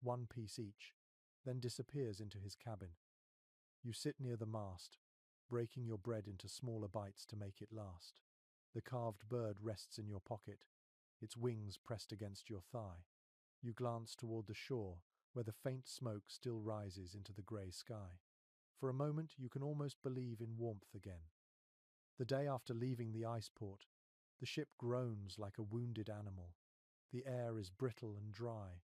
[SPEAKER 1] one piece each, then disappears into his cabin. You sit near the mast, breaking your bread into smaller bites to make it last. The carved bird rests in your pocket, its wings pressed against your thigh. You glance toward the shore, where the faint smoke still rises into the grey sky. For a moment you can almost believe in warmth again. The day after leaving the ice port, the ship groans like a wounded animal. The air is brittle and dry,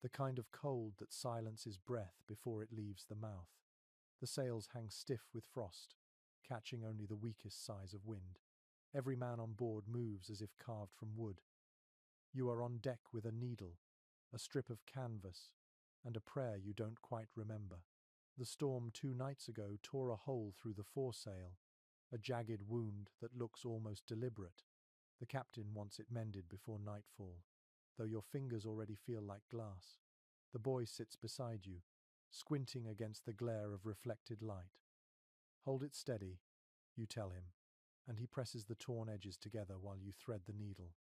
[SPEAKER 1] the kind of cold that silences breath before it leaves the mouth. The sails hang stiff with frost, catching only the weakest sighs of wind. Every man on board moves as if carved from wood. You are on deck with a needle, a strip of canvas, and a prayer you don't quite remember. The storm 2 nights ago tore a hole through the foresail, a jagged wound that looks almost deliberate. The captain wants it mended before nightfall, though your fingers already feel like glass. The boy sits beside you, squinting against the glare of reflected light. "Hold it steady," you tell him, and he presses the torn edges together while you thread the needle.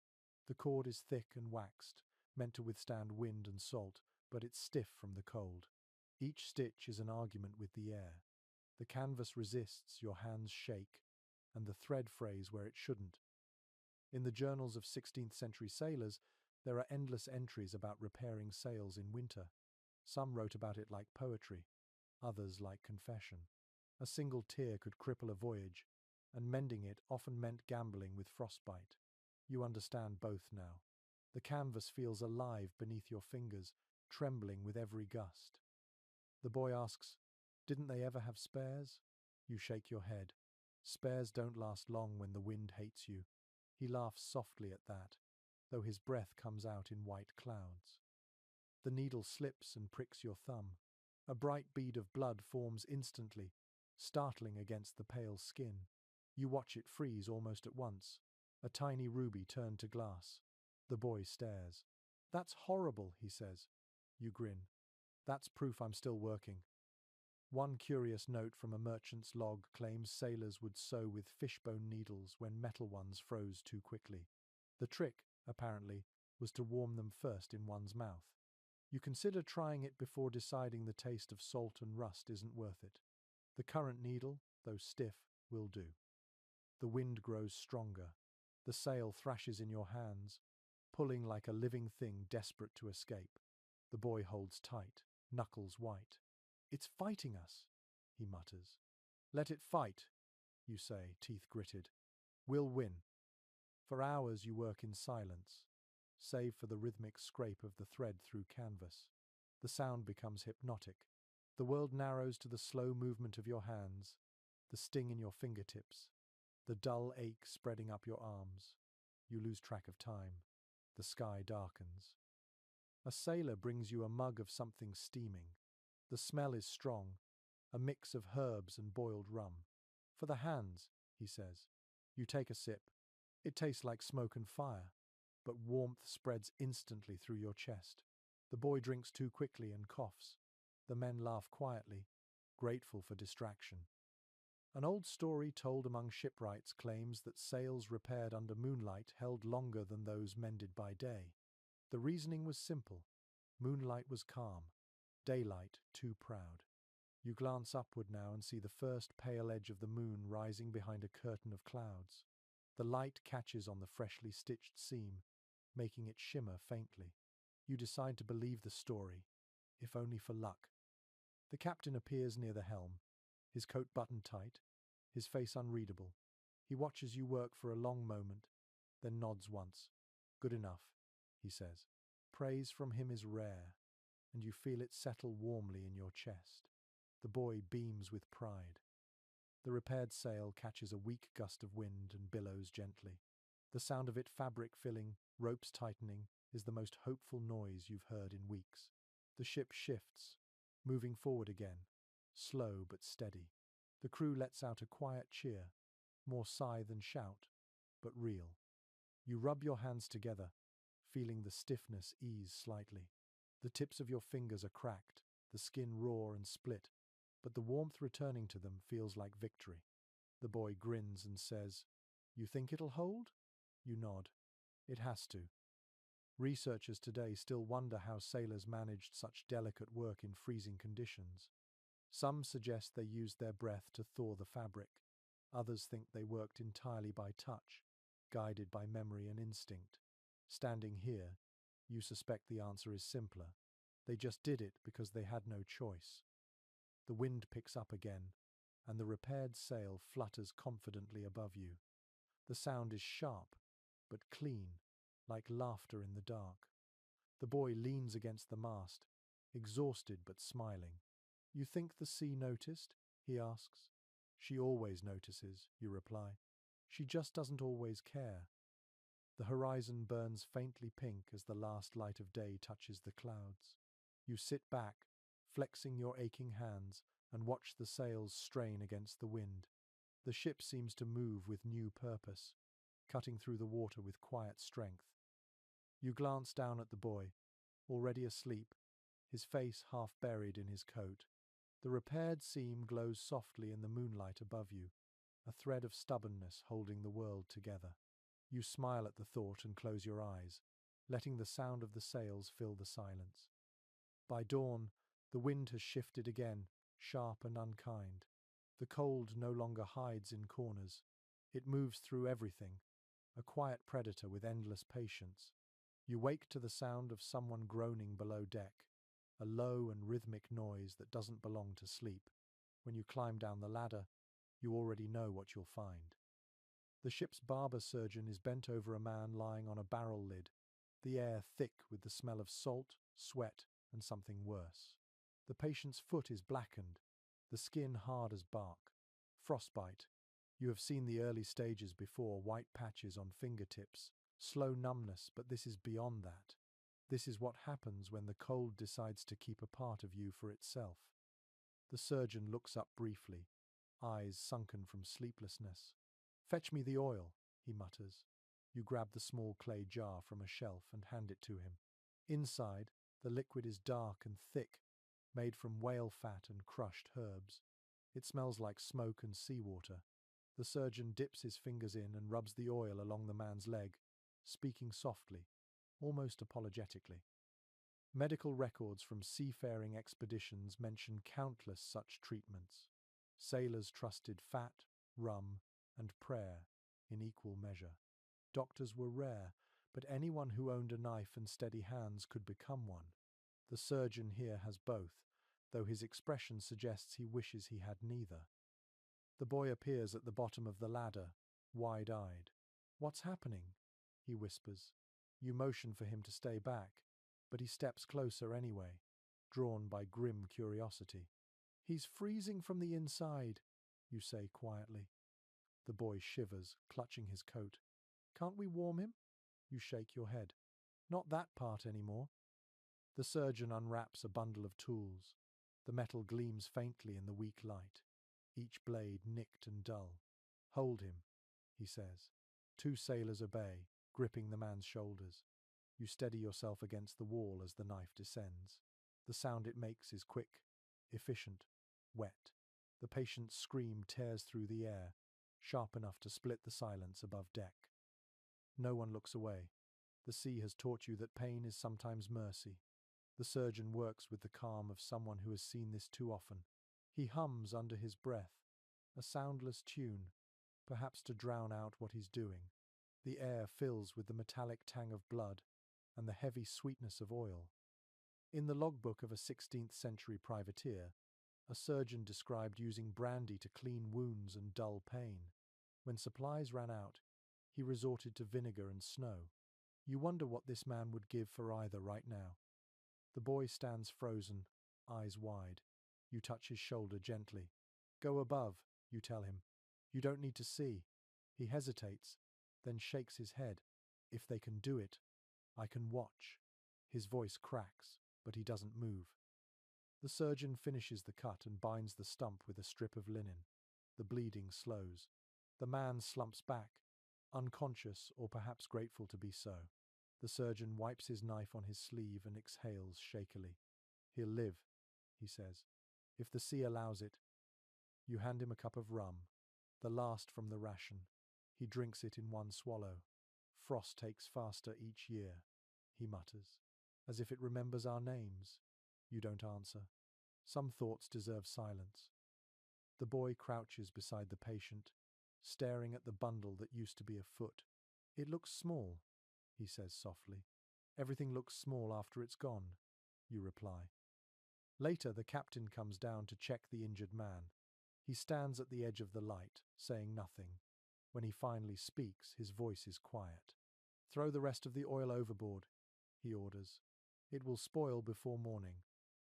[SPEAKER 1] The cord is thick and waxed, meant to withstand wind and salt, but it's stiff from the cold. Each stitch is an argument with the air. The canvas resists, your hands shake, and the thread frays where it shouldn't. In the journals of 16th century sailors, there are endless entries about repairing sails in winter. Some wrote about it like poetry, others like confession. A single tear could cripple a voyage, and mending it often meant gambling with frostbite. You understand both now. The canvas feels alive beneath your fingers, trembling with every gust. The boy asks, "Didn't they ever have spares?" You shake your head. Spares don't last long when the wind hates you. He laughs softly at that, though his breath comes out in white clouds. The needle slips and pricks your thumb. A bright bead of blood forms instantly, startling against the pale skin. You watch it freeze almost at once, a tiny ruby turned to glass. The boy stares. "That's horrible," he says. You grin. "That's proof I'm still working." One curious note from a merchant's log claims sailors would sew with fishbone needles when metal ones froze too quickly. The trick, apparently, was to warm them first in one's mouth. You consider trying it before deciding the taste of salt and rust isn't worth it. The current needle, though stiff, will do. The wind grows stronger. The sail thrashes in your hands, pulling like a living thing desperate to escape. The boy holds tight, knuckles white. "It's fighting us," he mutters. "Let it fight," you say, teeth gritted. "We'll win." For hours you work in silence, save for the rhythmic scrape of the thread through canvas. The sound becomes hypnotic. The world narrows to the slow movement of your hands, the sting in your fingertips, the dull ache spreading up your arms. You lose track of time. The sky darkens. A sailor brings you a mug of something steaming. The smell is strong, a mix of herbs and boiled rum. "For the hands," he says. You take a sip. It tastes like smoke and fire, but warmth spreads instantly through your chest. The boy drinks too quickly and coughs. The men laugh quietly, grateful for distraction. An old story told among shipwrights claims that sails repaired under moonlight held longer than those mended by day. The reasoning was simple. Moonlight was calm, daylight too proud. You glance upward now and see the first pale edge of the moon rising behind a curtain of clouds. The light catches on the freshly stitched seam, making it shimmer faintly. You decide to believe the story, if only for luck. The captain appears near the helm, his coat buttoned tight, his face unreadable. He watches you work for a long moment, then nods once. "Good enough," he says. Praise from him is rare, and you feel it settle warmly in your chest. The boy beams with pride. The repaired sail catches a weak gust of wind and billows gently. The sound of it fabric filling, ropes tightening, is the most hopeful noise you've heard in weeks. The ship shifts, moving forward again, slow but steady. The crew lets out a quiet cheer, more sigh than shout, but real. You rub your hands together, feeling the stiffness ease slightly. The tips of your fingers are cracked, the skin raw and split, but the warmth returning to them feels like victory. The boy grins and says, "You think it'll hold?" You nod. "It has to." Researchers today still wonder how sailors managed such delicate work in freezing conditions. Some suggest they used their breath to thaw the fabric. Others think they worked entirely by touch, guided by memory and instinct. Standing here, you suspect the answer is simpler. They just did it because they had no choice. The wind picks up again, and the repaired sail flutters confidently above you. The sound is sharp, but clean, like laughter in the dark. The boy leans against the mast, exhausted but smiling. "You think the sea noticed?" he asks. "She always notices," you reply. "She just doesn't always care." The horizon burns faintly pink as the last light of day touches the clouds. You sit back, flexing your aching hands, and watch the sails strain against the wind. The ship seems to move with new purpose, cutting through the water with quiet strength. You glance down at the boy, already asleep, his face half buried in his coat. The repaired seam glows softly in the moonlight above you, a thread of stubbornness holding the world together. You smile at the thought and close your eyes, letting the sound of the sails fill the silence. By dawn, the wind has shifted again, sharp and unkind. The cold no longer hides in corners. It moves through everything, a quiet predator with endless patience. You wake to the sound of someone groaning below deck, a low and rhythmic noise that doesn't belong to sleep. When you climb down the ladder, you already know what you'll find. The ship's barber surgeon is bent over a man lying on a barrel lid, the air thick with the smell of salt, sweat, and something worse. The patient's foot is blackened, the skin hard as bark. Frostbite. You have seen the early stages before, white patches on fingertips, slow numbness, but this is beyond that. This is what happens when the cold decides to keep a part of you for itself. The surgeon looks up briefly, eyes sunken from sleeplessness. "Fetch me the oil," he mutters. You grab the small clay jar from a shelf and hand it to him. Inside, the liquid is dark and thick, made from whale fat and crushed herbs. It smells like smoke and seawater. The surgeon dips his fingers in and rubs the oil along the man's leg, speaking softly, almost apologetically. Medical records from seafaring expeditions mention countless such treatments. Sailors trusted fat, rum, and prayer in equal measure. Doctors were rare, but anyone who owned a knife and steady hands could become one. The surgeon here has both, though his expression suggests he wishes he had neither. The boy appears at the bottom of the ladder, wide-eyed. "What's happening?" he whispers. You motion for him to stay back, but he steps closer anyway, drawn by grim curiosity. "He's freezing from the inside," you say quietly. The boy shivers, clutching his coat. "Can't we warm him?" You shake your head. "Not that part anymore." The surgeon unwraps a bundle of tools. The metal gleams faintly in the weak light, each blade nicked and dull. "Hold him," he says. Two sailors obey, gripping the man's shoulders. You steady yourself against the wall as the knife descends. The sound it makes is quick, efficient, wet. The patient's scream tears through the air, sharp enough to split the silence above deck. No one looks away. The sea has taught you that pain is sometimes mercy. The surgeon works with the calm of someone who has seen this too often. He hums under his breath, a soundless tune, perhaps to drown out what he's doing. The air fills with the metallic tang of blood and the heavy sweetness of oil. In the logbook of a 16th century privateer, a surgeon described using brandy to clean wounds and dull pain. When supplies ran out, he resorted to vinegar and snow. You wonder what this man would give for either right now. The boy stands frozen, eyes wide. You touch his shoulder gently. "Go above," you tell him. "You don't need to see." He hesitates, then shakes his head. "If they can do it, I can watch." His voice cracks, but he doesn't move. The surgeon finishes the cut and binds the stump with a strip of linen. The bleeding slows. The man slumps back, unconscious or perhaps grateful to be so. The surgeon wipes his knife on his sleeve and exhales shakily. "He'll live," he says, "if the sea allows it." You hand him a cup of rum, the last from the ration. He drinks it in one swallow. "Frost takes faster each year," he mutters, "as if it remembers our names." You don't answer. Some thoughts deserve silence. The boy crouches beside the patient, staring at the bundle that used to be a foot. "It looks small," he says softly. "Everything looks small after it's gone," you reply. Later, the captain comes down to check the injured man. He stands at the edge of the light, saying nothing. When he finally speaks, his voice is quiet. "Throw the rest of the oil overboard," he orders. "It will spoil before morning."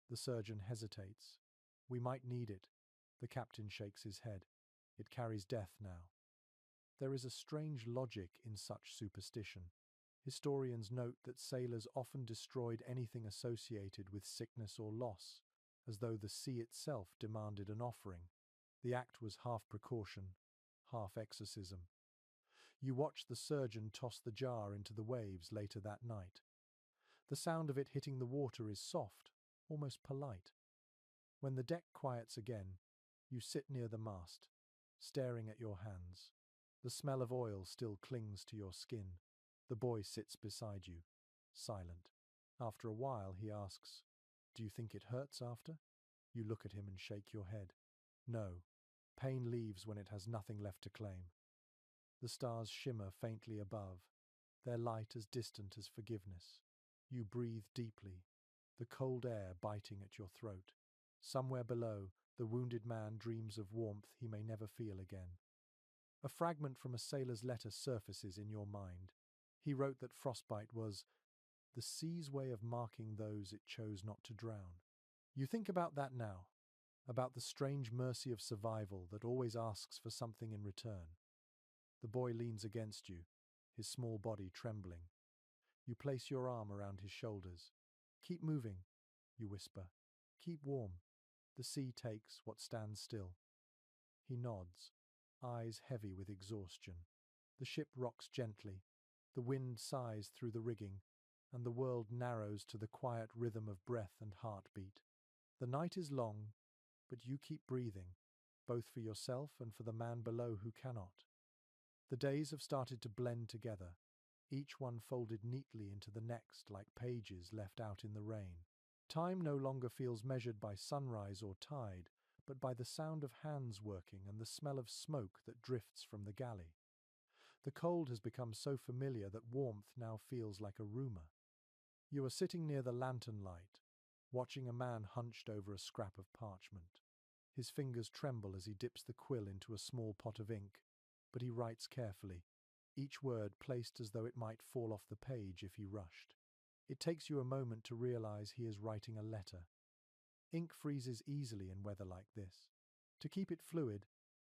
[SPEAKER 1] The surgeon hesitates. "We might need it." The captain shakes his head. "It carries death now." There is a strange logic in such superstition. Historians note that sailors often destroyed anything associated with sickness or loss, as though the sea itself demanded an offering. The act was half precaution, half exorcism. You watch the surgeon toss the jar into the waves later that night. The sound of it hitting the water is soft, almost polite. When the deck quiets again, you sit near the mast, staring at your hands. The smell of oil still clings to your skin. The boy sits beside you, silent. After a while, he asks, "Do you think it hurts after?" You look at him and shake your head. "No. Pain leaves when it has nothing left to claim." The stars shimmer faintly above, their light as distant as forgiveness. You breathe deeply, the cold air biting at your throat. Somewhere below, the wounded man dreams of warmth he may never feel again. A fragment from a sailor's letter surfaces in your mind. He wrote that frostbite was the sea's way of marking those it chose not to drown. You think about that now, about the strange mercy of survival that always asks for something in return. The boy leans against you, his small body trembling. You place your arm around his shoulders. "Keep moving," you whisper. "Keep warm." The sea takes what stands still. He nods, eyes heavy with exhaustion. The ship rocks gently. The wind sighs through the rigging, and the world narrows to the quiet rhythm of breath and heartbeat. The night is long, but you keep breathing, both for yourself and for the man below who cannot. The days have started to blend together. each one folded neatly into the next like pages left out in the rain. Time no longer feels measured by sunrise or tide, but by the sound of hands working and the smell of smoke that drifts from the galley. The cold has become so familiar that warmth now feels like a rumor. You are sitting near the lantern light, watching a man hunched over a scrap of parchment. His fingers tremble as he dips the quill into a small pot of ink, but he writes carefully, each word placed as though it might fall off the page if he rushed. It takes you a moment to realize he is writing a letter. Ink freezes easily in weather like this. To keep it fluid,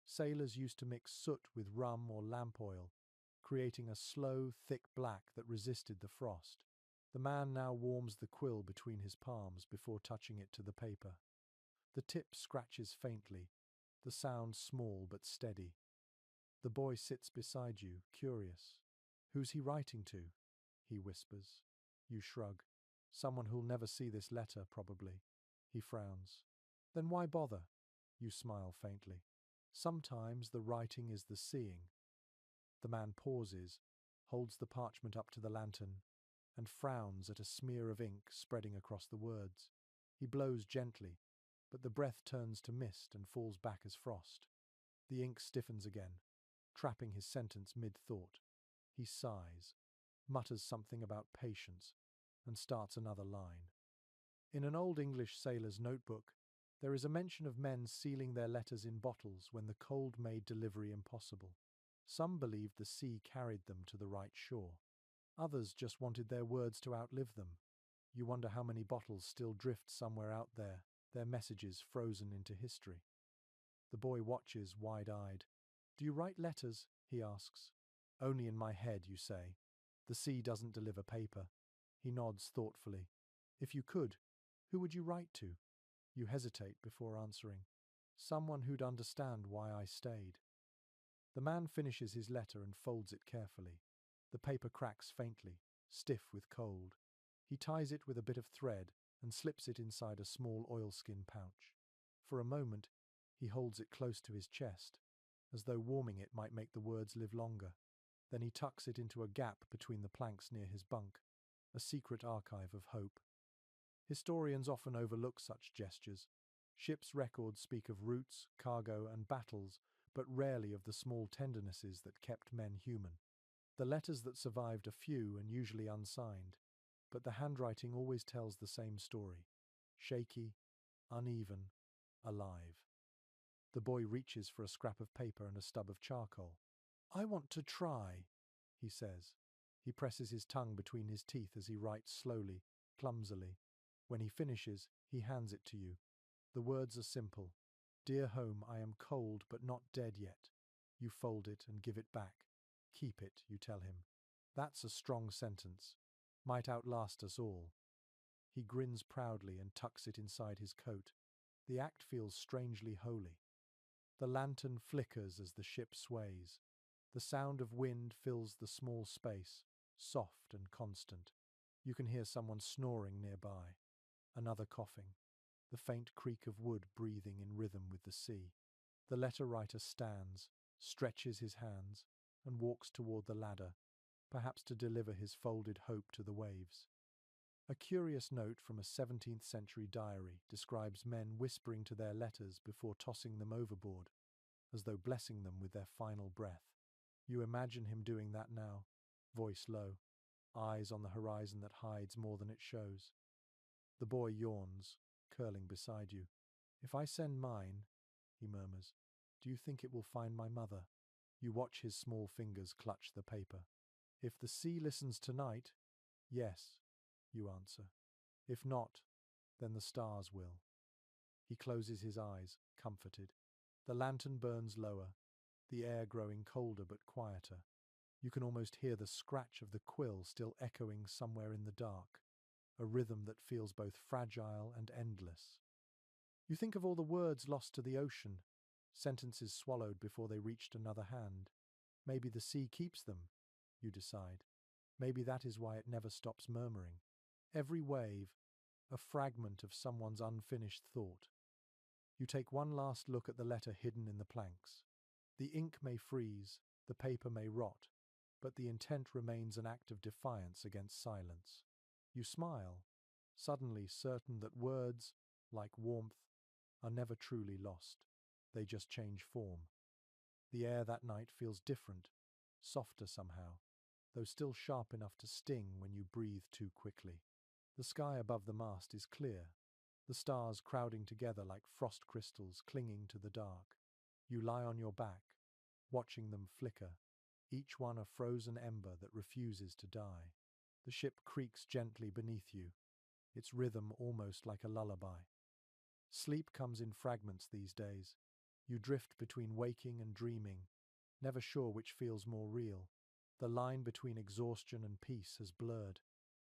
[SPEAKER 1] sailors used to mix soot with rum or lamp oil, creating a slow, thick black that resisted the frost. The man now warms the quill between his palms before touching it to the paper. The tip scratches faintly, the sound small but steady. The boy sits beside you, curious. "Who's he writing to?" he whispers. You shrug. "Someone who'll never see this letter, probably." He frowns. "Then why bother?" You smile faintly. "Sometimes the writing is the seeing." The man pauses, holds the parchment up to the lantern, and frowns at a smear of ink spreading across the words. He blows gently, but the breath turns to mist and falls back as frost. The ink stiffens again, trapping his sentence mid-thought. He sighs, mutters something about patience, and starts another line. In an old English sailor's notebook, there is a mention of men sealing their letters in bottles when the cold made delivery impossible. Some believed the sea carried them to the right shore. Others just wanted their words to outlive them. You wonder how many bottles still drift somewhere out there, their messages frozen into history. The boy watches, wide-eyed. "Do you write letters?" he asks. "Only in my head," you say. "The sea doesn't deliver paper." He nods thoughtfully. "If you could, who would you write to?" You hesitate before answering. "Someone who'd understand why I stayed." The man finishes his letter and folds it carefully. The paper cracks faintly, stiff with cold. He ties it with a bit of thread and slips it inside a small oilskin pouch. For a moment, he holds it close to his chest, as though warming it might make the words live longer. Then he tucks it into a gap between the planks near his bunk, a secret archive of hope. Historians often overlook such gestures. Ships' records speak of routes, cargo, and battles, but rarely of the small tendernesses that kept men human. The letters that survived are few and usually unsigned, but the handwriting always tells the same story. Shaky, uneven, alive. The boy reaches for a scrap of paper and a stub of charcoal. "I want to try," he says. He presses his tongue between his teeth as he writes slowly, clumsily. When he finishes, he hands it to you. The words are simple. "Dear home, I am cold but not dead yet." You fold it and give it back. "Keep it," you tell him. That's a strong sentence. Might outlast us all. He grins proudly and tucks it inside his coat. The act feels strangely holy. The lantern flickers as the ship sways. The sound of wind fills the small space, soft and constant. You can hear someone snoring nearby, another coughing, the faint creak of wood breathing in rhythm with the sea. The letter writer stands, stretches his hands, and walks toward the ladder, perhaps to deliver his folded hope to the waves. A curious note from a 17th century diary describes men whispering to their letters before tossing them overboard, as though blessing them with their final breath. You imagine him doing that now, voice low, eyes on the horizon that hides more than it shows. The boy yawns, curling beside you. "If I send mine," he murmurs, "do you think it will find my mother?" You watch his small fingers clutch the paper. "If the sea listens tonight, yes," you answer. "If not, then the stars will." He closes his eyes, comforted. The lantern burns lower, the air growing colder but quieter. You can almost hear the scratch of the quill still echoing somewhere in the dark, a rhythm that feels both fragile and endless. You think of all the words lost to the ocean, sentences swallowed before they reached another hand. Maybe the sea keeps them, you decide. Maybe that is why it never stops murmuring. Every wave, a fragment of someone's unfinished thought. You take one last look at the letter hidden in the planks. The ink may freeze, the paper may rot, but the intent remains an act of defiance against silence. You smile, suddenly certain that words, like warmth, are never truly lost. They just change form. The air that night feels different, softer somehow, though still sharp enough to sting when you breathe too quickly. The sky above the mast is clear, the stars crowding together like frost crystals clinging to the dark. You lie on your back, watching them flicker, each one a frozen ember that refuses to die. The ship creaks gently beneath you, its rhythm almost like a lullaby. Sleep comes in fragments these days. You drift between waking and dreaming, never sure which feels more real. The line between exhaustion and peace has blurred.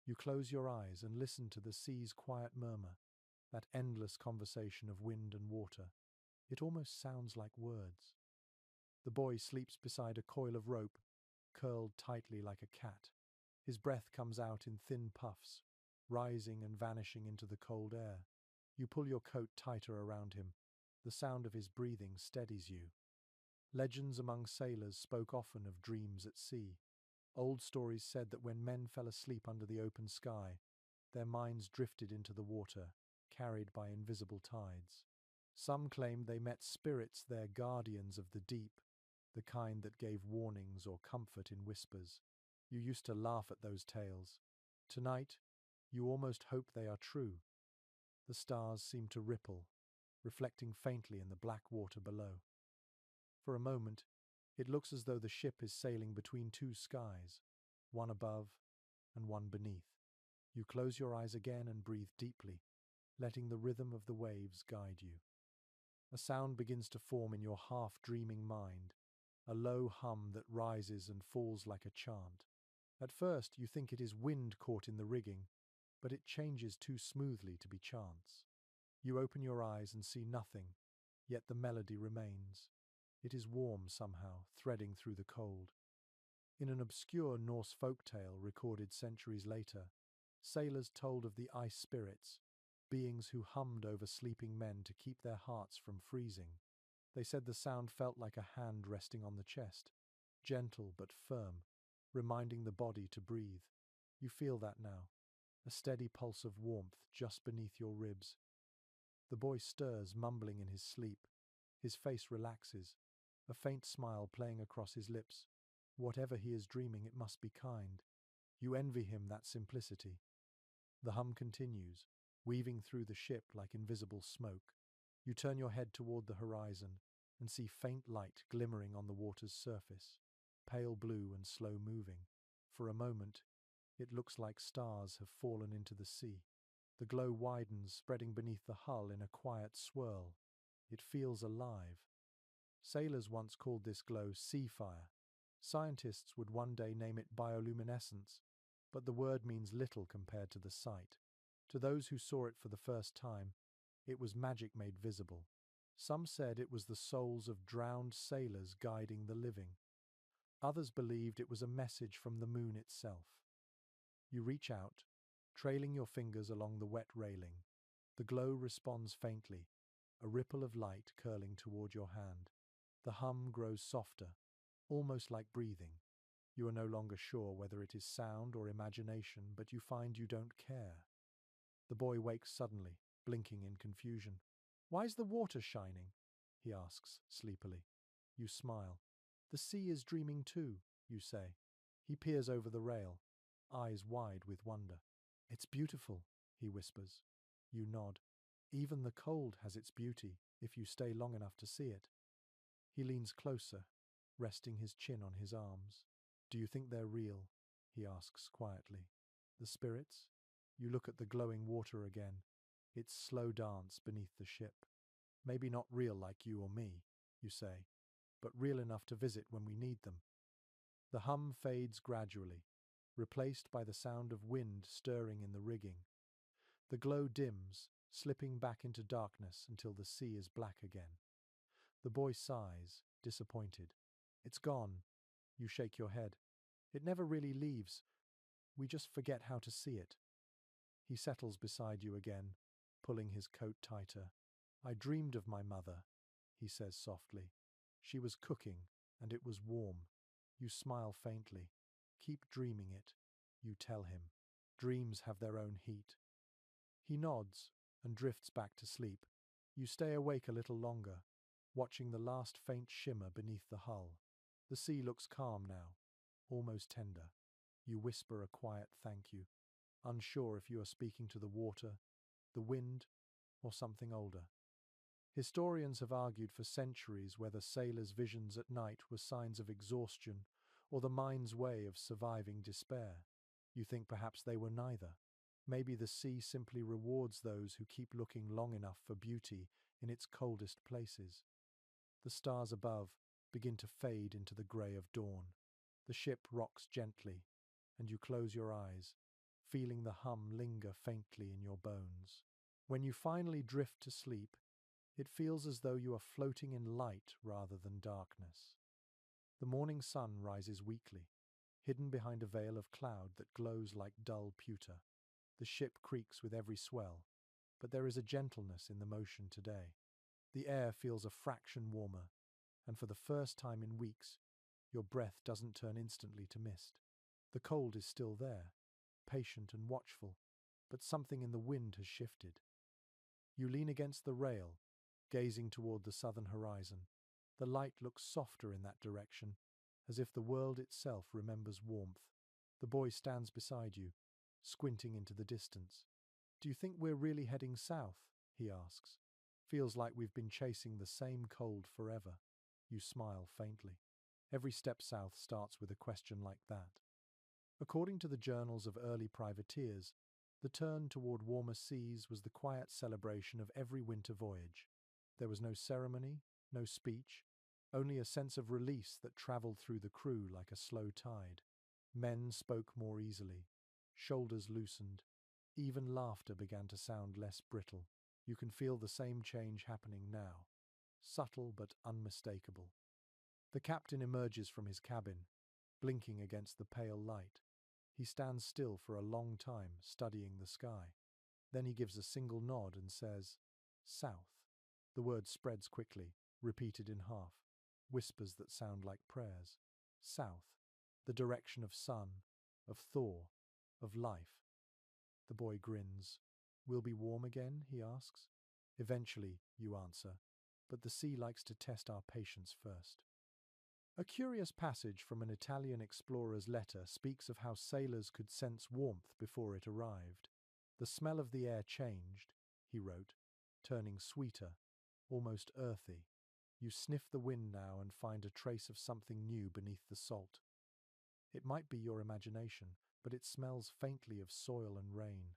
[SPEAKER 1] You close your eyes and listen to the sea's quiet murmur, that endless conversation of wind and water. It almost sounds like words. The boy sleeps beside a coil of rope, curled tightly like a cat. His breath comes out in thin puffs, rising and vanishing into the cold air. You pull your coat tighter around him. The sound of his breathing steadies you. Legends among sailors spoke often of dreams at sea. Old stories said that when men fell asleep under the open sky, their minds drifted into the water, carried by invisible tides. Some claimed they met spirits there, guardians of the deep, the kind that gave warnings or comfort in whispers. You used to laugh at those tales. Tonight, you almost hope they are true. The stars seem to ripple, reflecting faintly in the black water below. For a moment, it looks as though the ship is sailing between two skies, one above and one beneath. You close your eyes again and breathe deeply, letting the rhythm of the waves guide you. A sound begins to form in your half-dreaming mind, a low hum that rises and falls like a chant. At first, you think it is wind caught in the rigging, but it changes too smoothly to be chance. You open your eyes and see nothing, yet the melody remains. It is warm somehow, threading through the cold. In an obscure Norse folk tale recorded centuries later, sailors told of the ice spirits, beings who hummed over sleeping men to keep their hearts from freezing. They said the sound felt like a hand resting on the chest, gentle but firm, reminding the body to breathe. You feel that now, a steady pulse of warmth just beneath your ribs. The boy stirs, mumbling in his sleep. His face relaxes, a faint smile playing across his lips. Whatever he is dreaming, it must be kind. You envy him that simplicity. The hum continues, weaving through the ship like invisible smoke. You turn your head toward the horizon and see faint light glimmering on the water's surface, pale blue and slow moving. For a moment, it looks like stars have fallen into the sea. The glow widens, spreading beneath the hull in a quiet swirl. It feels alive. Sailors once called this glow sea fire. Scientists would one day name it bioluminescence, but the word means little compared to the sight. To those who saw it for the first time, it was magic made visible. Some said it was the souls of drowned sailors guiding the living. Others believed it was a message from the moon itself. You reach out, trailing your fingers along the wet railing. The glow responds faintly, a ripple of light curling toward your hand. The hum grows softer, almost like breathing. You are no longer sure whether it is sound or imagination, but you find you don't care. The boy wakes suddenly, blinking in confusion. "Why's the water shining?" he asks sleepily. You smile. "The sea is dreaming too," you say. He peers over the rail, eyes wide with wonder. "It's beautiful," he whispers. You nod. "Even the cold has its beauty, if you stay long enough to see it." He leans closer, resting his chin on his arms. "Do you think they're real?" he asks quietly. "The spirits?" You look at the glowing water again, its slow dance beneath the ship. "Maybe not real like you or me," you say, "but real enough to visit when we need them." The hum fades gradually, replaced by the sound of wind stirring in the rigging. The glow dims, slipping back into darkness until the sea is black again. The boy sighs, disappointed. "It's gone." You shake your head. "It never really leaves. We just forget how to see it." He settles beside you again, pulling his coat tighter. "I dreamed of my mother," he says softly. "She was cooking, and it was warm." You smile faintly. Keep dreaming it, you tell him. Dreams have their own heat. He nods and drifts back to sleep. You stay awake a little longer, watching the last faint shimmer beneath the hull. The sea looks calm now, almost tender. You whisper a quiet thank you, unsure if you are speaking to the water, the wind, or something older. Historians have argued for centuries whether sailors' visions at night were signs of exhaustion or the mind's way of surviving despair. You think perhaps they were neither. Maybe the sea simply rewards those who keep looking long enough for beauty in its coldest places. The stars above begin to fade into the grey of dawn. The ship rocks gently, and you close your eyes, feeling the hum linger faintly in your bones. When you finally drift to sleep, it feels as though you are floating in light rather than darkness. The morning sun rises weakly, hidden behind a veil of cloud that glows like dull pewter. The ship creaks with every swell, but there is a gentleness in the motion today. The air feels a fraction warmer, and for the first time in weeks, your breath doesn't turn instantly to mist. The cold is still there, patient and watchful, but something in the wind has shifted. You lean against the rail, gazing toward the southern horizon. The light looks softer in that direction, as if the world itself remembers warmth. The boy stands beside you, squinting into the distance. "Do you think we're really heading south?" he asks. "Feels like we've been chasing the same cold forever." You smile faintly. Every step south starts with a question like that. According to the journals of early privateers, the turn toward warmer seas was the quiet celebration of every winter voyage. There was no ceremony, no speech, only a sense of release that traveled through the crew like a slow tide. Men spoke more easily, shoulders loosened, even laughter began to sound less brittle. You can feel the same change happening now, subtle but unmistakable. The captain emerges from his cabin, blinking against the pale light. He stands still for a long time, studying the sky. Then he gives a single nod and says, "South." The word spreads quickly, repeated in half, whispers that sound like prayers. South, the direction of sun, of thaw, of life. The boy grins. "We'll be warm again?" he asks. "Eventually," you answer, "but the sea likes to test our patience first." A curious passage from an Italian explorer's letter speaks of how sailors could sense warmth before it arrived. "The smell of the air changed," he wrote, "turning sweeter, almost earthy. You sniff the wind now and find a trace of something new beneath the salt. It might be your imagination, but it smells faintly of soil and rain."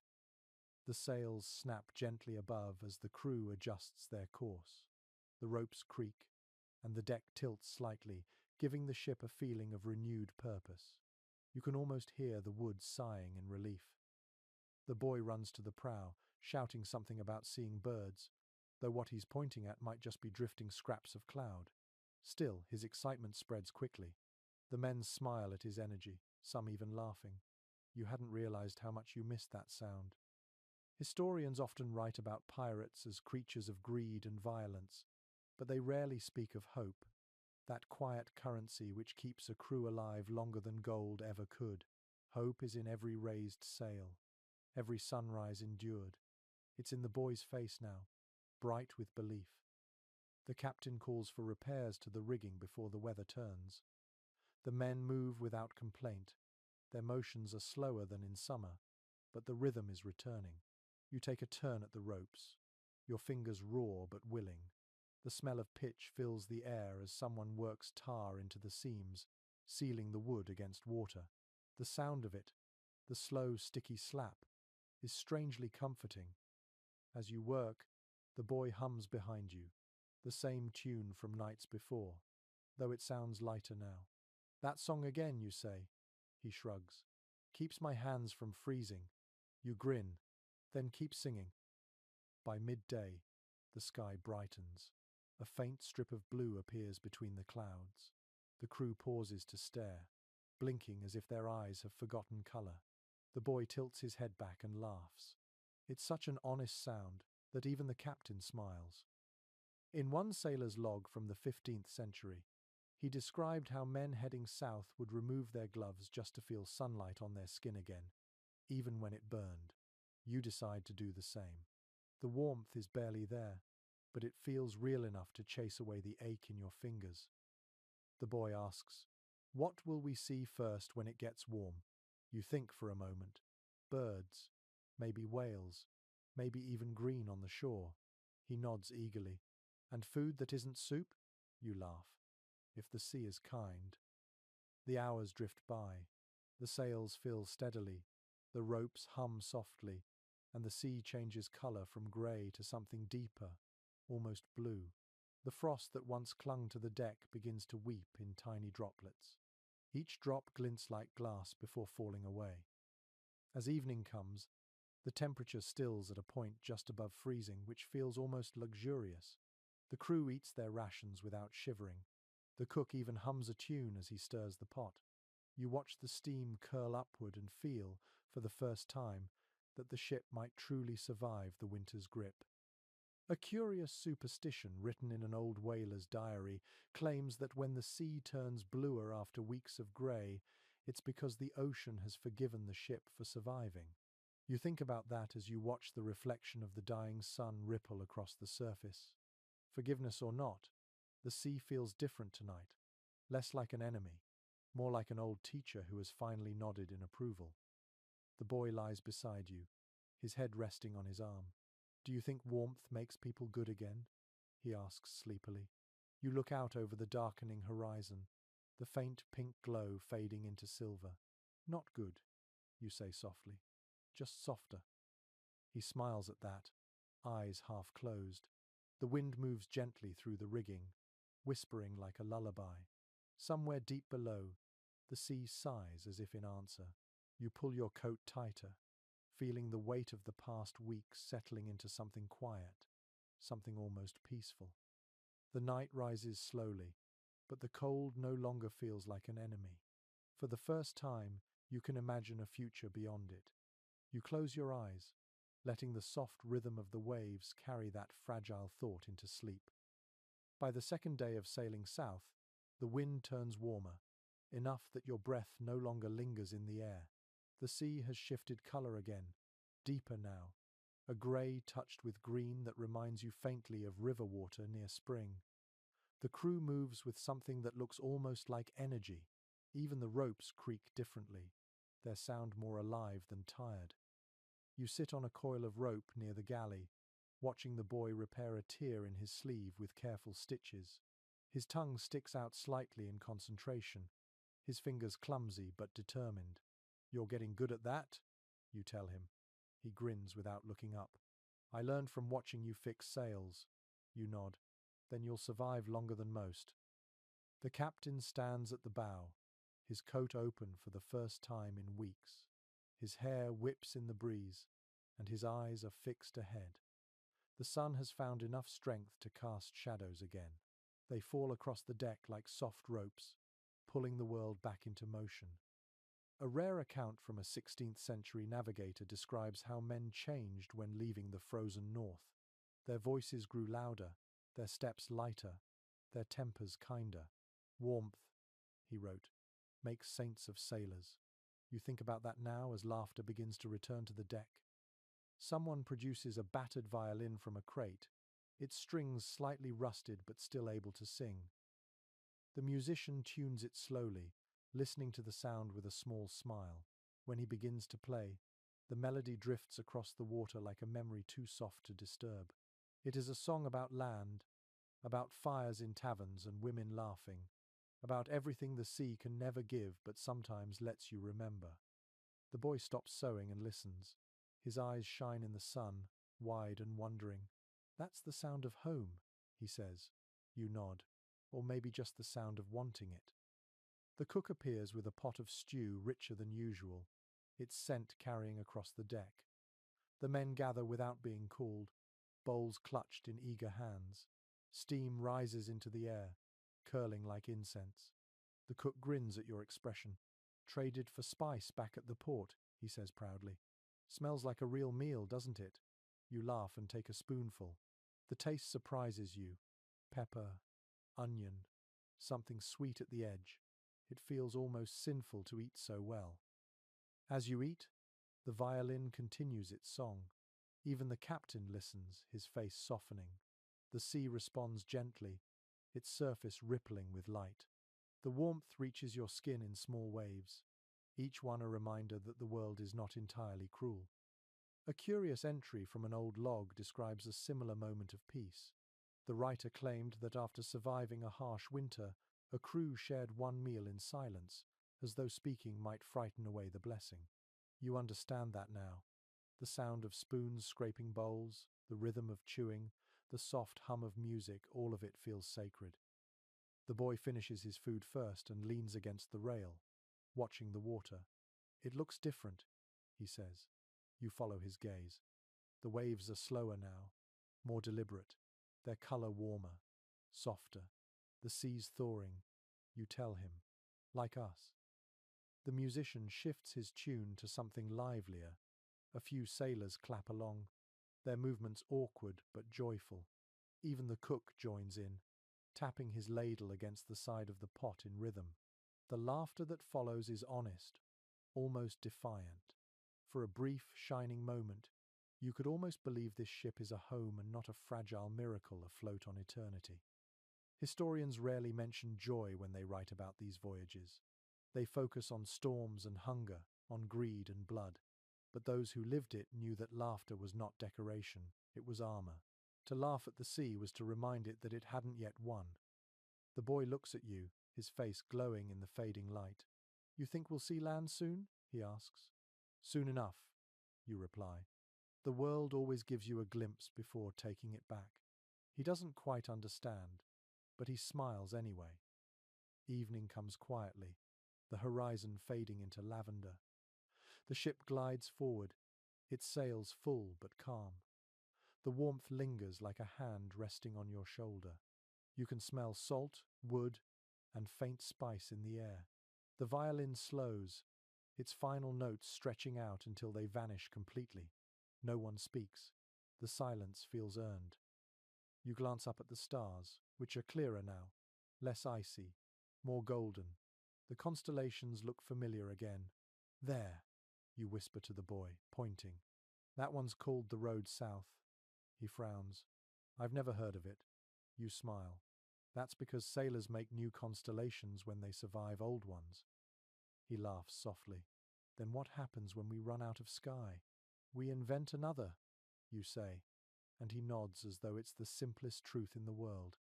[SPEAKER 1] The sails snap gently above as the crew adjusts their course. The ropes creak, and the deck tilts slightly, giving the ship a feeling of renewed purpose. You can almost hear the wood sighing in relief. The boy runs to the prow, shouting something about seeing birds, though what he's pointing at might just be drifting scraps of cloud. Still, his excitement spreads quickly. The men smile at his energy, some even laughing. You hadn't realized how much you missed that sound. Historians often write about pirates as creatures of greed and violence, but they rarely speak of hope, that quiet currency which keeps a crew alive longer than gold ever could. Hope is in every raised sail, every sunrise endured. It's in the boy's face now, bright with belief. The captain calls for repairs to the rigging before the weather turns. The men move without complaint. Their motions are slower than in summer, but the rhythm is returning. You take a turn at the ropes, your fingers raw but willing. The smell of pitch fills the air as someone works tar into the seams, sealing the wood against water. The sound of it, the slow, sticky slap, is strangely comforting. As you work, the boy hums behind you, the same tune from nights before, though it sounds lighter now. "That song again, you say?" He shrugs. "Keeps my hands from freezing." You grin, then keep singing. By midday, the sky brightens. A faint strip of blue appears between the clouds. The crew pauses to stare, blinking as if their eyes have forgotten color. The boy tilts his head back and laughs. It's such an honest sound that even the captain smiles. In one sailor's log from the 15th century, He described how men heading south would remove their gloves just to feel sunlight on their skin again, even when it burned. You decide to do the same. The warmth is barely there, but it feels real enough to chase away the ache in your fingers. The boy asks, "What will we see first when it gets warm?" You think for a moment. Birds, maybe whales, maybe even green on the shore. He nods eagerly. "And food that isn't soup?" You laugh. If the sea is kind. The hours drift by. The sails fill steadily. The ropes hum softly, and the sea changes color from grey to something deeper, almost blue. The frost that once clung to the deck begins to weep in tiny droplets. Each drop glints like glass before falling away. As evening comes, the temperature stills at a point just above freezing, which feels almost luxurious. The crew eats their rations without shivering. The cook even hums a tune as he stirs the pot. You watch the steam curl upward and feel, for the first time, that the ship might truly survive the winter's grip. A curious superstition written in an old whaler's diary claims that when the sea turns bluer after weeks of grey, it's because the ocean has forgiven the ship for surviving. You think about that as you watch the reflection of the dying sun ripple across the surface. Forgiveness or not, the sea feels different tonight, less like an enemy, more like an old teacher who has finally nodded in approval. The boy lies beside you, his head resting on his arm. "Do you think warmth makes people good again?" he asks sleepily. You look out over the darkening horizon, the faint pink glow fading into silver. "Not good," you say softly, "just softer." He smiles at that, eyes half closed. The wind moves gently through the rigging, whispering like a lullaby. Somewhere deep below, the sea sighs as if in answer. You pull your coat tighter, feeling the weight of the past weeks settling into something quiet, something almost peaceful. The night rises slowly, but the cold no longer feels like an enemy. For the first time, you can imagine a future beyond it. You close your eyes, letting the soft rhythm of the waves carry that fragile thought into sleep. By the second day of sailing south, the wind turns warmer, enough that your breath no longer lingers in the air. The sea has shifted color again, deeper now, a grey touched with green that reminds you faintly of river water near spring. The crew moves with something that looks almost like energy. Even the ropes creak differently, their sound more alive than tired. You sit on a coil of rope near the galley, watching the boy repair a tear in his sleeve with careful stitches. His tongue sticks out slightly in concentration, his fingers clumsy but determined. "You're getting good at that," you tell him. He grins without looking up. "I learned from watching you fix sails." You nod. "Then you'll survive longer than most." The captain stands at the bow, his coat open for the first time in weeks. His hair whips in the breeze, and his eyes are fixed ahead. The sun has found enough strength to cast shadows again. They fall across the deck like soft ropes, pulling the world back into motion. A rare account from a 16th century navigator describes how men changed when leaving the frozen north. Their voices grew louder, their steps lighter, their tempers kinder. "Warmth," he wrote, "makes saints of sailors." You think about that now as laughter begins to return to the deck. Someone produces a battered violin from a crate, its strings slightly rusted but still able to sing. The musician tunes it slowly, listening to the sound with a small smile. When he begins to play, the melody drifts across the water like a memory too soft to disturb. It is a song about land, about fires in taverns and women laughing, about everything the sea can never give but sometimes lets you remember. The boy stops sewing and listens. His eyes shine in the sun, wide and wondering. "That's the sound of home," he says. You nod. Or maybe just the sound of wanting it. The cook appears with a pot of stew richer than usual, its scent carrying across the deck. The men gather without being called, bowls clutched in eager hands. Steam rises into the air, curling like incense. The cook grins at your expression. "Traded for spice back at the port," he says proudly. "Smells like a real meal, doesn't it?" You laugh and take a spoonful. The taste surprises you. Pepper, onion, something sweet at the edge. It feels almost sinful to eat so well. As you eat, the violin continues its song. Even the captain listens, his face softening. The sea responds gently, its surface rippling with light. The warmth reaches your skin in small waves, each one a reminder that the world is not entirely cruel. A curious entry from an old log describes a similar moment of peace. The writer claimed that after surviving a harsh winter, a crew shared one meal in silence, as though speaking might frighten away the blessing. You understand that now. The sound of spoons scraping bowls, the rhythm of chewing, the soft hum of music, all of it feels sacred. The boy finishes his food first and leans against the rail, watching the water. It looks different, he says. You follow his gaze. The waves are slower now, more deliberate, their color warmer, softer. The sea's thawing, you tell him, like us. The musician shifts his tune to something livelier. A few sailors clap along, their movements awkward but joyful. Even the cook joins in, tapping his ladle against the side of the pot in rhythm. The laughter that follows is honest, almost defiant. For a brief, shining moment, you could almost believe this ship is a home and not a fragile miracle afloat on eternity. Historians rarely mention joy when they write about these voyages. They focus on storms and hunger, on greed and blood. But those who lived it knew that laughter was not decoration, it was armor. To laugh at the sea was to remind it that it hadn't yet won. The boy looks at you, his face glowing in the fading light. You think we'll see land soon? He asks. Soon enough, you reply. The world always gives you a glimpse before taking it back. He doesn't quite understand, but he smiles anyway. Evening comes quietly, the horizon fading into lavender. The ship glides forward, its sails full but calm. The warmth lingers like a hand resting on your shoulder. You can smell salt, wood, and faint spice in the air. The violin slows, its final notes stretching out until they vanish completely. No one speaks. The silence feels earned. You glance up at the stars, which are clearer now, less icy, more golden. The constellations look familiar again. There, you whisper to the boy, pointing. That one's called the Road South. He frowns. I've never heard of it. You smile. That's because sailors make new constellations when they survive old ones. He laughs softly. Then what happens when we run out of sky? We invent another, you say, and he nods as though it's the simplest truth in the world.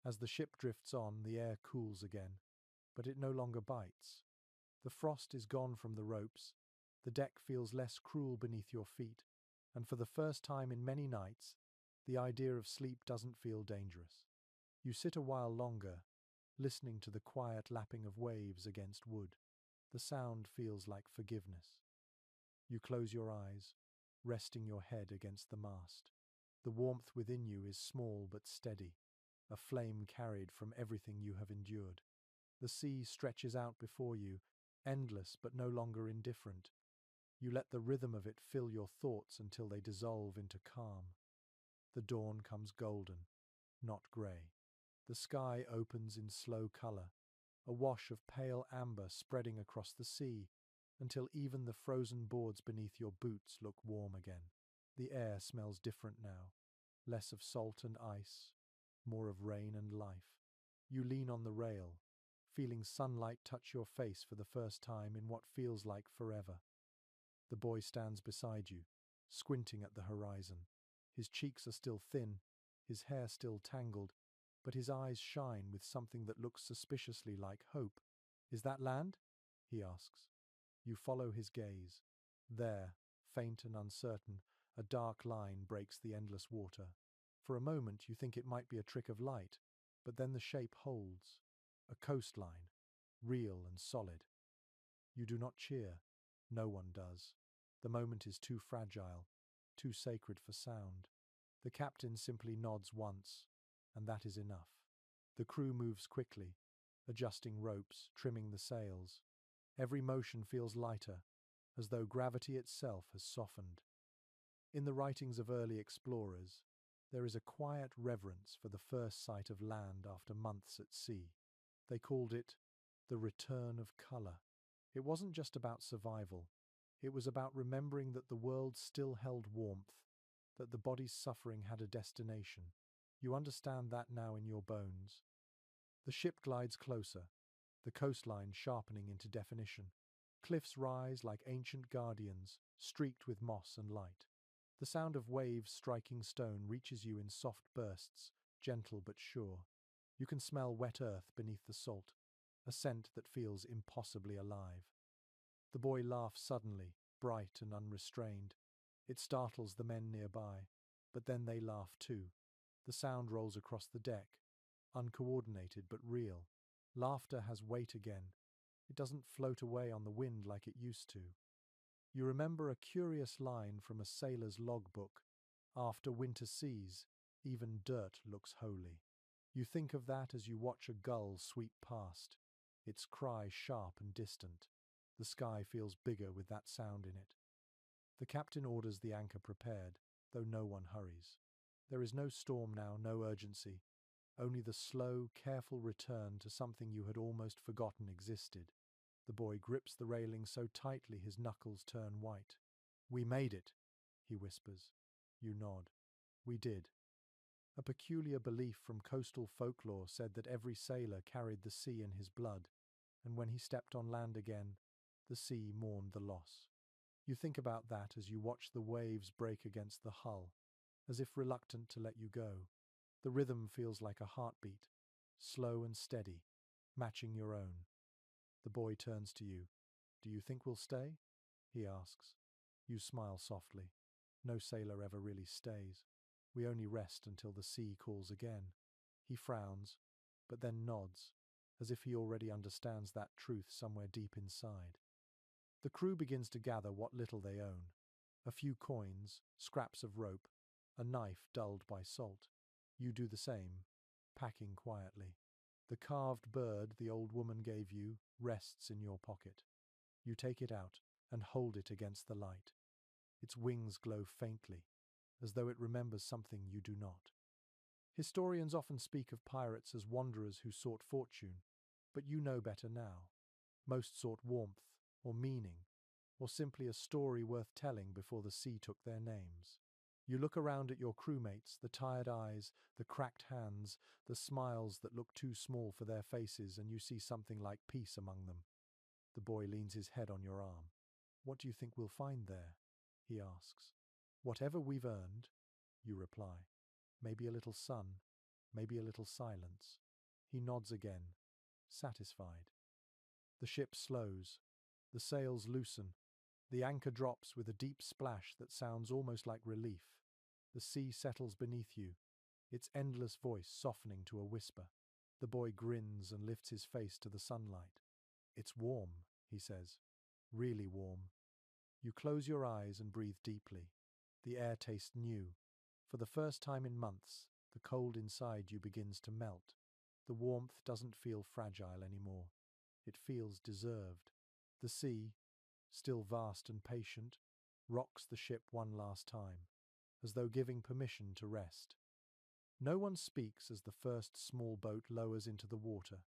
[SPEAKER 1] As the ship drifts on, the air cools again, but it no longer bites. The frost is gone from the ropes, the deck feels less cruel beneath your feet, and for the first time in many nights, the idea of sleep doesn't feel dangerous. You sit a while longer, listening to the quiet lapping of waves against wood. The sound feels like forgiveness. You close your eyes, resting your head against the mast. The warmth within you is small but steady, a flame carried from everything you have endured. The sea stretches out before you, endless but no longer indifferent. You let the rhythm of it fill your thoughts until they dissolve into calm. The dawn comes golden, not grey. The sky opens in slow colour, a wash of pale amber spreading across the sea, until even the frozen boards beneath your boots look warm again. The air smells different now, less of salt and ice, more of rain and life. You lean on the rail, feeling sunlight touch your face for the first time in what feels like forever. The boy stands beside you, squinting at the horizon. His cheeks are still thin, his hair still tangled, but his eyes shine with something that looks suspiciously like hope. Is that land? He asks. You follow his gaze. There, faint and uncertain, a dark line breaks the endless water. For a moment you think it might be a trick of light, but then the shape holds. A coastline, real and solid. You do not cheer. No one does. The moment is too fragile, too sacred for sound. The captain simply nods once, and that is enough. The crew moves quickly, adjusting ropes, trimming the sails. Every motion feels lighter, as though gravity itself has softened. In the writings of early explorers, there is a quiet reverence for the first sight of land after months at sea. They called it the return of color. It wasn't just about survival. It was about remembering that the world still held warmth, that the body's suffering had a destination. You understand that now in your bones. The ship glides closer, the coastline sharpening into definition. Cliffs rise like ancient guardians, streaked with moss and light. The sound of waves striking stone reaches you in soft bursts, gentle but sure. You can smell wet earth beneath the salt, a scent that feels impossibly alive. The boy laughs suddenly, bright and unrestrained. It startles the men nearby, but then they laugh too. The sound rolls across the deck, uncoordinated but real. Laughter has weight again. It doesn't float away on the wind like it used to. You remember a curious line from a sailor's logbook: "After winter seas, even dirt looks holy." You think of that as you watch a gull sweep past, its cry sharp and distant. The sky feels bigger with that sound in it. The captain orders the anchor prepared, though no one hurries. There is no storm now, no urgency, only the slow, careful return to something you had almost forgotten existed. The boy grips the railing so tightly his knuckles turn white. "We made it," he whispers. You nod. "We did." A peculiar belief from coastal folklore said that every sailor carried the sea in his blood, and when he stepped on land again, the sea mourned the loss. You think about that as you watch the waves break against the hull, as if reluctant to let you go. The rhythm feels like a heartbeat, slow and steady, matching your own. The boy turns to you. "Do you think we'll stay?" he asks. You smile softly. No sailor ever really stays. We only rest until the sea calls again. He frowns, but then nods, as if he already understands that truth somewhere deep inside. The crew begins to gather what little they own. A few coins, scraps of rope, a knife dulled by salt. You do the same, packing quietly. The carved bird the old woman gave you rests in your pocket. You take it out and hold it against the light. Its wings glow faintly, as though it remembers something you do not. Historians often speak of pirates as wanderers who sought fortune, but you know better now. Most sought warmth, or meaning, or simply a story worth telling before the sea took their names. You look around at your crewmates, the tired eyes, the cracked hands, the smiles that look too small for their faces, and you see something like peace among them. The boy leans his head on your arm. "What do you think we'll find there?" he asks. "Whatever we've earned," you reply. "Maybe a little sun, maybe a little silence." He nods again, satisfied. The ship slows. The sails loosen. The anchor drops with a deep splash that sounds almost like relief. The sea settles beneath you, its endless voice softening to a whisper. The boy grins and lifts his face to the sunlight. "It's warm," he says. "Really warm." You close your eyes and breathe deeply. The air tastes new. For the first time in months, the cold inside you begins to melt. The warmth doesn't feel fragile anymore. It feels deserved. The sea, still vast and patient, rocks the ship one last time, as though giving permission to rest. No one speaks as the first small boat lowers into the water.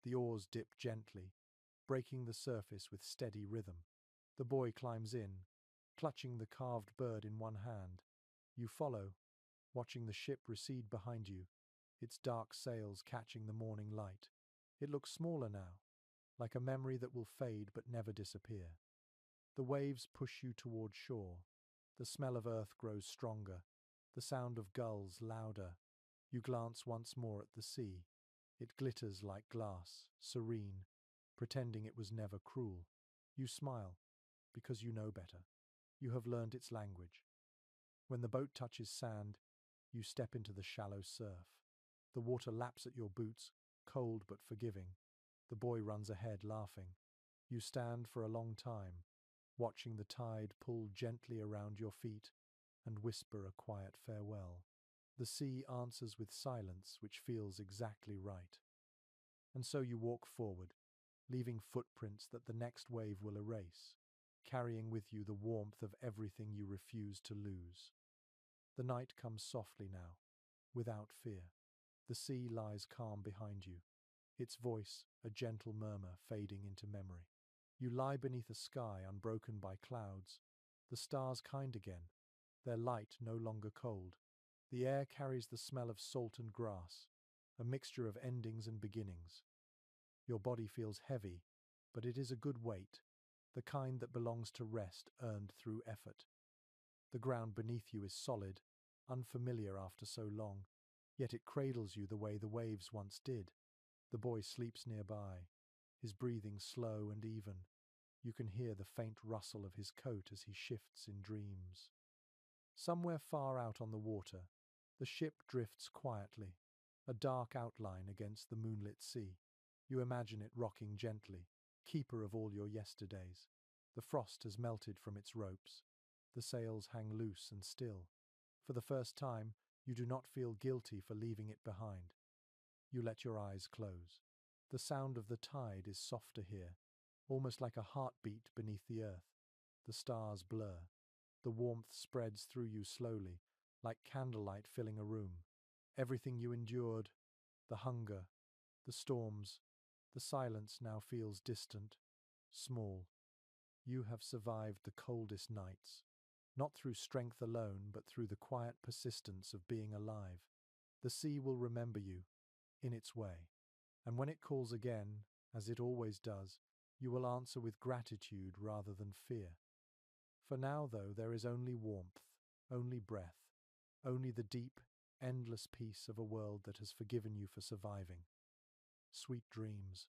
[SPEAKER 1] The oars dip gently, breaking the surface with steady rhythm. The boy climbs in, clutching the carved bird in one hand. You follow, watching the ship recede behind you, its dark sails catching the morning light. It looks smaller now, like a memory that will fade but never disappear. The waves push you toward shore. The smell of earth grows stronger, the sound of gulls louder. You glance once more at the sea. It glitters like glass, serene, pretending it was never cruel. You smile, because you know better. You have learned its language. When the boat touches sand, you step into the shallow surf. The water laps at your boots, cold but forgiving. The boy runs ahead, laughing. You stand for a long time, watching the tide pull gently around your feet and whisper a quiet farewell. The sea answers with silence, which feels exactly right. And so you walk forward, leaving footprints that the next wave will erase, carrying with you the warmth of everything you refuse to lose. The night comes softly now, without fear. The sea lies calm behind you. its voice a gentle murmur fading into memory. You lie beneath a sky unbroken by clouds, the stars kind again, their light no longer cold. The air carries the smell of salt and grass, a mixture of endings and beginnings. Your body feels heavy, but it is a good weight, the kind that belongs to rest earned through effort. The ground beneath you is solid, unfamiliar after so long, yet it cradles you the way the waves once did. The boy sleeps nearby, his breathing slow and even. You can hear the faint rustle of his coat as he shifts in dreams. Somewhere far out on the water, the ship drifts quietly, a dark outline against the moonlit sea. You imagine it rocking gently, keeper of all your yesterdays. The frost has melted from its ropes. The sails hang loose and still. For the first time, you do not feel guilty for leaving it behind. You let your eyes close. The sound of the tide is softer here, almost like a heartbeat beneath the earth. The stars blur. The warmth spreads through you slowly, like candlelight filling a room. Everything you endured, the hunger, the storms, the silence now feels distant, small. You have survived the coldest nights, not through strength alone, but through the quiet persistence of being alive. The sea will remember you, in its way. And when it calls again, as it always does, you will answer with gratitude rather than fear. For now, though, there is only warmth, only breath, only the deep, endless peace of a world that has forgiven you for surviving. Sweet dreams.